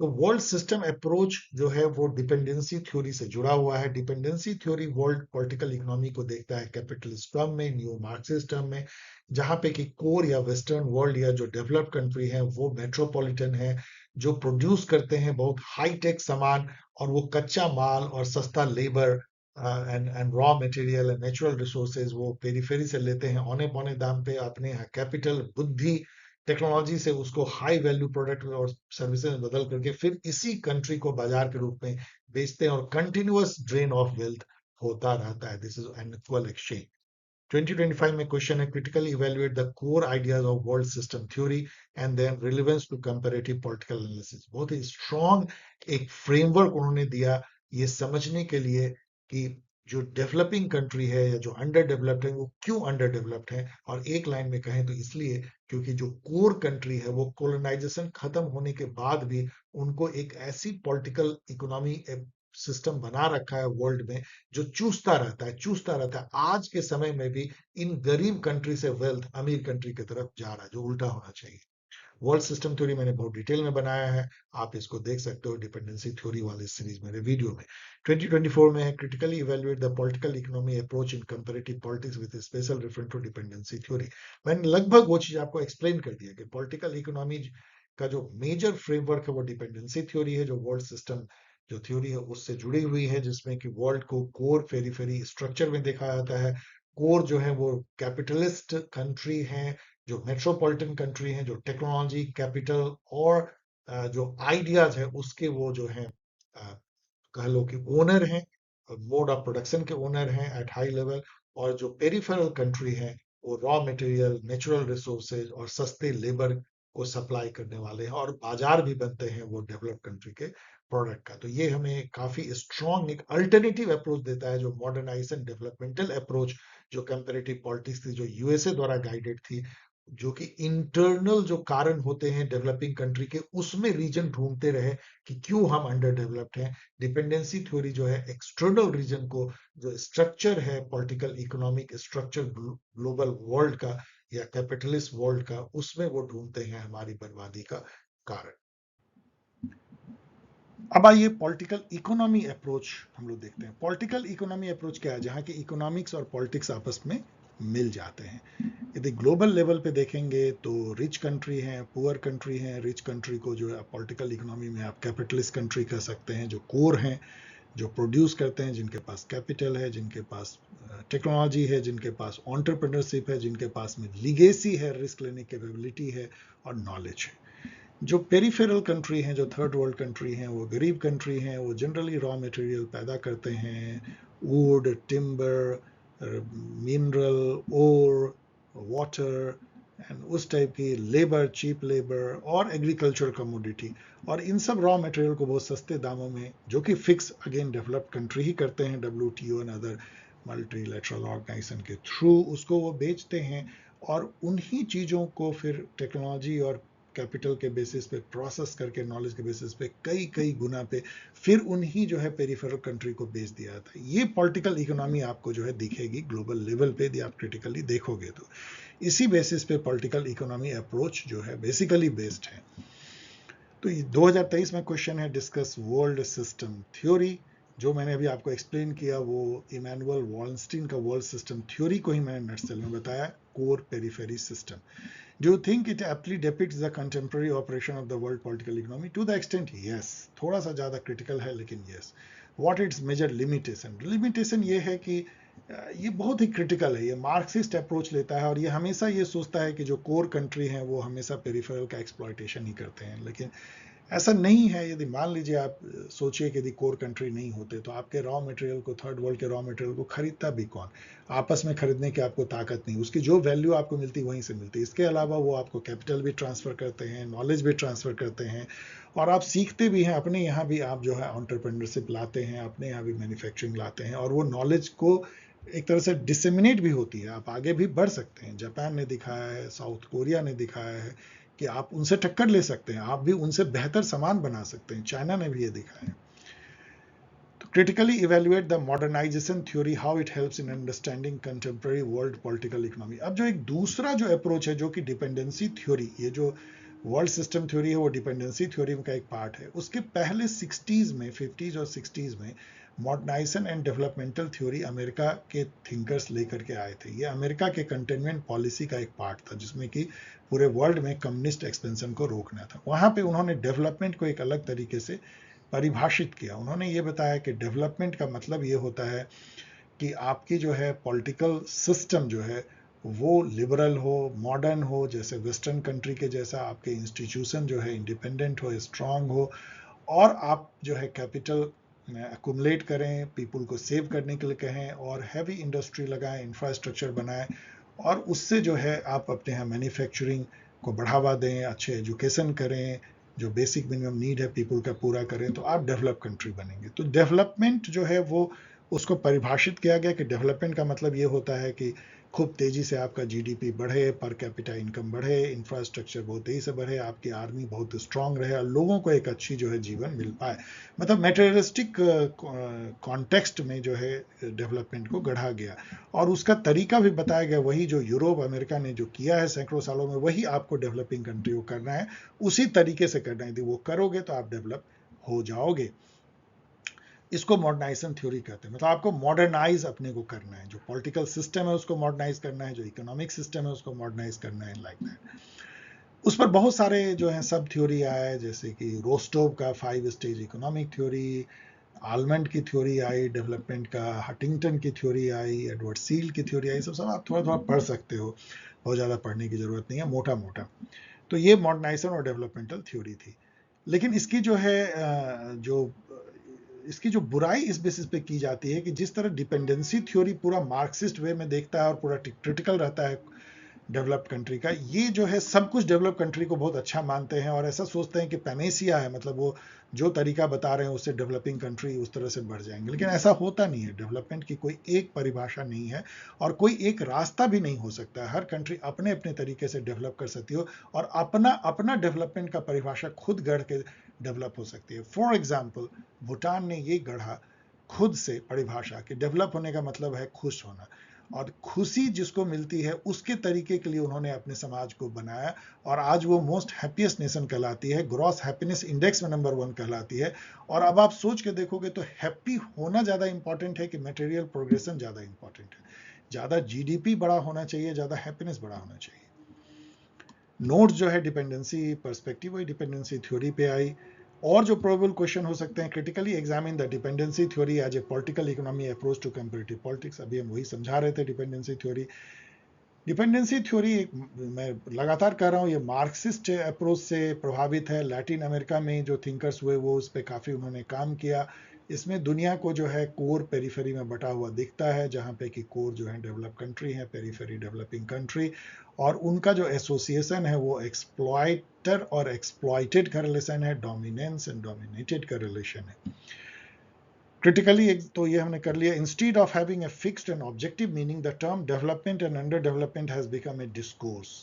तो वर्ल्ड सिस्टम अप्रोच जो है वो डिपेंडेंसी थ्योरी से जुड़ा हुआ है। Dependency theory world political economy को देखता है कैपिटलिस्ट टर्म में, न्यू मार्क्सिस्ट टर्म में, जहां पे कि कोर या वेस्टर्न वर्ल्ड या जो डेवलप्ड कंट्री है वो मेट्रोपॉलिटन है, जो प्रोड्यूस करते हैं बहुत हाई टेक सामान, और वो कच्चा माल और सस्ता labour and raw material and natural resources वो पेरीफेरी से लेते हैं औने पौने दाम पे, अपने यहाँ कैपिटल, बुद्धि, टेक्नोलॉजी से उसको हाई वैल्यू प्रोडक्ट और सर्विसेज में बदल करके फिर इसी कंट्री को बाजार के रूप में बेचते हैं, और कंटिन्यूअस ड्रेन ऑफ वेल्थ होता रहता है। This is an equal exchange. 2025 में क्वेश्चन है, critically evaluate the core ideas of world system theory and then relevance to comparative political analysis. बहुत ही स्ट्रॉन्ग एक फ्रेमवर्क उन्होंने दिया ये समझने के लिए कि जो डेवलपिंग कंट्री है या जो अंडर डेवलप्ड है वो क्यों अंडर डेवलप्ड है। और एक लाइन में कहें तो इसलिए क्योंकि जो कोर कंट्री है वो कोलोनाइजेशन खत्म होने के बाद भी उनको एक ऐसी पॉलिटिकल इकोनॉमी सिस्टम बना रखा है वर्ल्ड में जो चूसता रहता है। आज के समय में भी इन गरीब कंट्री से वेल्थ अमीर कंट्री की तरफ जा रहा है, जो उल्टा होना चाहिए। वर्ल्ड सिस्टम थ्योरी मैंने बहुत डिटेल में बनाया है, आप इसको देख सकते हो डिपेंडेंसी थ्योरी वाले सीरीज मेरे वीडियो में। 2024 में है, critically evaluate the political economy approach in comparative politics with special reference to dependency theory. मैंने लगभग वो चीज आपको एक्सप्लेन कर दिया कि पॉलिटिकल इकोनॉमी का जो मेजर फ्रेमवर्क है वो डिपेंडेंसी थ्योरी है, जो वर्ल्ड सिस्टम जो थ्योरी है उससे जुड़ी हुई है, जिसमें कि वर्ल्ड को कोर पेरीफेरी स्ट्रक्चर में देखा जाता है। कोर जो है वो कैपिटलिस्ट कंट्री है, जो मेट्रोपॉलिटन कंट्री है, जो टेक्नोलॉजी, कैपिटल और जो आइडियाज है उसके वो जो है कह लो कि ओनर हैं, मोड ऑफ प्रोडक्शन के ओनर हैं एट हाई लेवल। और जो पेरिफेरल कंट्री है वो रॉ मटेरियल, नेचुरल रिसोर्सेज और सस्ते लेबर को सप्लाई करने वाले हैं, और बाजार भी बनते हैं वो डेवलप कंट्री के प्रोडक्ट का। तो ये हमें काफी स्ट्रॉन्ग एक अल्टरनेटिव अप्रोच देता है, जो मॉडर्नाइजेशन डेवलपमेंटल अप्रोच जो कंपैरेटिव पॉलिटिक्स थी, जो यूएसए द्वारा गाइडेड थी, जो कि इंटरनल जो कारण होते हैं डेवलपिंग कंट्री के उसमें रीजन ढूंढते रहे कि क्यों हम अंडर डेवलप्ड हैं। डिपेंडेंसी थ्योरी जो है एक्सटर्नल रीजन को, जो स्ट्रक्चर है political economic structure global world का या कैपिटलिस्ट वर्ल्ड का, उसमें वो ढूंढते हैं हमारी बर्बादी का कारण। अब आइए पॉलिटिकल इकोनॉमी अप्रोच हम लोग देखते हैं। पॉलिटिकल इकोनॉमी अप्रोच क्या है, जहां की इकोनॉमिक्स और पॉलिटिक्स आपस में मिल जाते हैं। यदि ग्लोबल लेवल पे देखेंगे तो रिच कंट्री हैं, पुअर कंट्री हैं। रिच कंट्री को जो है पॉलिटिकल इकोनॉमी में आप कैपिटलिस्ट कंट्री कह सकते हैं, जो कोर हैं, जो प्रोड्यूस करते हैं, जिनके पास कैपिटल है, जिनके पास टेक्नोलॉजी है, जिनके पास एंटरप्रेन्योरशिप है, जिनके पास में लीगेसी है, रिस्क लेने की कैपेबिलिटी है और नॉलेज है। जो पेरीफेरल कंट्री हैं, जो थर्ड वर्ल्ड कंट्री हैं, वो गरीब कंट्री हैं, वो जनरली रॉ मटेरियल पैदा करते हैं, wood, timber, mineral, or, water and उस टाइप की लेबर, चीप लेबर और एग्रीकल्चर कमोडिटी। और इन सब रॉ मटेरियल को बहुत सस्ते दामों में, जो कि फिक्स अगेन डेवलप्ड कंट्री ही करते हैं WTO and other multilateral organisation के थ्रू, उसको वो बेचते हैं। और उन्हीं चीज़ों को फिर टेक्नोलॉजी और कैपिटल के बेसिस पे प्रोसेस करके, नॉलेज के बेसिस पे कई कई गुना पे फिर उन्हीं जो है पेरिफेरल कंट्री को बेच दिया जाता है। ये पॉलिटिकल इकोनॉमी आपको जो है दिखेगी ग्लोबल लेवल पे, यदि आप क्रिटिकली देखोगे तो इसी बेसिस पे पॉलिटिकल इकोनॉमी अप्रोच जो है बेसिकली बेस्ड है। तो 2023 में क्वेश्चन है, डिस्कस वर्ल्ड सिस्टम थ्योरी। जो मैंने अभी आपको एक्सप्लेन किया वो इमैनुअल वॉलस्टीन का वर्ल्ड सिस्टम थ्योरी को ही मैंने नटसेल में बताया, core periphery system. Do you think it aptly depicts the contemporary operation of the world political economy? To the extent, yes. थोड़ा सा ज़्यादा critical है, लेकिन yes. What its major limitation? Limitation ये है कि ये बहुत ही critical है, ये मार्क्सिस्ट अप्रोच लेता है और ये हमेशा ये सोचता है कि जो कोर कंट्री हैं वो हमेशा पेरिफेरल का एक्सप्लॉयटेशन ही करते हैं। लेकिन ऐसा नहीं है। यदि मान लीजिए आप सोचिए कि यदि कोर कंट्री नहीं होते तो आपके रॉ मटेरियल को, थर्ड वर्ल्ड के रॉ मटेरियल को खरीदता भी कौन? आपस में खरीदने की आपको ताकत नहीं, उसकी जो वैल्यू आपको मिलती वहीं से मिलती। इसके अलावा वो आपको कैपिटल भी ट्रांसफर करते हैं, नॉलेज भी ट्रांसफर करते हैं, और आप सीखते भी हैं। अपने यहाँ भी आप जो है एंटरप्रेन्योरशिप लाते हैं, अपने यहाँ भी मैन्युफैक्चरिंग लाते हैं, और वो नॉलेज को एक तरह से डिसेमिनेट भी होती है, आप आगे भी बढ़ सकते हैं। जापान ने दिखाया है, साउथ कोरिया ने दिखाया है कि आप उनसे टक्कर ले सकते हैं, आप भी उनसे बेहतर सामान बना सकते हैं। चाइना ने भी ये दिखाया है। तो critically evaluate the modernization theory, how it helps in understanding contemporary world political economy. अब जो एक दूसरा जो अप्रोच है जो कि डिपेंडेंसी थ्योरी, ये जो वर्ल्ड सिस्टम थ्योरी है वो डिपेंडेंसी थ्योरी का एक पार्ट है। उसके पहले 60s में, 50s और 60s में modernisation and developmental theory America के थिंकर्स लेकर के आए थे। ये अमेरिका के कंटेनमेंट पॉलिसी का एक पार्ट था जिसमें कि पूरे वर्ल्ड में कम्युनिस्ट एक्सपेंशन को रोकना था। वहां पे उन्होंने डेवलपमेंट को एक अलग तरीके से परिभाषित किया। उन्होंने ये बताया कि डेवलपमेंट का मतलब ये होता है कि आपकी जो है पॉलिटिकल सिस्टम जो है वो लिबरल हो, मॉडर्न हो, जैसे वेस्टर्न कंट्री के जैसा, आपके इंस्टीट्यूशन जो है इंडिपेंडेंट हो, स्ट्रांग हो, और आप जो है कैपिटल अकुमुलेट करें, पीपल को सेव करने के लिए कहें, और हैवी इंडस्ट्री लगाएं, इंफ्रास्ट्रक्चर बनाएं, और उससे जो है आप अपने यहाँ मैन्युफैक्चरिंग को बढ़ावा दें, अच्छे एजुकेशन करें, जो बेसिक मिनिमम नीड है पीपल का पूरा करें, तो आप डेवलप कंट्री बनेंगे। तो डेवलपमेंट जो है वो उसको परिभाषित किया गया कि डेवलपमेंट का मतलब ये होता है कि खूब तेजी से आपका जीडीपी बढ़े, पर कैपिटा इनकम बढ़े, इंफ्रास्ट्रक्चर बहुत तेजी से बढ़े, आपकी आर्मी बहुत स्ट्रांग रहे और लोगों को एक अच्छी जो है जीवन मिल पाए। मतलब मेटेरियलिस्टिक कॉन्टेक्स्ट में जो है डेवलपमेंट को गढ़ा गया, और उसका तरीका भी बताया गया वही जो यूरोप अमेरिका ने जो किया है सैकड़ों सालों में, वही आपको डेवलपिंग कंट्री को करना है, उसी तरीके से करना है। यदि वो करोगे तो आप डेवलप हो जाओगे। इसको मॉडर्नाइजेशन थ्योरी कहते हैं। मतलब आपको मॉडर्नाइज अपने को करना है, जो पॉलिटिकल सिस्टम है उसको मॉडर्नाइज करना है, जो इकोनॉमिक सिस्टम है उसको मॉडर्नाइज करना है, लाइक दैट। उस पर बहुत सारे जो है सब थ्योरी आए, जैसे कि रोस्टोव का 5 स्टेज इकोनॉमिक थ्योरी, आलमंड की थ्योरी आई डेवलपमेंट का, हटिंगटन की थ्योरी आई, एडवर्ड सील की थ्योरी आई। सब आप थोड़ा थोड़ा पढ़ सकते हो, बहुत ज़्यादा पढ़ने की जरूरत नहीं है, मोटा मोटा। तो ये मॉडर्नाइजेशन और डेवलपमेंटल थ्योरी थी। लेकिन इसकी जो है जो इसकी जो बुराई इस बेसिस पे की जाती है कि जिस तरह डिपेंडेंसी थ्योरी पूरा मार्क्सिस्ट वे में देखता है और पूरा क्रिटिकल रहता है डेवलप्ड कंट्री का, ये जो है सब कुछ डेवलप कंट्री को बहुत अच्छा मानते हैं और ऐसा सोचते हैं कि पैनेसिया है, मतलब वो जो तरीका बता रहे हैं उससे डेवलपिंग कंट्री उस तरह से बढ़ जाएंगे। लेकिन ऐसा होता नहीं है। डेवलपमेंट की कोई एक परिभाषा नहीं है और कोई एक रास्ता भी नहीं हो सकता है। हर कंट्री अपने अपने तरीके से डेवलप कर सकती हो और अपना अपना डेवलपमेंट का परिभाषा खुद गढ़ के डेवलप हो सकती है। फॉर एग्जाम्पल, भूटान ने ये गढ़ा खुद से परिभाषा कि डेवलप होने का मतलब है खुश होना, और खुशी जिसको मिलती है उसके तरीके के लिए उन्होंने अपने समाज को बनाया, और आज वो मोस्ट हैप्पीएस्ट नेशन कहलाती है, ग्रॉस हैप्पीनेस इंडेक्स में नंबर 1 कहलाती है। और अब आप सोच के देखोगे तो हैप्पी होना ज्यादा इंपॉर्टेंट है कि मटेरियल प्रोग्रेशन ज्यादा इंपॉर्टेंट है? ज्यादा जीडीपी बड़ा होना चाहिए, ज्यादा हैप्पीनेस बड़ा होना चाहिए? नोट्स जो है डिपेंडेंसी पर्सपेक्टिव वही डिपेंडेंसी थ्योरी पे आई। और जो प्रोबेबल क्वेश्चन हो सकते हैं, critically examine the dependency theory as a political economy approach to comparative politics. अभी हम वही समझा रहे थे डिपेंडेंसी थ्योरी। डिपेंडेंसी थ्योरी मैं लगातार कह रहा हूँ ये मार्क्सिस्ट अप्रोच से प्रभावित है। लैटिन अमेरिका में जो थिंकर्स हुए वो उस पर काफ़ी उन्होंने काम किया। इसमें दुनिया को जो है कोर पेरीफेरी में बटा हुआ दिखता है, जहाँ पे कि कोर जो है डेवलप कंट्री है, पेरीफेरी डेवलपिंग कंट्री, और उनका जो एसोसिएशन है वो एक्सप्लॉइटर और एक्सप्लॉइटेड का रिलेशन है, डोमिनेंस एंड डोमिनेटेड का रिलेशन है। क्रिटिकली तो ये हमने कर लिया। Instead of having a fixed and objective meaning, the term development and under development has become a discourse.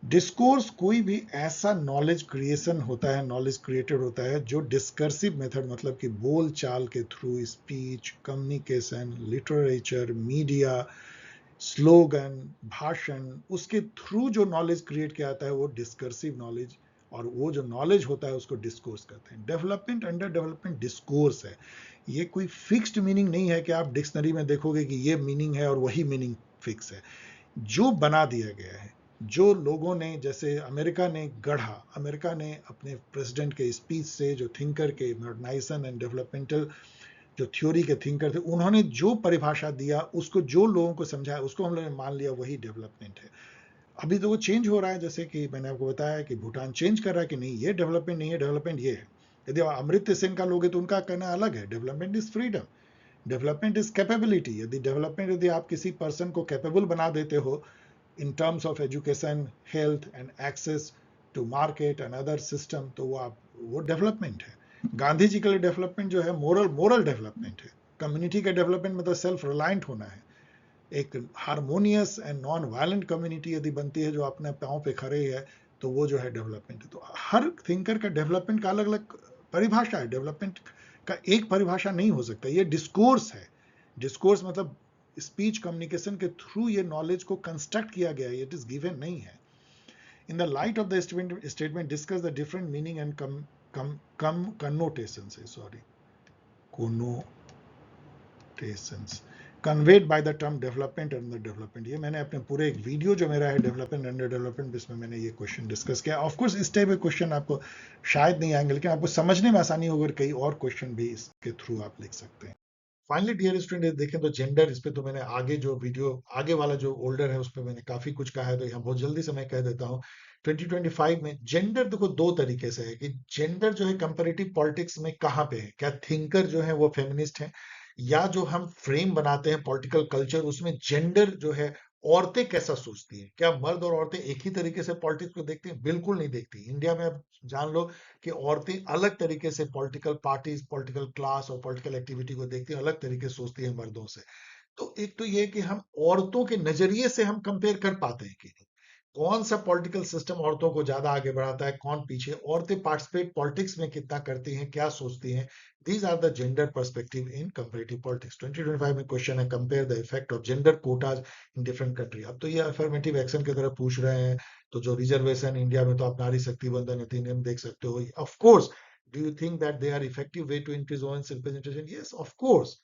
Discourse कोई भी ऐसा नॉलेज क्रिएशन होता है, नॉलेज क्रिएटेड होता है जो डिस्कर्सिव मेथड, मतलब कि बोल चाल के through, speech, communication, literature, media, slogan, भाषण, उसके थ्रू जो नॉलेज क्रिएट किया जाता है वो डिस्कर्सिव नॉलेज, और वो जो नॉलेज होता है उसको डिस्कोर्स कहते हैं। डेवलपमेंट, अंडर डेवलपमेंट डिस्कोर्स है। ये कोई फिक्स्ड मीनिंग नहीं है कि आप डिक्शनरी में देखोगे कि ये मीनिंग है और वही मीनिंग फिक्स है। जो बना दिया गया है, जो लोगों ने, जैसे अमेरिका ने गढ़ा, अमेरिका ने अपने प्रेसिडेंट के स्पीच से, जो थिंकर के मॉडर्नाइजेशन एंड डेवलपमेंटल जो थ्योरी के थिंकर थे, उन्होंने जो परिभाषा दिया उसको जो लोगों को समझाया उसको हम लोगों ने मान लिया वही डेवलपमेंट है। अभी तो वो चेंज हो रहा है, जैसे कि मैंने आपको बताया कि भूटान चेंज कर रहा है कि नहीं ये डेवलपमेंट नहीं है, डेवलपमेंट ये है। यदि आप अमृत्य सेन का लोगे तो उनका कहना अलग है, development is freedom, development is capability. यदि डेवलपमेंट, यदि आप किसी पर्सन को कैपेबल बना देते हो in terms of education, health and access to market and other system, तो वो डेवलपमेंट है। गांधी जी के लिए डेवलपमेंट जो है मोरल डेवलपमेंट है। कम्युनिटी का डेवलपमेंट मतलब सेल्फ रिलायंट होना है। एक harmonious and non violent community यदि बनती है जो अपने पाँव पे खड़े है, तो वो जो है डेवलपमेंट है। तो हर थिंकर का डेवलपमेंट का अलग अलग परिभाषा है। डेवलपमेंट का एक परिभाषा नहीं हो सकता, ये डिस्कोर्स है। डिस्कोर्स मतलब स्पीच कम्युनिकेशन के थ्रू ये नॉलेज को कंस्ट्रक्ट किया गया है, इट इज गिवन नहीं है। In the light of the statement discuss the different meaning and connotations, sorry, connotations conveyed by the term development and the development। ये मैंने अपने पूरे एक वीडियो जो मेरा है डेवलपमेंट एंड डेवलपमेंट, इसमें मैंने ये क्वेश्चन डिस्कस किया। ऑफ कोर्स इस टाइप के क्वेश्चन आपको शायद नहीं आएंगे, लेकिन आपको समझने में आसानी होगी, कई और क्वेश्चन भी इसके थ्रू आप लिख सकते हैं। फाइनली डियर स्टूडेंट, देखें तो जेंडर, इस पे तो मैंने आगे जो वीडियो आगे वाला जो ओल्डर है उस पर मैंने काफी कुछ कहा है, तो यहाँ बहुत जल्दी से मैं कह देता हूँ। 2025 में जेंडर देखो दो तरीके से है कि जेंडर जो है कंपैरेटिव पॉलिटिक्स में कहाँ पे है, क्या थिंकर जो है वो फेमिनिस्ट है, या जो हम फ्रेम बनाते हैं पॉलिटिकल कल्चर उसमें जेंडर जो है औरतें कैसा सोचती हैं, क्या मर्द और औरतें एक ही तरीके से पॉलिटिक्स को देखती हैं? बिल्कुल नहीं देखती। इंडिया में अब जान लो कि औरतें अलग तरीके से पॉलिटिकल पार्टीज, पॉलिटिकल क्लास और पॉलिटिकल एक्टिविटी को देखती हैं, अलग तरीके से सोचती हैं मर्दों से। तो एक तो ये कि हम औरतों के नजरिए से हम कंपेयर कर पाते हैं कि नहीं, कौन सा पॉलिटिकल सिस्टम औरतों को ज्यादा आगे बढ़ाता है, कौन पीछे, औरतें पार्टिसिपेट पॉलिटिक्स में कितना करती हैं, क्या सोचती हैं। These are the gender perspective in comparative politics. 2025 में क्वेश्चन है, compare the effect of gender quotas in different country. अब तो ये अफर्मेटिव एक्शन की तरफ पूछ रहे हैं, तो जो रिजर्वेशन इंडिया में, तो आप नारी शक्ति बंधन अधिनियम देख सकते हो। Of course, do you think that they are effective way to increase women's representation? Yes, of course.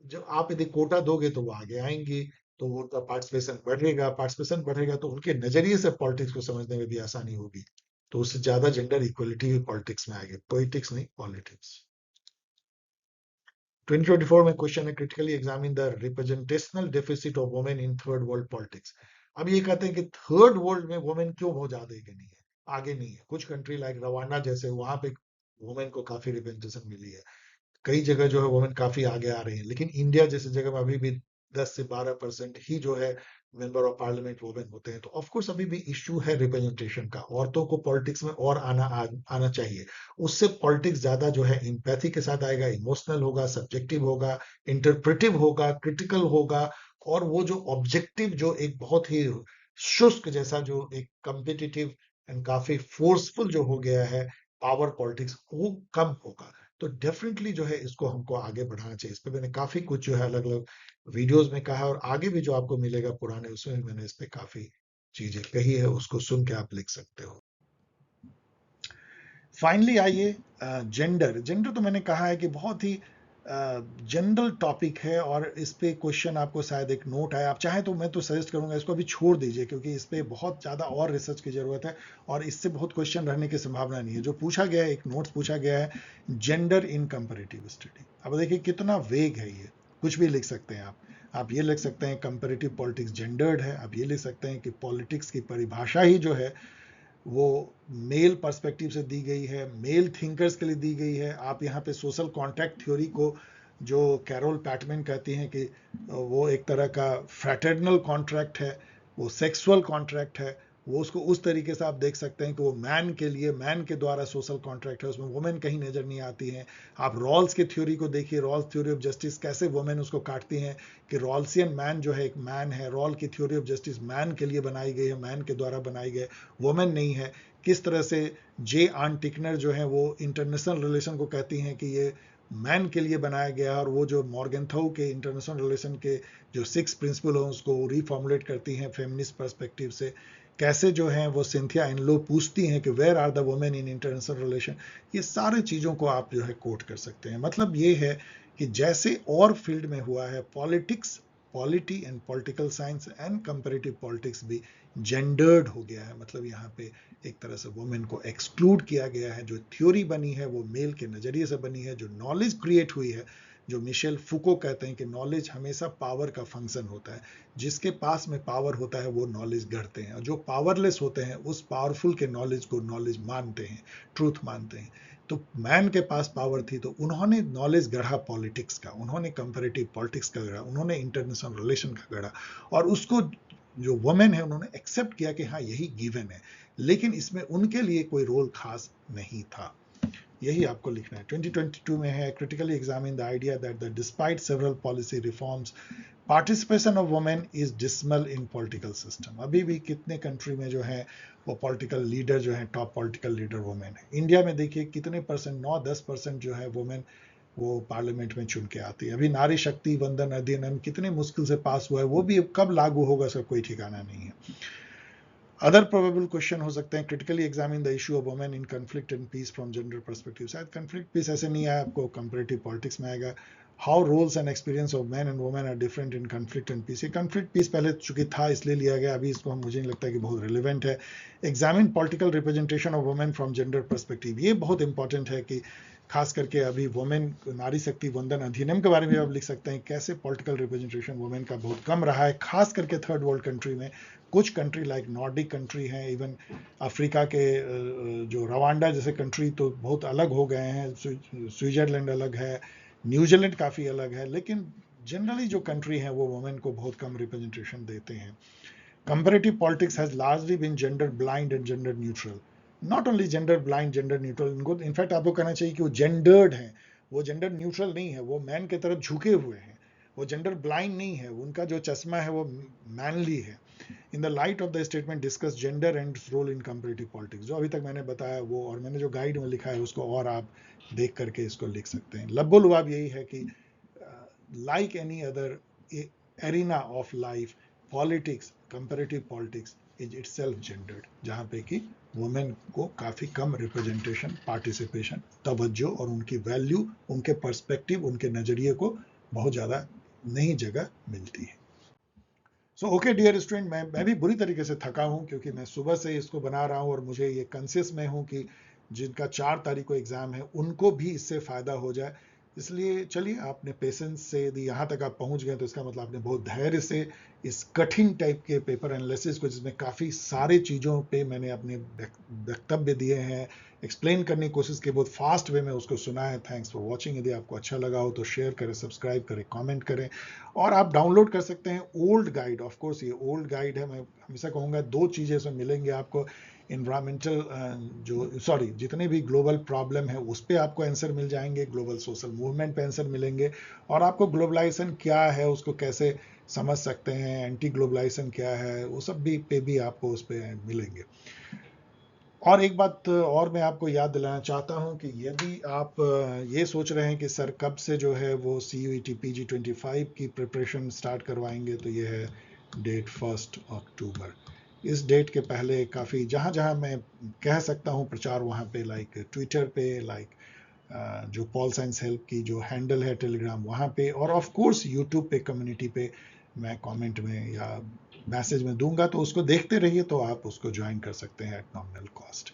जब आप यदि कोटा दोगे तो वो आगे आएंगी, तो उनका पार्टिसिपेशन बढ़ेगा, पार्टिसिपेशन बढ़ेगा तो उनके नजरिए से पॉलिटिक्स को समझने में भी आसानी होगी, तो उससे ज्यादा जेंडर इक्वलिटी भी पॉलिटिक्स में आएगी, पॉलिटिक्स नहीं, पॉलिटिक्स। 2024 में क्वेश्चन है, critically examine the representational deficit of women in third world politics. अब ये कहते हैं कि थर्ड वर्ल्ड में वुमेन क्यों बहुत ज्यादा नहीं है, आगे नहीं है। कुछ कंट्री लाइक रवांडा जैसे, वहां पे वुमेन को काफी रिप्रेजेंटेशन मिली है, कई जगह जो है वुमेन काफी आगे आ रही है, लेकिन इंडिया जैसी जगह में अभी भी 10 से 12% ही जो है मेंबर ऑफ पार्लियामेंट वुमेन होते हैं। तो ऑफ कोर्स अभी भी इश्यू है रिप्रेजेंटेशन का, औरतों को पॉलिटिक्स में और आना चाहिए। उससे पॉलिटिक्स ज्यादा जो है इम्पैथी के साथ आएगा, इमोशनल होगा, सब्जेक्टिव होगा, इंटरप्रेटिव होगा, क्रिटिकल होगा, और वो जो ऑब्जेक्टिव, जो एक बहुत ही शुष्क जैसा जो एक कम्पिटिटिव एंड काफी फोर्सफुल जो हो गया है पावर पॉलिटिक्स, वो कम होगा। तो डेफिनेटली जो है इसको हमको आगे बढ़ाना चाहिए। इस पे मैंने काफी कुछ जो है अलग अलग वीडियोस में कहा, और आगे भी जो आपको मिलेगा पुराने, उसमें भी मैंने इस पे काफी चीजें कही है, उसको सुन के आप लिख सकते हो। फाइनली आइए, जेंडर। जेंडर तो मैंने कहा है कि बहुत ही जनरल टॉपिक है, और इस पे क्वेश्चन आपको शायद एक नोट है, आप चाहें तो मैं तो सजेस्ट करूंगा इसको अभी छोड़ दीजिए, क्योंकि इस पे बहुत ज़्यादा और रिसर्च की ज़रूरत है, और इससे बहुत क्वेश्चन रहने की संभावना नहीं है। जो पूछा गया है, एक नोट्स पूछा गया है, जेंडर इन कंपैरेटिव स्टडी। अब देखिए कितना वेग है, ये कुछ भी लिख सकते हैं आप ये लिख सकते हैं कंपैरेटिव पॉलिटिक्स जेंडर्ड है, आप ये लिख सकते हैं कि पॉलिटिक्स की परिभाषा ही जो है वो मेल पर्सपेक्टिव से दी गई है, मेल थिंकर्स के लिए दी गई है। आप यहाँ पे सोशल कॉन्ट्रैक्ट थ्योरी को, जो कैरोल पैटमैन कहती हैं कि वो एक तरह का फ्रैटर्नल कॉन्ट्रैक्ट है, वो सेक्सुअल कॉन्ट्रैक्ट है, वो उसको उस तरीके से आप देख सकते हैं कि वो मैन के लिए, मैन के द्वारा सोशल कॉन्ट्रैक्ट है, उसमें वुमेन कहीं नजर नहीं आती हैं। आप रॉल्स की थ्योरी को देखिए, रॉल्स थ्योरी ऑफ जस्टिस, कैसे वुमेन उसको काटती हैं कि रॉल्सियन मैन जो है एक मैन है, रॉल की थ्योरी ऑफ जस्टिस मैन के लिए बनाई गई है, मैन के द्वारा बनाई गई, वुमेन नहीं है। किस तरह से जे आन टिकनर जो है वो इंटरनेशनल रिलेशन को कहती हैं कि ये मैन के लिए बनाया गया, और वो जो मॉर्गेंथाउ के इंटरनेशनल रिलेशन के जो 6 प्रिंसिपल हैं उसको रिफॉर्मुलेट करती हैं फेमिनिस्ट पर्सपेक्टिव से। कैसे जो है वो सिंथिया इनलो पूछती हैं कि where are the women in international relation. ये सारे चीज़ों को आप जो है कोट कर सकते हैं। मतलब ये है कि जैसे और फील्ड में हुआ है, politics, polity and political science and comparative politics भी जेंडर्ड हो गया है। मतलब यहाँ पे एक तरह से वुमेन को एक्सक्लूड किया गया है, जो थ्योरी बनी है वो मेल के नजरिए से बनी है, जो नॉलेज क्रिएट हुई है, जो मिशेल फुको कहते हैं कि नॉलेज हमेशा पावर का फंक्शन होता है, जिसके पास में पावर होता है वो नॉलेज गढ़ते हैं, और जो पावरलेस होते हैं उस पावरफुल के नॉलेज को नॉलेज मानते हैं, ट्रूथ मानते हैं। तो मैन के पास पावर थी, तो उन्होंने नॉलेज गढ़ा पॉलिटिक्स का, उन्होंने कंपैरेटिव पॉलिटिक्स का गढ़ा, उन्होंने इंटरनेशनल रिलेशन का गढ़ा, और उसको जो वुमेन है उन्होंने एक्सेप्ट किया कि हाँ यही गिवन है, लेकिन इसमें उनके लिए कोई रोल खास नहीं था। यही आपको लिखना है। 2022 में है, critically examine the idea that the despite several policy reforms participation of women is dismal in political system. अभी भी कितने कंट्री में जो है वो पॉलिटिकल लीडर जो है, टॉप पॉलिटिकल लीडर वुमेन है। इंडिया में देखिए कितने परसेंट, 9-10% जो है वुमेन वो पार्लियामेंट में चुन के आती है। अभी नारी शक्ति वंदन अधिनियम कितने मुश्किल से पास हुआ है, वो भी कब लागू होगा इसका कोई ठिकाना नहीं है। अदर प्रोबेबल क्वेश्चन हो सकते हैं, critically examine the issue of women in conflict and peace from gender perspective. शायद कन्फ्लिक्ट पीस ऐसे नहीं आया, आपको कंपैरेटिव पॉलिटिक्स में आएगा। How roles and experience of man and women are different in conflict and peace. ये conflict peace पहले चूंकि था इसलिए लिया गया, अभी इसको मुझे नहीं लगता कि बहुत रिलेवेंट है। Examine political representation of women from gender perspective, ये बहुत इंपॉर्टेंट है कि खास करके अभी वुमेन नारी शक्ति वंदन अधिनियम के बारे में आप लिख सकते हैं, कैसे पॉलिटिकल रिप्रेजेंटेशन वुमेन का बहुत कम रहा है, खास करके थर्ड वर्ल्ड कंट्री में। कुछ कंट्री लाइक नॉर्डिक कंट्री हैं, इवन अफ्रीका के जो रवांडा जैसे कंट्री तो बहुत अलग हो गए हैं, स्विट्जरलैंड अलग है, न्यूजीलैंड काफ़ी अलग है, लेकिन जनरली जो कंट्री हैं वो वुमेन को बहुत कम रिप्रेजेंटेशन देते हैं। Comparative politics has largely been gender blind and gender neutral. Not only gender blind, gender neutral, इनको इनफैक्ट आपको कहना चाहिए कि वो जेंडर्ड हैं, वो जेंडर न्यूट्रल नहीं है, वो मैन की तरफ झुके हुए हैं। वो जेंडर ब्लाइंड नहीं है, उनका जो चश्मा है वो मैनली है। In the light of the statement discuss gender and role in comparative politics, जो अभी तक मैंने बताया वो, और मैंने जो गाइड में लिखा है उसको और आप देख करके इसको लिख सकते हैं। लब्बुलुआब यही है कि like any other arena of life, politics, comparative politics is itself gendered, जहाँ पे कि वुमेन को काफ़ी कम रिप्रेजेंटेशन, पार्टिसिपेशन, तवज्जो और उनकी वैल्यू, उनके पर्सपेक्टिव, उनके नज़रिए को बहुत ज़्यादा नई जगह मिलती है। सो ओके डियर स्टूडेंट, मैं भी बुरी तरीके से थका हूँ क्योंकि मैं सुबह से इसको बना रहा हूँ और मुझे ये कंसियस में हूँ कि जिनका 4 तारीख को एग्ज़ाम है उनको भी इससे फ़ायदा हो जाए। इसलिए चलिए, आपने पेशेंस से यदि यहाँ तक आप पहुँच गए तो इसका मतलब आपने बहुत धैर्य से इस कठिन टाइप के पेपर एनालिसिस को, जिसमें काफ़ी सारे चीज़ों पे मैंने अपने वक्तव्य दिए हैं, एक्सप्लेन करने की कोशिश की, बहुत फास्ट वे में उसको सुना है। Thanks for watching. यदि आपको अच्छा लगा हो तो शेयर करें, सब्सक्राइब करें, कमेंट करें, और आप डाउनलोड कर सकते हैं ओल्ड गाइड। ऑफ कोर्स ये ओल्ड गाइड है, मैं हमेशा कहूँगा 2 चीज़ें इसमें मिलेंगे आपको। इन्वायरमेंटल जो सॉरी जितने भी ग्लोबल प्रॉब्लम है उस पर आपको आंसर मिल जाएंगे, ग्लोबल सोशल मूवमेंट पे आंसर मिलेंगे, और आपको ग्लोबलाइजेशन क्या है उसको कैसे समझ सकते हैं, एंटी ग्लोबलाइजेशन क्या है, वो सब भी पे भी आपको उस पर मिलेंगे। और एक बात और मैं आपको याद दिलाना चाहता हूं कि यदि आप ये सोच रहे हैं कि सर कब से जो है वो CUET PG25 की प्रिपरेशन स्टार्ट करवाएंगे, तो ये है डेट 1 अक्टूबर। इस डेट के पहले काफ़ी जहाँ जहाँ मैं कह सकता हूँ प्रचार, वहाँ पे लाइक ट्विटर पे, लाइक जो पॉल साइंस हेल्प की जो हैंडल है टेलीग्राम, वहाँ पे, और ऑफ कोर्स यूट्यूब पे कम्युनिटी पे मैं कमेंट में या मैसेज में दूंगा, तो उसको देखते रहिए, तो आप उसको ज्वाइन कर सकते हैं एट नॉमिनल कॉस्ट।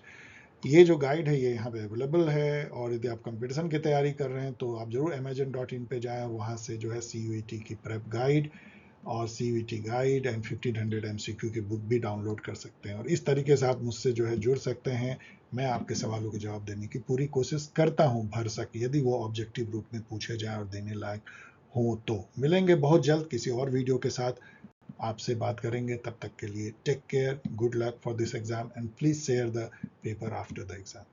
ये जो गाइड है ये यहाँ पे अवेलेबल है, और यदि आप कंपटीशन की तैयारी कर रहे हैं तो आप जरूर amazon.in पे जाएं, वहाँ से जो है CUET की प्रेप गाइड और CUET गाइड एंड 1500 MCQ की बुक भी डाउनलोड कर सकते हैं, और इस तरीके से आप मुझसे जो है जुड़ सकते हैं। मैं आपके सवालों के जवाब देने की पूरी कोशिश करता हूँ भरसक, यदि वो ऑब्जेक्टिव रूप में पूछे जाए और देने लायक हो तो। मिलेंगे बहुत जल्द किसी और वीडियो के साथ, आपसे बात करेंगे। तब तक के लिए take care, good luck for this exam, and please share the paper after the exam.